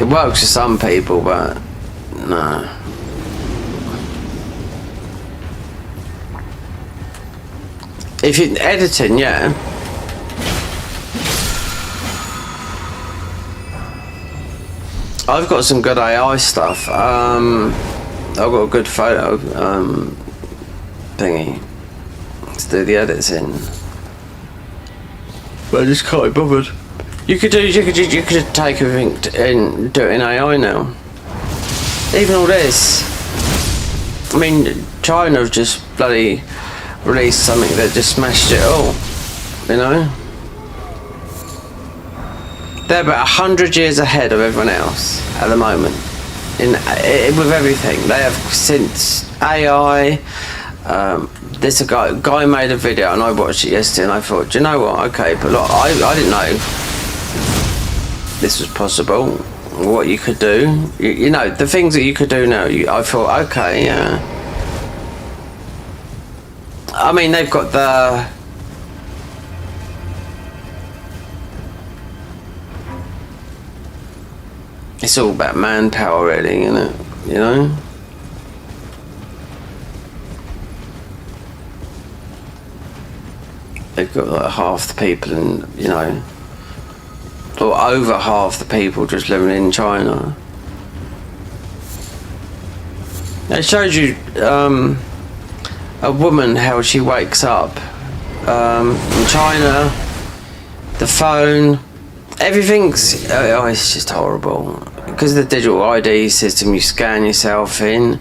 It works for some people, but no. If you're editing, yeah. I've got some good AI stuff. I've got a good photo thingy to do the edits in. But I just can't be bothered. You could take everything and do it in AI now. Even all this. I mean, China have just bloody released something that just smashed it all. You know? They're about 100 years ahead of everyone else at the moment. With everything. They have since AI. There's a guy made a video and I watched it yesterday and I thought, do you know what? Okay, but look, I didn't know this was possible. What you could do. You know, the things that you could do now. I thought, okay, yeah. I mean, they've got the... It's all about manpower, really, isn't it? You know? They've got like half the people in, you know, or over half the people just living in China. It shows you a woman, how she wakes up in China, the phone, everything's, it's just horrible. Because of the digital ID system, you scan yourself in,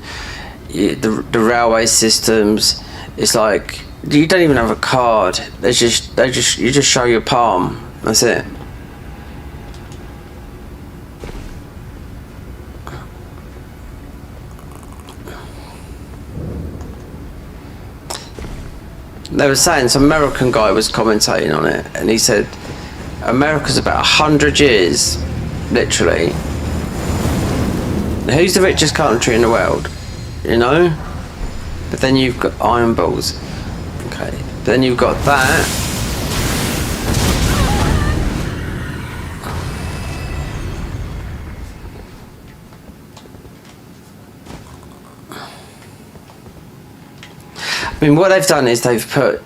the railway systems, it's like, you don't even have a card. You just show your palm. That's it. They were saying, some American guy was commentating on it, and he said America's about 100 years, literally. Who's the richest country in the world? You know? But then you've got iron balls. Okay. Then you've got that. I mean, what they've done is they've put...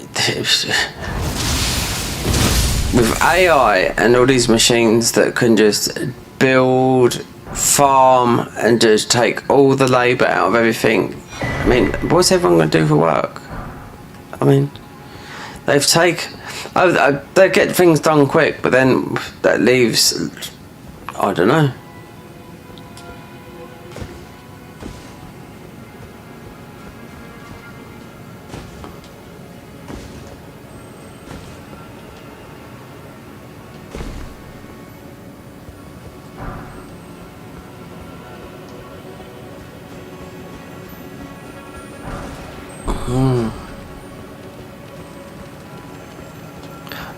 with AI and all these machines that can just build, farm, and just take all the labour out of everything. I mean, what's everyone going to do for work? I mean, they get things done quick, but then that leaves, I don't know.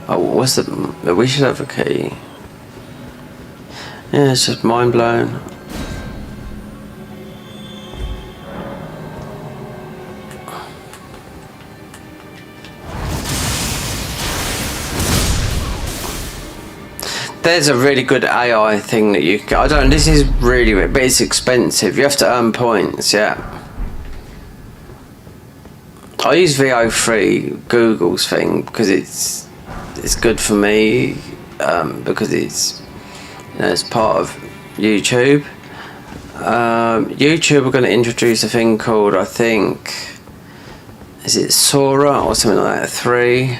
Oh, what's the... We should have a key. Yeah, it's just mind blown. there's a really good AI thing that you can, I don't know, this is really, but it's expensive. You have to earn points, yeah. I use VO3, Google's thing, because it's good for me, because it's, you know, it's part of YouTube. YouTube are going to introduce a thing called, I think, is it Sora or something like that, 3.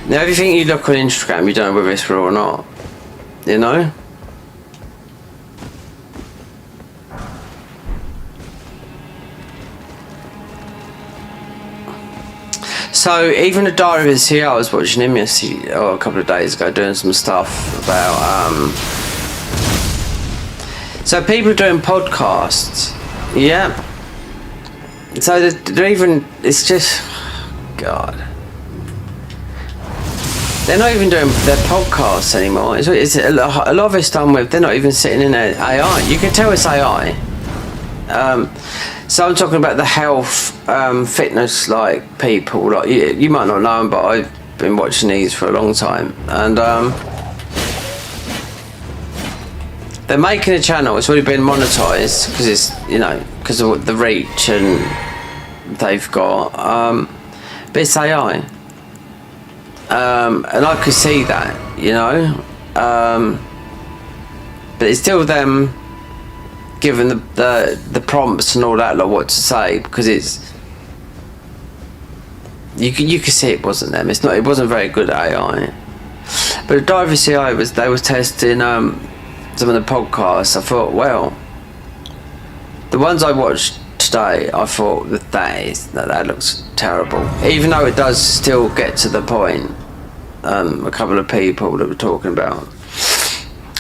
Now everything you look on Instagram, you don't know whether it's real or not, you know? So even the Diary of a CEO, I was watching him yesterday, or a couple of days ago, doing some stuff about, so people doing podcasts, yeah. So they're even, it's just, God. They're not even doing their podcasts anymore. It's a lot of it's done with, they're not even sitting in their AI. You can tell it's AI. So I'm talking about the health, fitness, like, people. Like you might not know them, but I've been watching these for a long time. And they're making a channel. It's already been monetized because it's, you know, because of the reach and they've got. But it's AI. And I could see that, you know, but it's still them giving the prompts and all that, like what to say, because it's you could see it wasn't them. It wasn't very good AI. But the Diary CI they was testing some of the podcasts. I thought, well, the ones I watched today, I thought that looks terrible, even though it does still get to the point. A couple of people that were talking about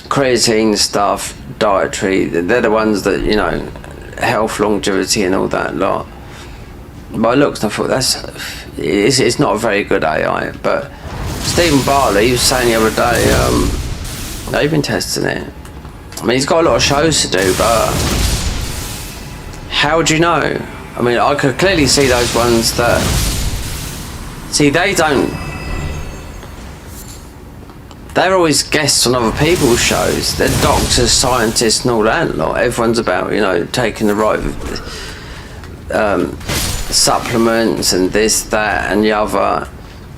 creatine stuff, dietary, they're the ones that, you know, health, longevity and all that lot. But I looked and I thought it's not a very good AI. But Stephen Bartley, he was saying the other day, they've been testing it. I mean, he's got a lot of shows to do, but how do you know? I mean, I could clearly see those ones that, see, they're always guests on other people's shows. They're doctors, scientists and all that lot. Everyone's about, you know, taking the right supplements and this, that and the other,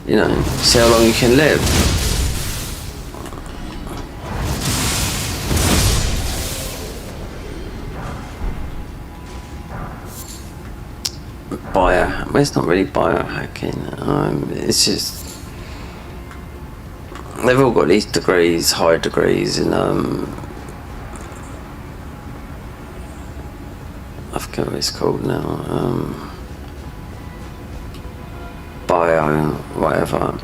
you know, see how long you can live. Well, it's not really biohacking. It's just they've all got these degrees, high degrees in I forget what it's called now. Bio, whatever.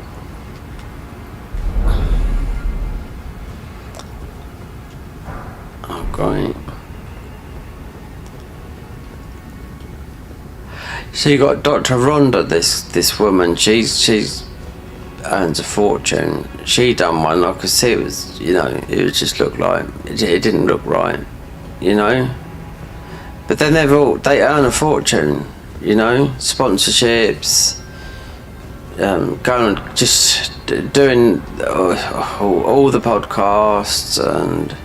Oh, great. So you got Dr. Rhonda, this woman. She's earns a fortune. She done one. I could see it was, you know, it just looked like it didn't look right, you know. But then they earn a fortune, you know, sponsorships, going on, just doing all the podcasts and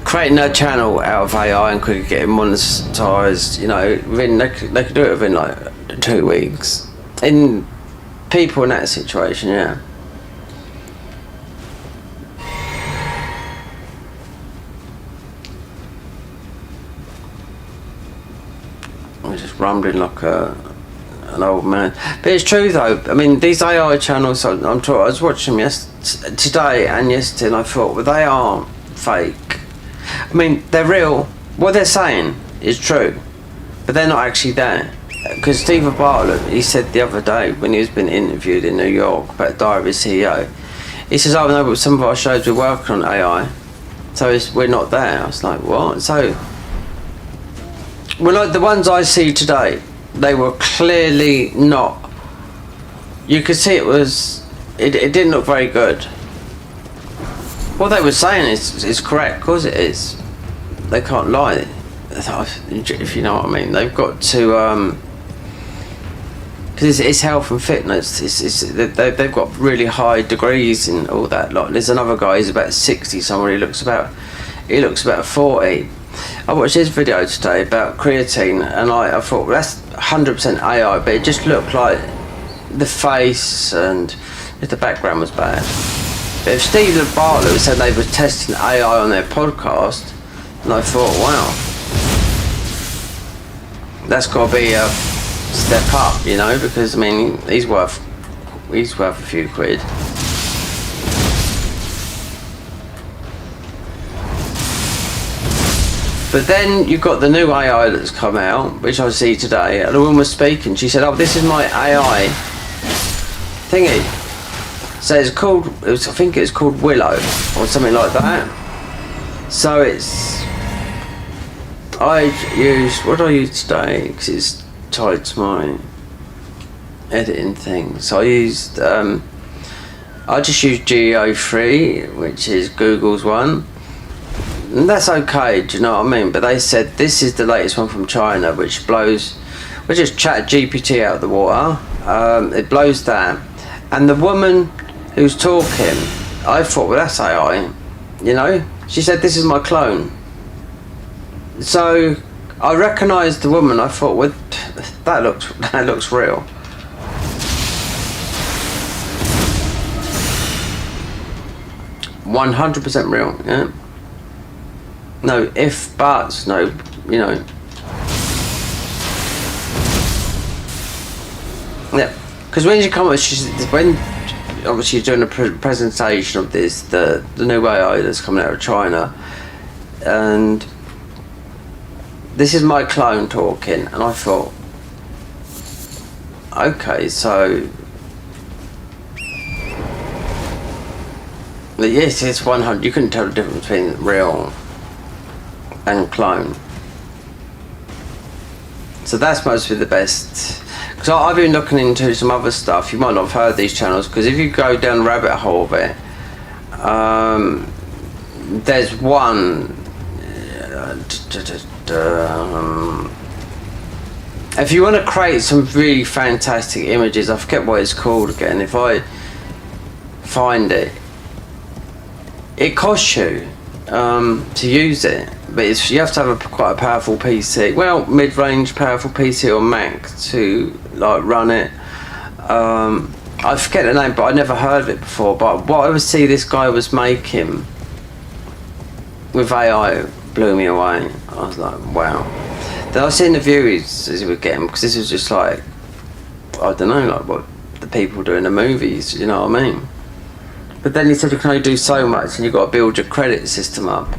creating a channel out of AI and quickly getting monetized, you know. They could do it within like 2 weeks. In people in that situation, yeah. I'm just rumbling like an old man. But it's true though. I mean, these AI channels, I was watching them today and yesterday, and I thought, well, they are fake. I mean, they're real. What they're saying is true, but they're not actually there. Because Stephen Bartlett, he said the other day when he was being interviewed in New York about Diary of a CEO, he says, oh no, but some of our shows we're working on AI, so we're not there. I was like, what? So, well, like the ones I see today, they were clearly not, you could see it didn't look very good. What they were saying is correct, because it is. They can't lie, if you know what I mean. They've got to, because it's health and fitness. They've got really high degrees in all that. Like, there's another guy who's about 60. Someone who looks about 40. I watched his video today about creatine, and I thought, well, that's 100% AI, but it just looked like the face and if the background was bad. But if Stephen Bartlett said they were testing AI on their podcast, and I thought, wow, that's got to be a step up, you know, because I mean he's worth a few quid. But then you've got the new AI that's come out, which I see today, and the woman was speaking, she said, oh, this is my AI thingy. So it's called, I think it's called Willow, or something like that. So it's, what do I use today, because it's tied to my editing thing. So I just used GEO3, which is Google's one. And that's okay, do you know what I mean? But they said this is the latest one from China, which just chat GPT out of the water. It blows that. And the woman who's talking, I thought, well, that's AI, you know? She said, this is my clone. So I recognised the woman. I thought, well, that looks real. %100% real, yeah. No if, buts, no, you know. Yeah, because when you come, when obviously you're doing a presentation of this, the new AI that's coming out of China, and this is my clone talking, and I thought, okay, so yes, it's 100. You couldn't tell the difference between real and clone. So that's mostly the best. Because I've been looking into some other stuff. You might not have heard these channels, because if you go down the rabbit hole of it, there's one. If you want to create some really fantastic images, I forget what it's called again. If I find it, it costs you to use it, but you have to have quite a powerful PC. Well, mid-range powerful PC or Mac to like run it. I forget the name, but I never heard of it before. But what I would see this guy was making with AI blew me away. I was like, wow. Then I seen the views as he was getting, because this was just like, I don't know, like what the people do in the movies. You know what I mean? But then he said you can only do so much, and you've got to build your credit system up.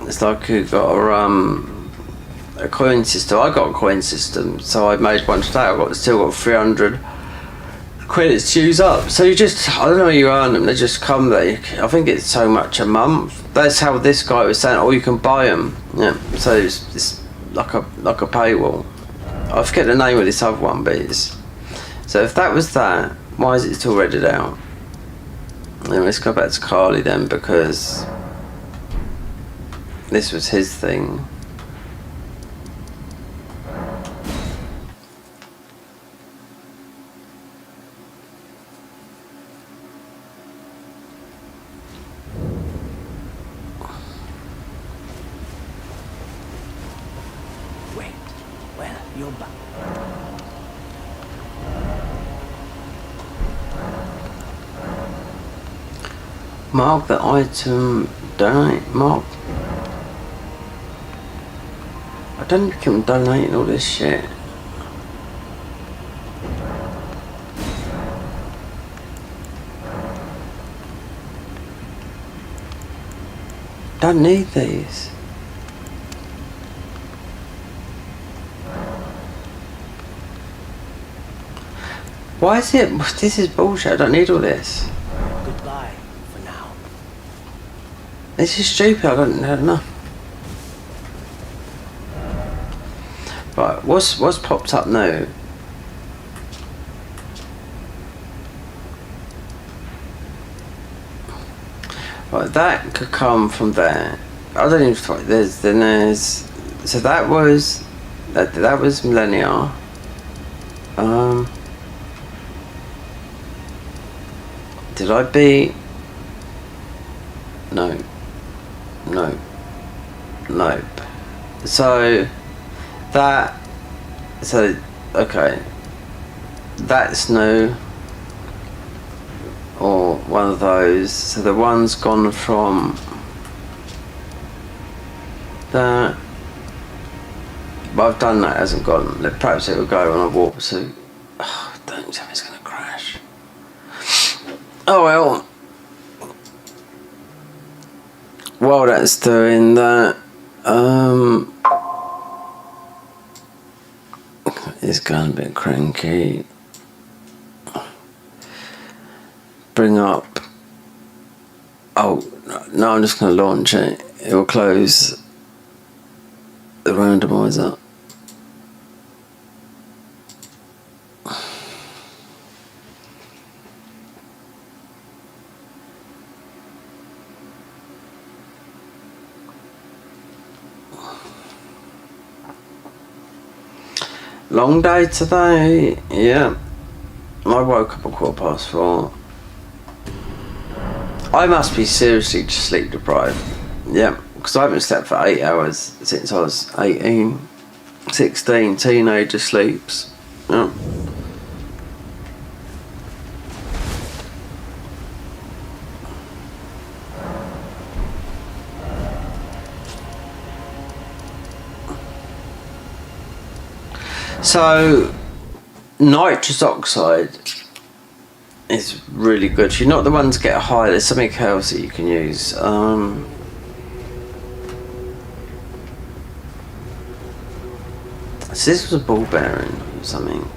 It's like you've got a coin system. I got a coin system, so I made one today. I've still got 300 credits to use up. So you just, I don't know how you earn them. They just come there. I think it's so much a month. That's how this guy was saying. Or you can buy them. Yeah. So it's like a paywall. I forget the name of this other one, but it's. So if that was that, why is it still redded out? Anyway, let's go back to Carly then, because this was his thing. Wait, well, you're back. Mark the item, donate, mark. I don't think I'm donating all this shit. Don't need these. Why is it? This is bullshit. I don't need all this. Goodbye for now. This is stupid. I don't know. Right, what's popped up now? Right, that could come from there. I don't even think there's so that was millennia. Did I beat? No. No. Nope. So that. So okay. That's new. Or one of those. So the one's gone from that. But I've done that, hasn't gone. Perhaps it will go on a warp suit. Oh, don't tell me it's going to crash. Oh well. While that's doing that, it's going a bit cranky. Bring up. Oh no! I'm just going to launch it. It will close the randomizer. Long day today, yeah. I woke up at 4:15. I must be seriously just sleep deprived, yeah, because I haven't slept for 8 hours since I was 18, 16, teenager sleeps, yeah. So, nitrous oxide is really good. You're not the one to get high. There's something else that you can use. So this was a ball bearing or something.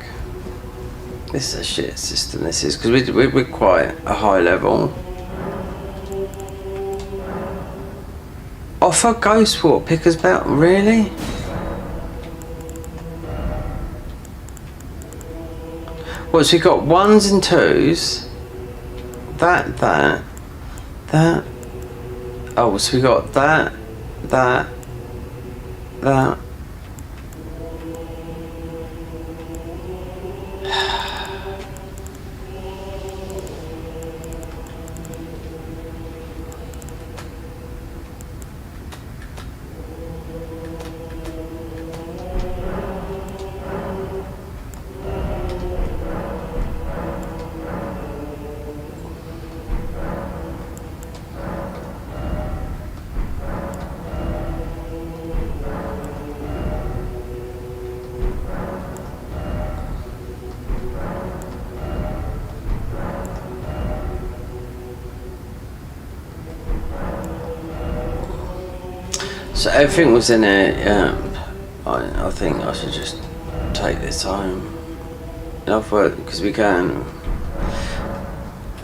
This is a shit system. This is because we're quite a high level. Offer ghost water pickers about really? Well, so we got 1s and 2s. That. Oh, so we got that. So everything was in it, yeah. I think I should just take this home. Enough work, because we can.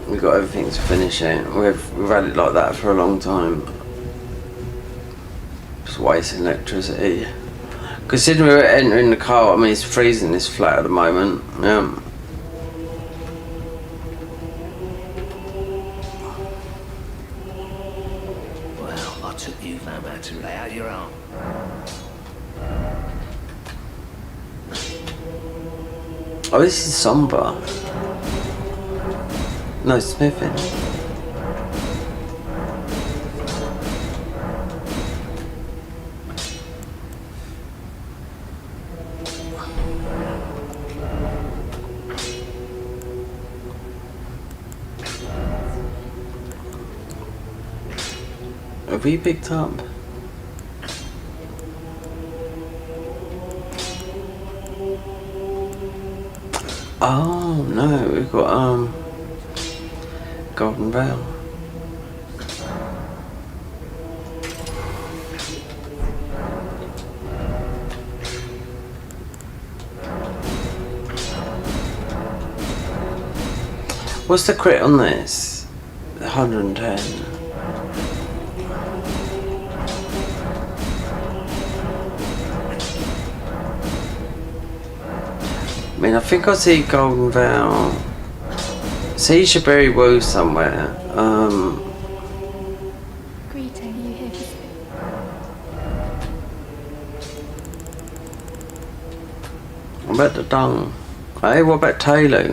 We've got everything to finish it. We've had it like that for a long time. Just wasting electricity. Considering we're entering the car, I mean it's freezing this flat at the moment. Yeah. To lay out your arm. Oh, this is somber. No, smithing. Have we picked up? Oh no, we've got golden rail. What's the crit on this? 110. I mean, I think I see Golden Veil. See Shaberi Wu somewhere. Greeting, you here to speak? I'm at the dung. Hey, what about Taylor?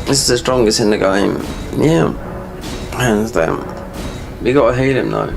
This is the strongest in the game. Yeah. Hands down. We gotta heal him though.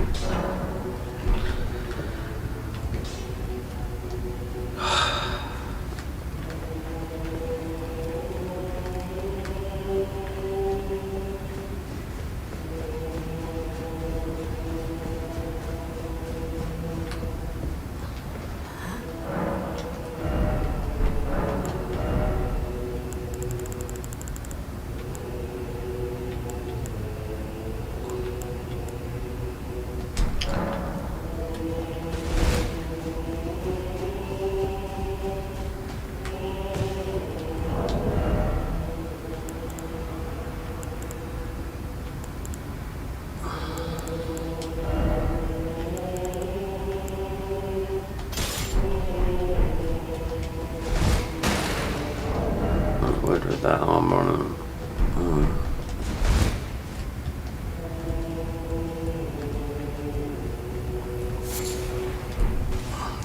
With that armor on him.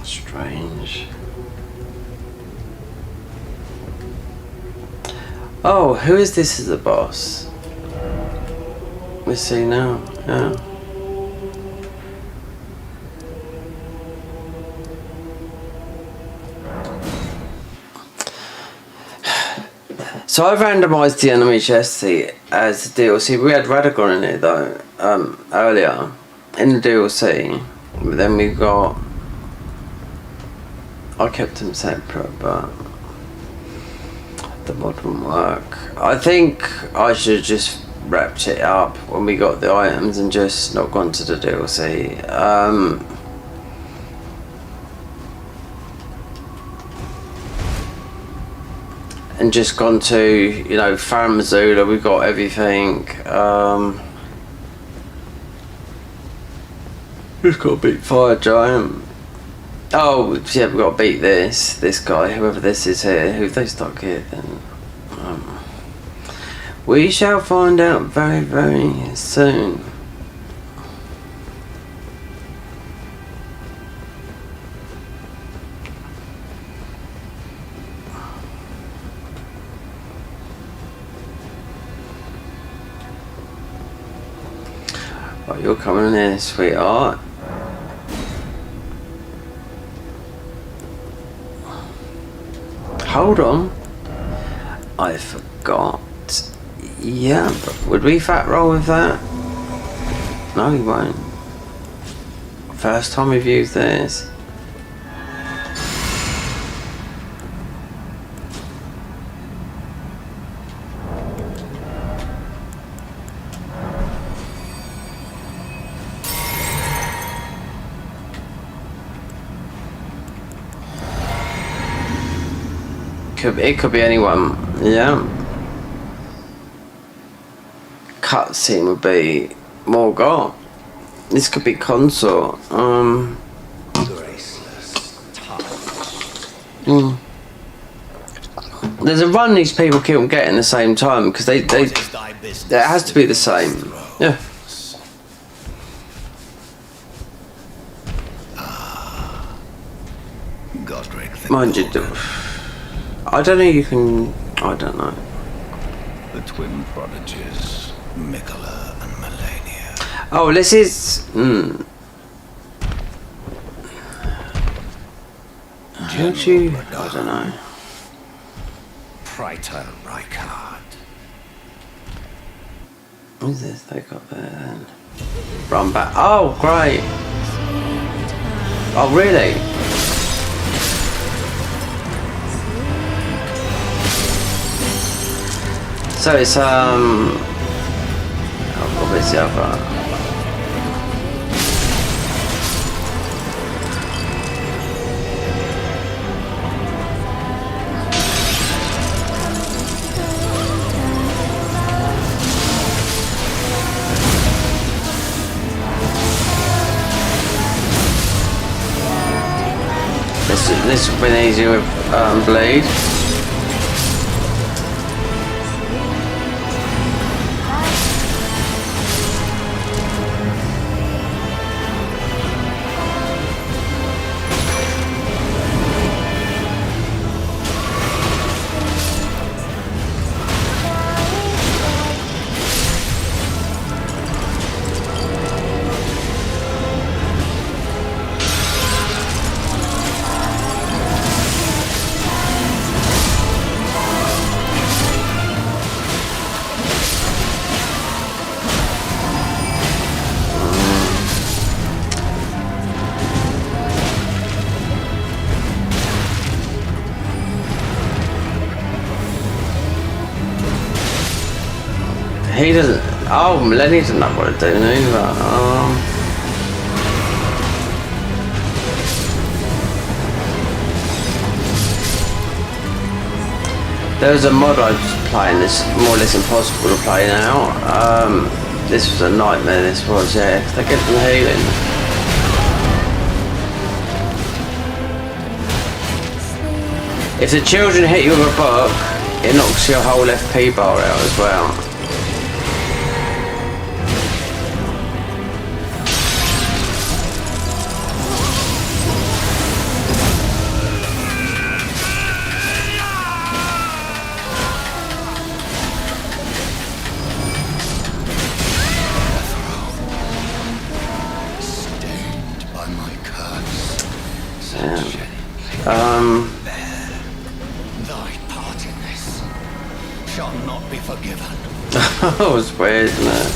Strange. Oh, who is this as the boss? We see now, yeah. So I've randomised the enemy chest seat as the DLC. We had Radagon in it though, earlier in the DLC. But then we got. I kept them separate, but the mod wouldn't work. I think I should have just wrapped it up when we got the items and just not gone to the DLC. And just gone to, you know, Farm Missoula, we got everything. Just got to beat Fire Giant. Oh, yeah, we got to beat this guy, whoever this is here. Who they stuck here then? We shall find out very, very soon. Oh, you're coming in here, sweetheart. Hold on. I forgot. Yeah, but would we fat roll with that? No, we won't. First time we've used this. It could be anyone, yeah. Cutscene would be Morgoth. This could be Consort. There's a run these people keep getting at the same time because it has to be the same. Yeah. Mind you, I don't know. You can. I don't know. The twin prodigies, Mikola and Melania. Oh, this is. Don't you? I don't know. Praetor Rykard. What's this they got there then? Run back. Oh, great. Oh, really? So it's oh, where's the other? This would have been easier with Blade. Oh, Lenny doesn't know what to do either. There was a mod I was playing, this more or less impossible to play now. This was a nightmare, this was, yeah. They get some healing. If the children hit you with a book, it knocks your whole FP bar out as well. Thy part in this shall not be forgiven. That was weird, isn't it?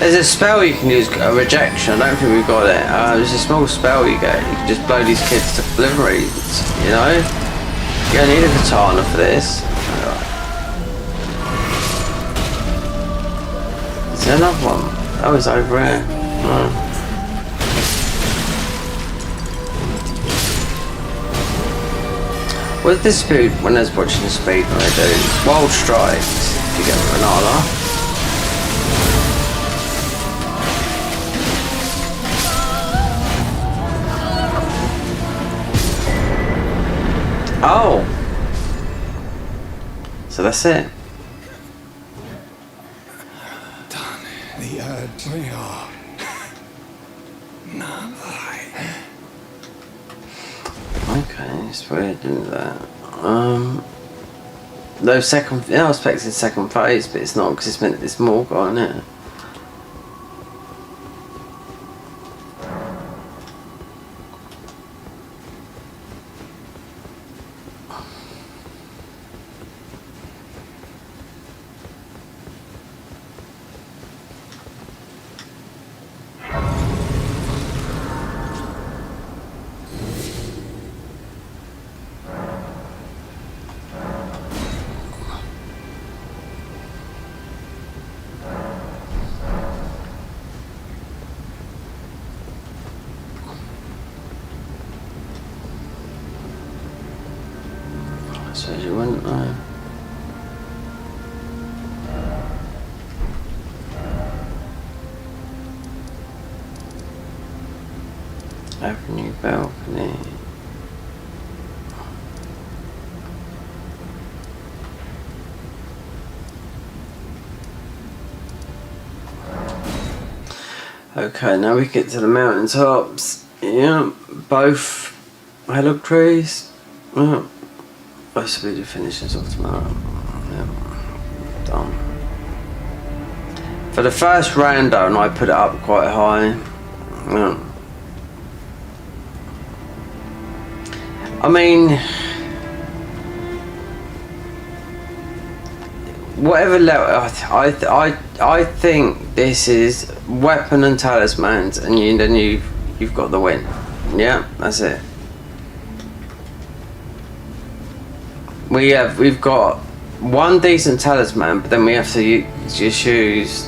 There's a spell you can use, a rejection. I don't think we got it. There's a small spell you get. You can just blow these kids to obliterates, you know? You don't need a katana for this. Is there another one? Oh, it's over here. Oh. With the speed, when I was watching the speed, when I do wild strikes, if you get Renala. Oh! So that's it. Done the urge we are. Not I. Okay, it's weird, isn't that? No second. Yeah, I was expecting second phase, but it's not because it's meant it's more gone, isn't it? So you wouldn't know. Avenue balcony. Okay, now we get to the mountain tops. Yeah, both hillock trees. Yeah. Most of the finishes off tomorrow. Yeah, done. For the first rando, and I put it up quite high. Yeah. I mean, whatever level, I think this is weapon and talismans, and then you've got the win. Yeah, that's it. We've got one decent talisman, but then we have to just use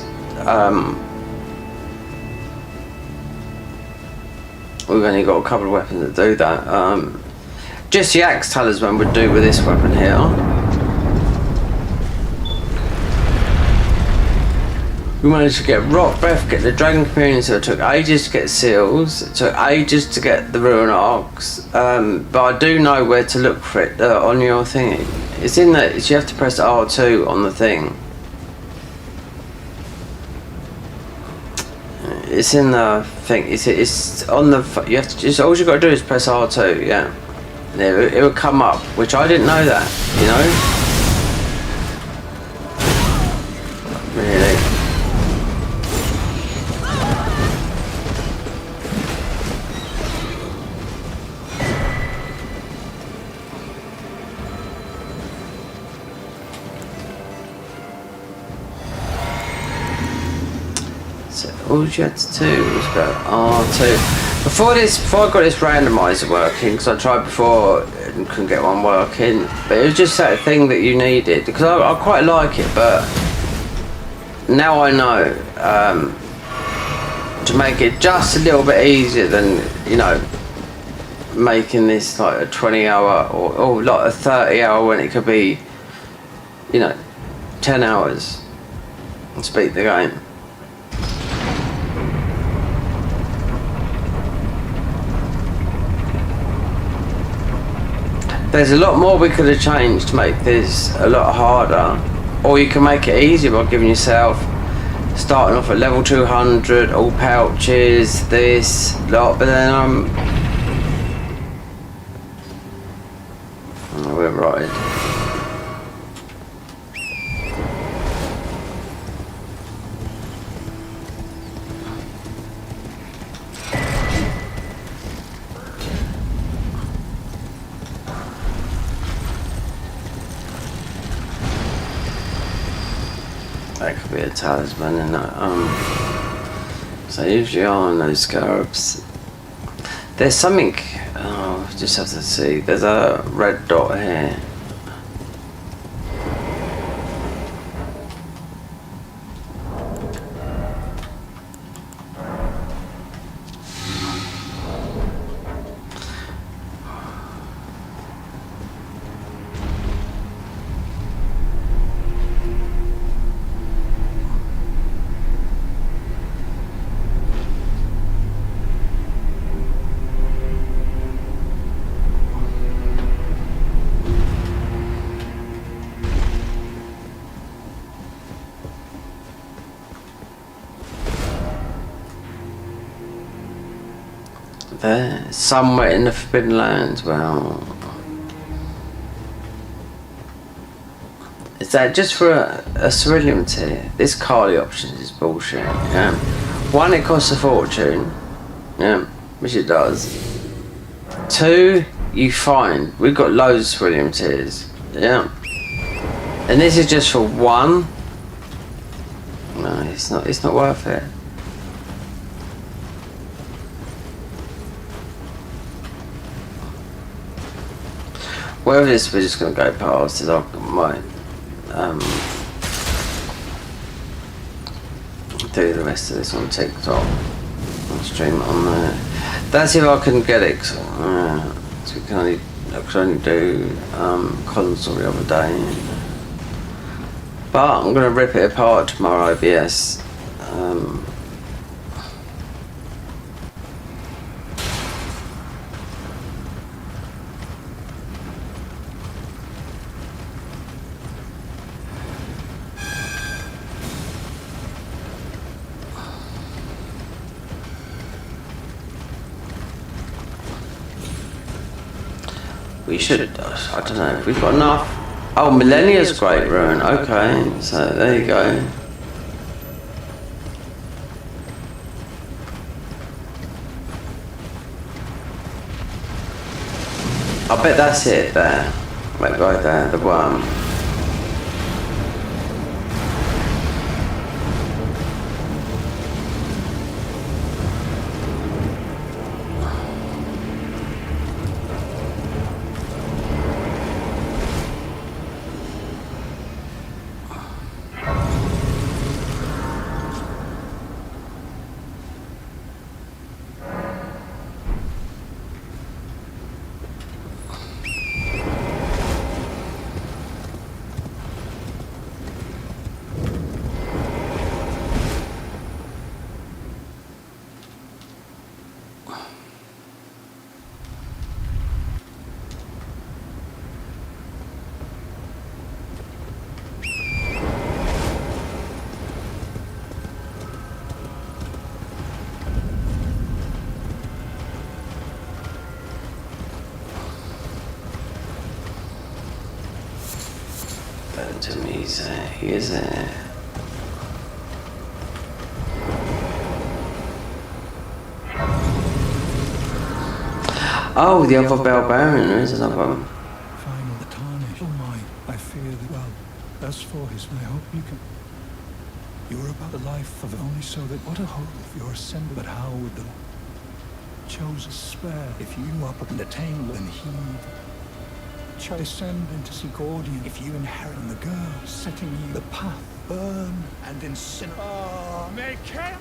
we've only got a couple of weapons that do that. Just the axe talisman would do with this weapon here. We managed to get rock breath, get the dragon communion, so it took ages to get seals, it took ages to get the ruin arcs, but I do know where to look for it on your thingy. It's in there, you have to press R2 on the thing. It's in the thing, it's on the, you have to just, all you got to do is press R2, yeah. And it will come up, which I didn't know that, you know? Really? all you had to do was go R2. Before I got this randomizer working, because I tried before and couldn't get one working, but it was just that thing that you needed, because I quite like it, but now I know to make it just a little bit easier than, you know, making this like a 20-hour or like a 30-hour when it could be, you know, 10 hours and beat the game. There's a lot more we could have changed to make this a lot harder, or you can make it easier by giving yourself starting off at level 200, all pouches, this lot, but then we're right. That could be a talisman, and so usually on those scarabs, there's something. Oh, just have to see. There's a red dot here. There, somewhere in the Forbidden Lands. Well, is that just for a cerulean tier? This Carly option is bullshit. Yeah. One, it costs a fortune. Yeah, which it does. Two, you find we've got loads of cerulean tiers. Yeah. And this is just for one. No, it's not. It's not worth it. Wherever this we're just going to go past is I might do the rest of this on TikTok and stream it on there. That's if I can get it, so I could only do console the other day, but I'm going to rip it apart tomorrow, OBS. We should, I don't know, if we've got enough. Oh, Millennia's Great Ruin, okay, so there you go. I bet that's it there, like right there, the worm. To me, he is there. Oh, the other barbarian, there is another one. Final tarnish. Oh my, I fear that, well, as for his, I hope you can. You're about the life of only so that what a hope you're ascended, but how would the chose a spare if you up and attain and he descend into Seagordian if you inherit the girl, setting you the path, burn and incinerate. Oh, make it!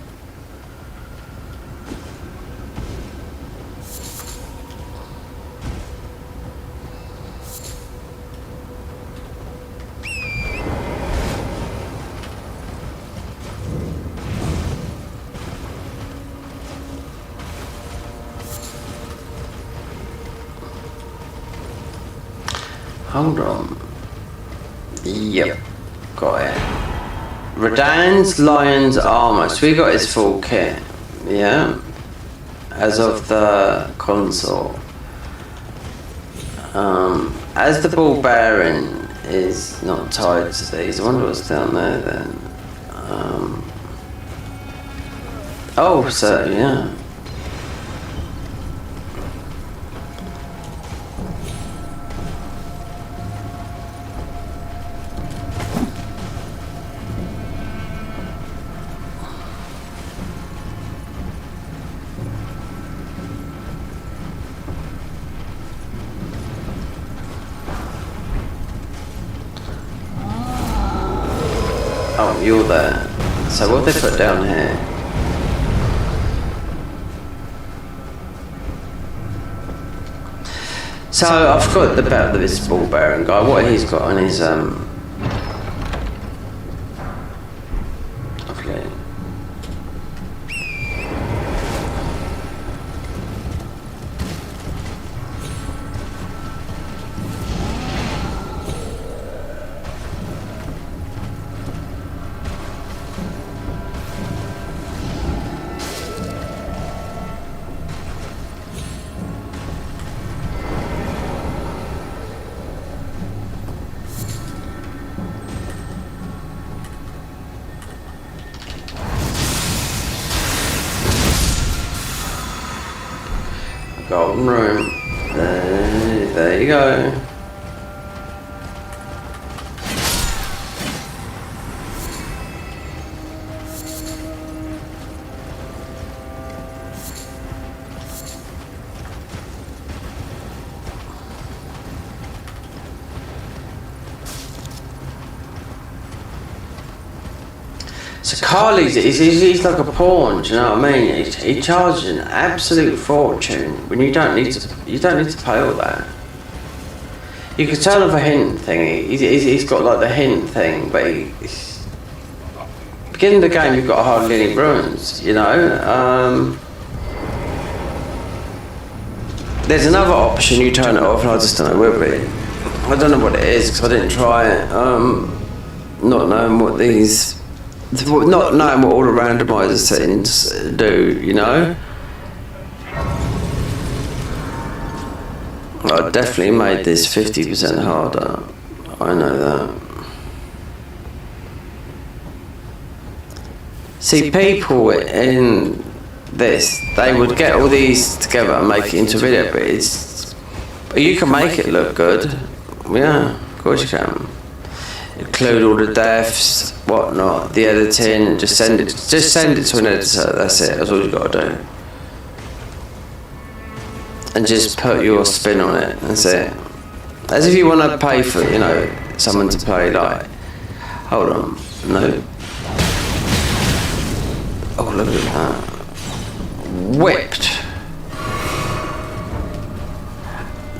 Hold on. Yep. Got it. Radahn's Lion's armor. So we got his full kit. Yeah. As of the console. As the ball bearing is not tied to these. I wonder what's down there then. Oh, so yeah. Oh, you're there. So what they put down here? So I forgot about this ball bearing guy. What he's got on his I forget. Golden room. There you go. So Carly's he's like a pawn, do you know what I mean? He charges an absolute fortune when you don't need to pay all that. You can turn off a hint thing. He's got like the hint thing, but beginning of the game you've got hardly any ruins, you know. There's another option. You turn it off, and I just don't know whether I don't know what it is because I didn't try it. Not knowing what not knowing what all the randomizer settings do, you know. I definitely made this 50% harder. I know that. See, people in this, they would get all these together and make it into a video, but you can make it look good. Yeah, of course you can. Include all the deaths, whatnot, the editing, just send it to an editor. That's it. That's all you got to do, and just put your spin on it. That's it. As if you want to pay for, you know, someone to play. Like, hold on, no. Oh, look at that. Whipped.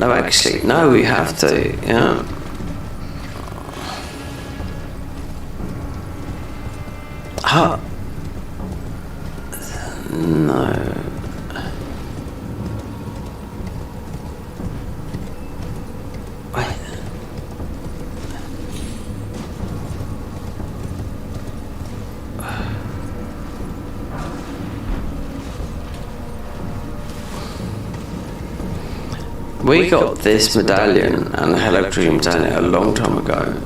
No, actually, no. We have to. Yeah. Huh. No. Wait. We got this medallion and the Hello Tree medallion a long time ago.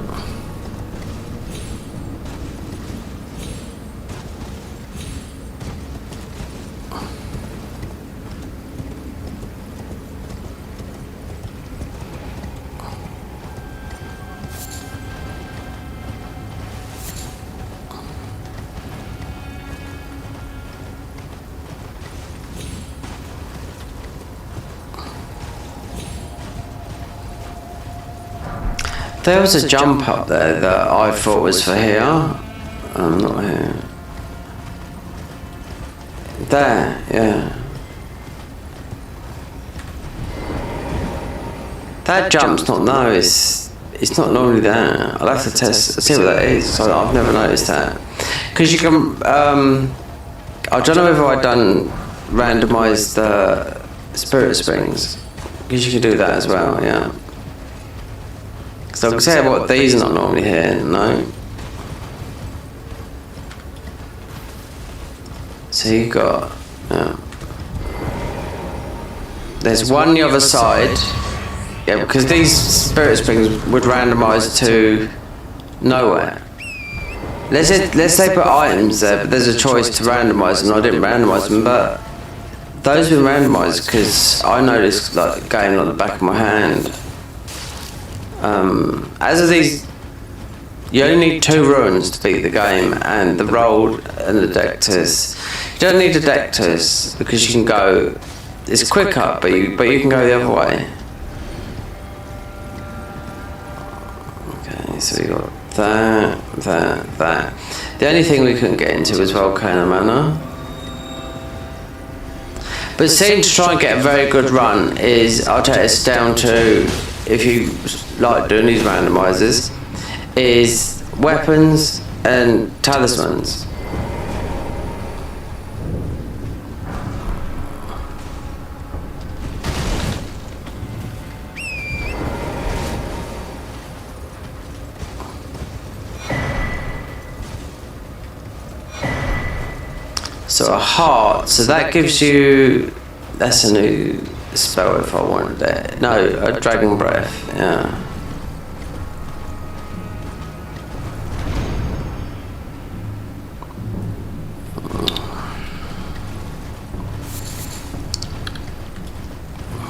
There was a jump up there that I thought was for here. Not here. There, yeah. That jump's not, no, it's not normally there. I'll have to see what that is. So I've never noticed that. Because you can, I don't know whether I've done randomised the spirit springs. Because you can do that as well, yeah. So I can say what these are not normally here, no. So you got, yeah. There's one on the other side. Yeah, because these spirit springs would randomise to nowhere. Let's say put items there, but there's a choice to randomise them. I didn't randomise them, but those have been randomised because I know this like game on the back of my hand. As of these, you only need 2 runes to beat the game, and the roll and the deck test. You don't need the deck test because you can go. It's quicker, but you can go the other way. So we got that. The only thing we couldn't get into was Volcano Manor. But seeing to try and get a very good run is, I'll take this down to, if you like doing these randomizers, is weapons and talismans. So a heart, so that gives you, that's a new spell if I wanted that. No, a dragon breath, yeah.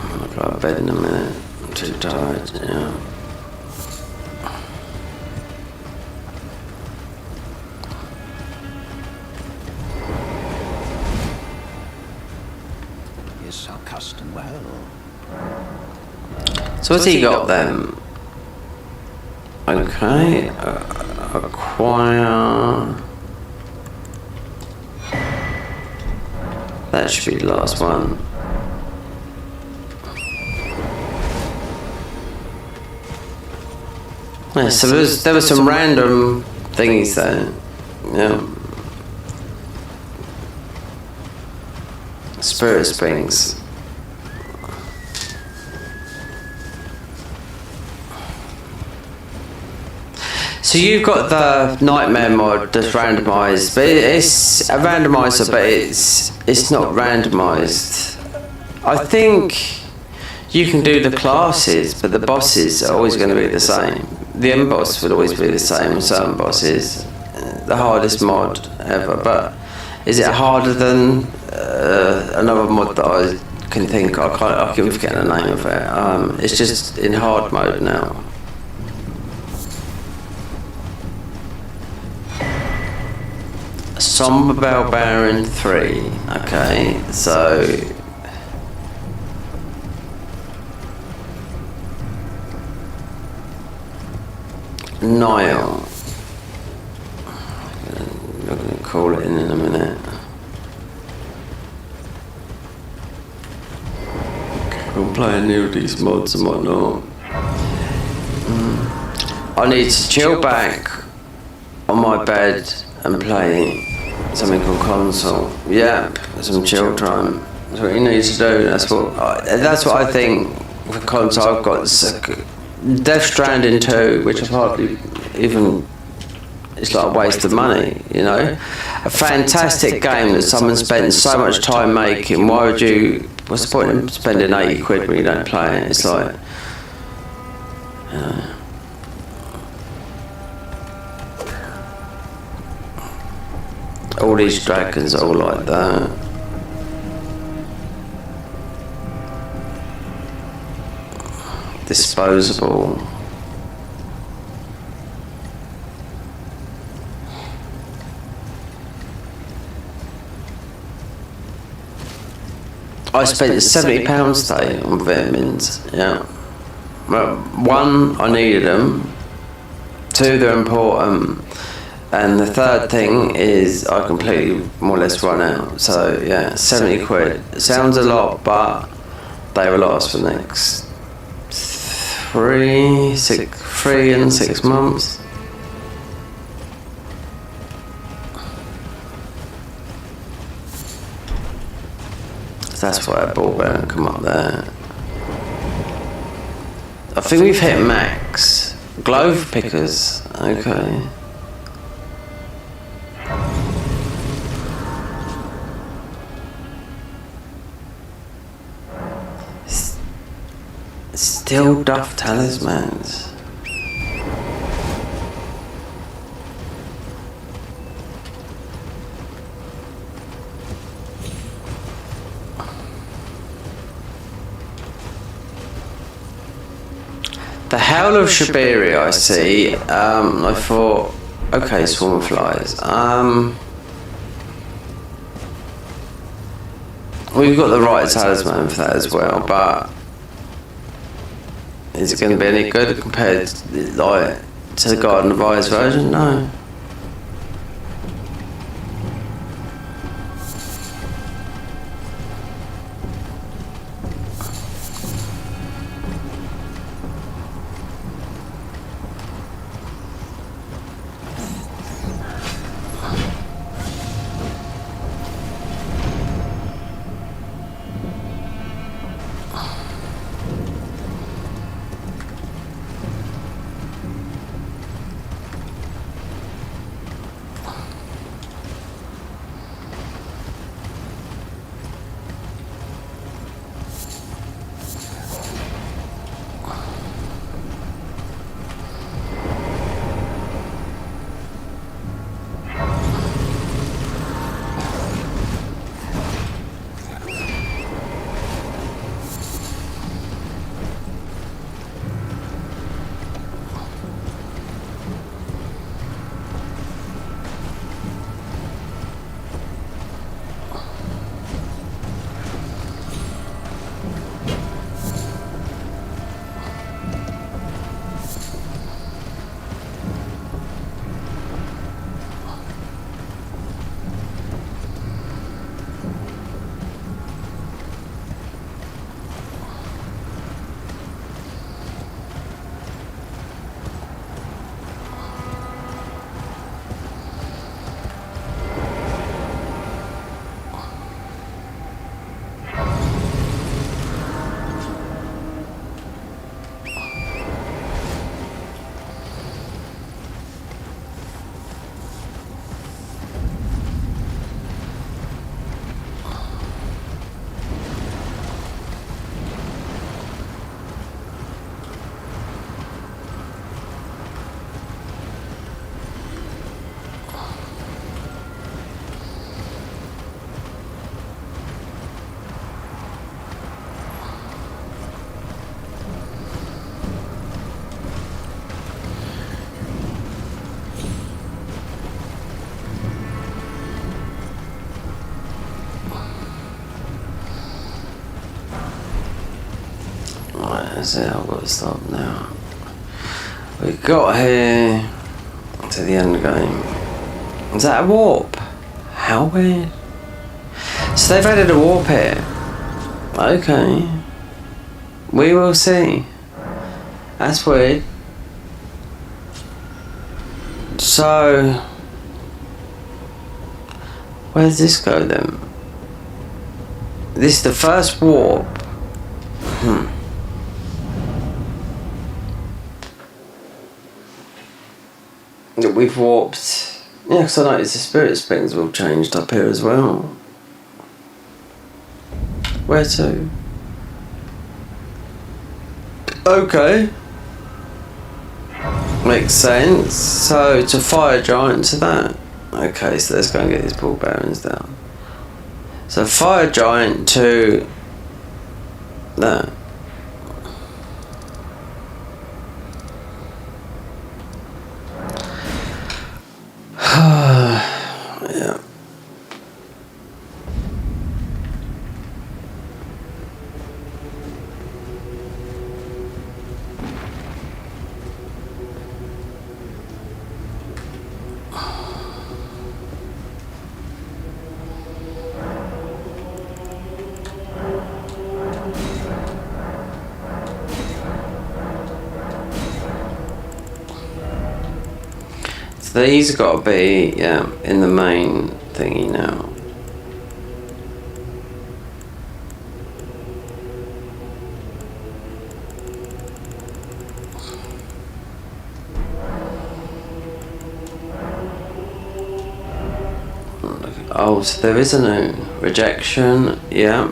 I'll go to bed in a minute, I'm too tired, yeah. So what's he got then? Okay, acquire. That should be the last one. Yeah, so there was some random thingies there. Yeah. Spirit springs. So you've got the nightmare mod that's randomised, but it's a randomizer, but it's not randomised. I think you can do the classes, but the bosses are always going to be the same. The end boss will always be the same. Certain bosses, the hardest mod ever. But is it harder than another mod that I can think? I can forget the name of it. It's just in hard mode now. Somber Barbarian 3. Okay, so Nile. I'm going to call it in a minute. I'm playing new these mods and whatnot. I need to chill back on my bed and play something called console. Yep, some chill time. That's what you need to do. That's what I think for console. I've got Death Stranding 2, which I've hardly even. It's like a waste of money, you know. A fantastic game that someone spent so much time making. Why would you? What's the point in spending 80 quid when you don't play it? It's like. All these dragons are all like that. Disposable. I spent £70 today on vitamins, yeah. Well, one, I needed them, Two, they're important. And the third thing is I completely more or less run out. So yeah, 70 quid. Sounds a lot, but they will last for the next 3 and 6 months. So that's why I bought it and come up there. I think we've hit max. Glove pickers, okay. Still duff talismans. The Howl of Shabiria I see, I thought, okay, swarm of flies. We've got the right talisman for that as well, but is it going to be any good compared to the Garden of Eyes version? No. That's it, I've got to stop now. We got here to the end game. Is that a warp? How weird. So they've added a warp here. Okay. We will see. That's weird. So where does this go then? This is the first warp. That we've warped. Yeah, because I noticed the spirit springs have all changed up here as well. Where to? Okay. Makes sense. So to fire giant to that. Okay, so let's go and get these ball bearings down. So fire giant to that. Yeah. these got to be, yeah, in the main thingy now. Oh, so there is a new rejection, yeah.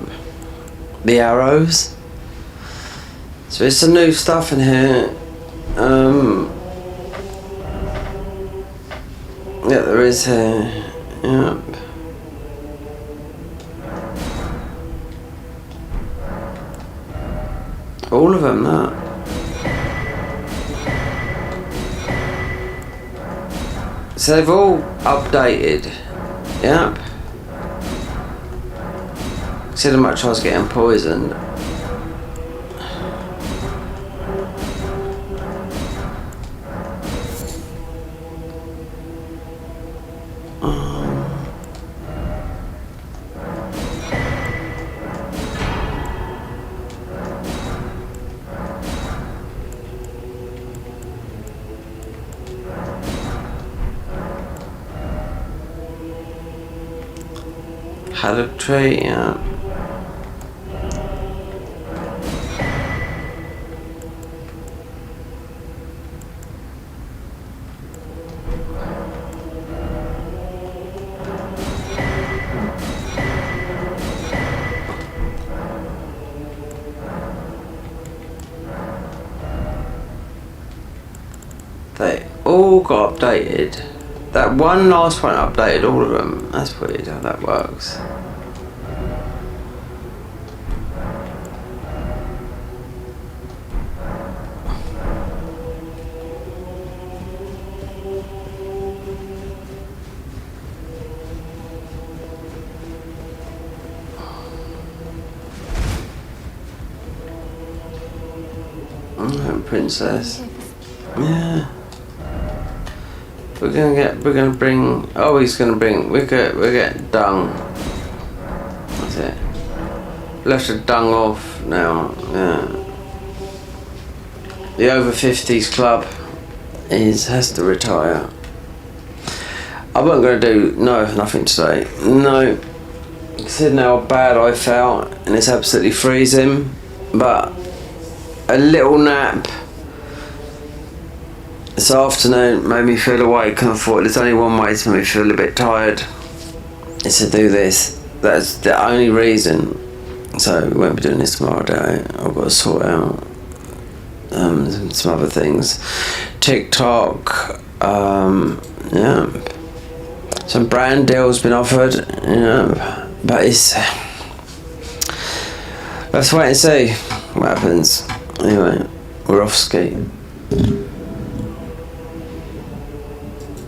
The arrows. So it's some new stuff in here. Yeah, there is here. Yeah. All of them, that. So they've all updated. Yep. See how much I was getting poisoned. Had a tree, yeah. They all got updated. That one last one updated all of them. That's weird how that works. Princess. Yeah. We're gonna bring, oh, he's gonna bring, we're getting dung. That's it. Left the dung off now, yeah. The over 50s club has to retire. I wasn't gonna do, nothing today. No. Considering how bad I felt, and it's absolutely freezing, but a little nap this afternoon made me feel awake, and I thought there's only one way to make me feel a bit tired, is to do this. That's the only reason. So we won't be doing this tomorrow day. I've got to sort out some other things. TikTok, yeah. Some brand deals been offered, yeah, but it's, let's wait and see what happens. Anyway, we're off ski.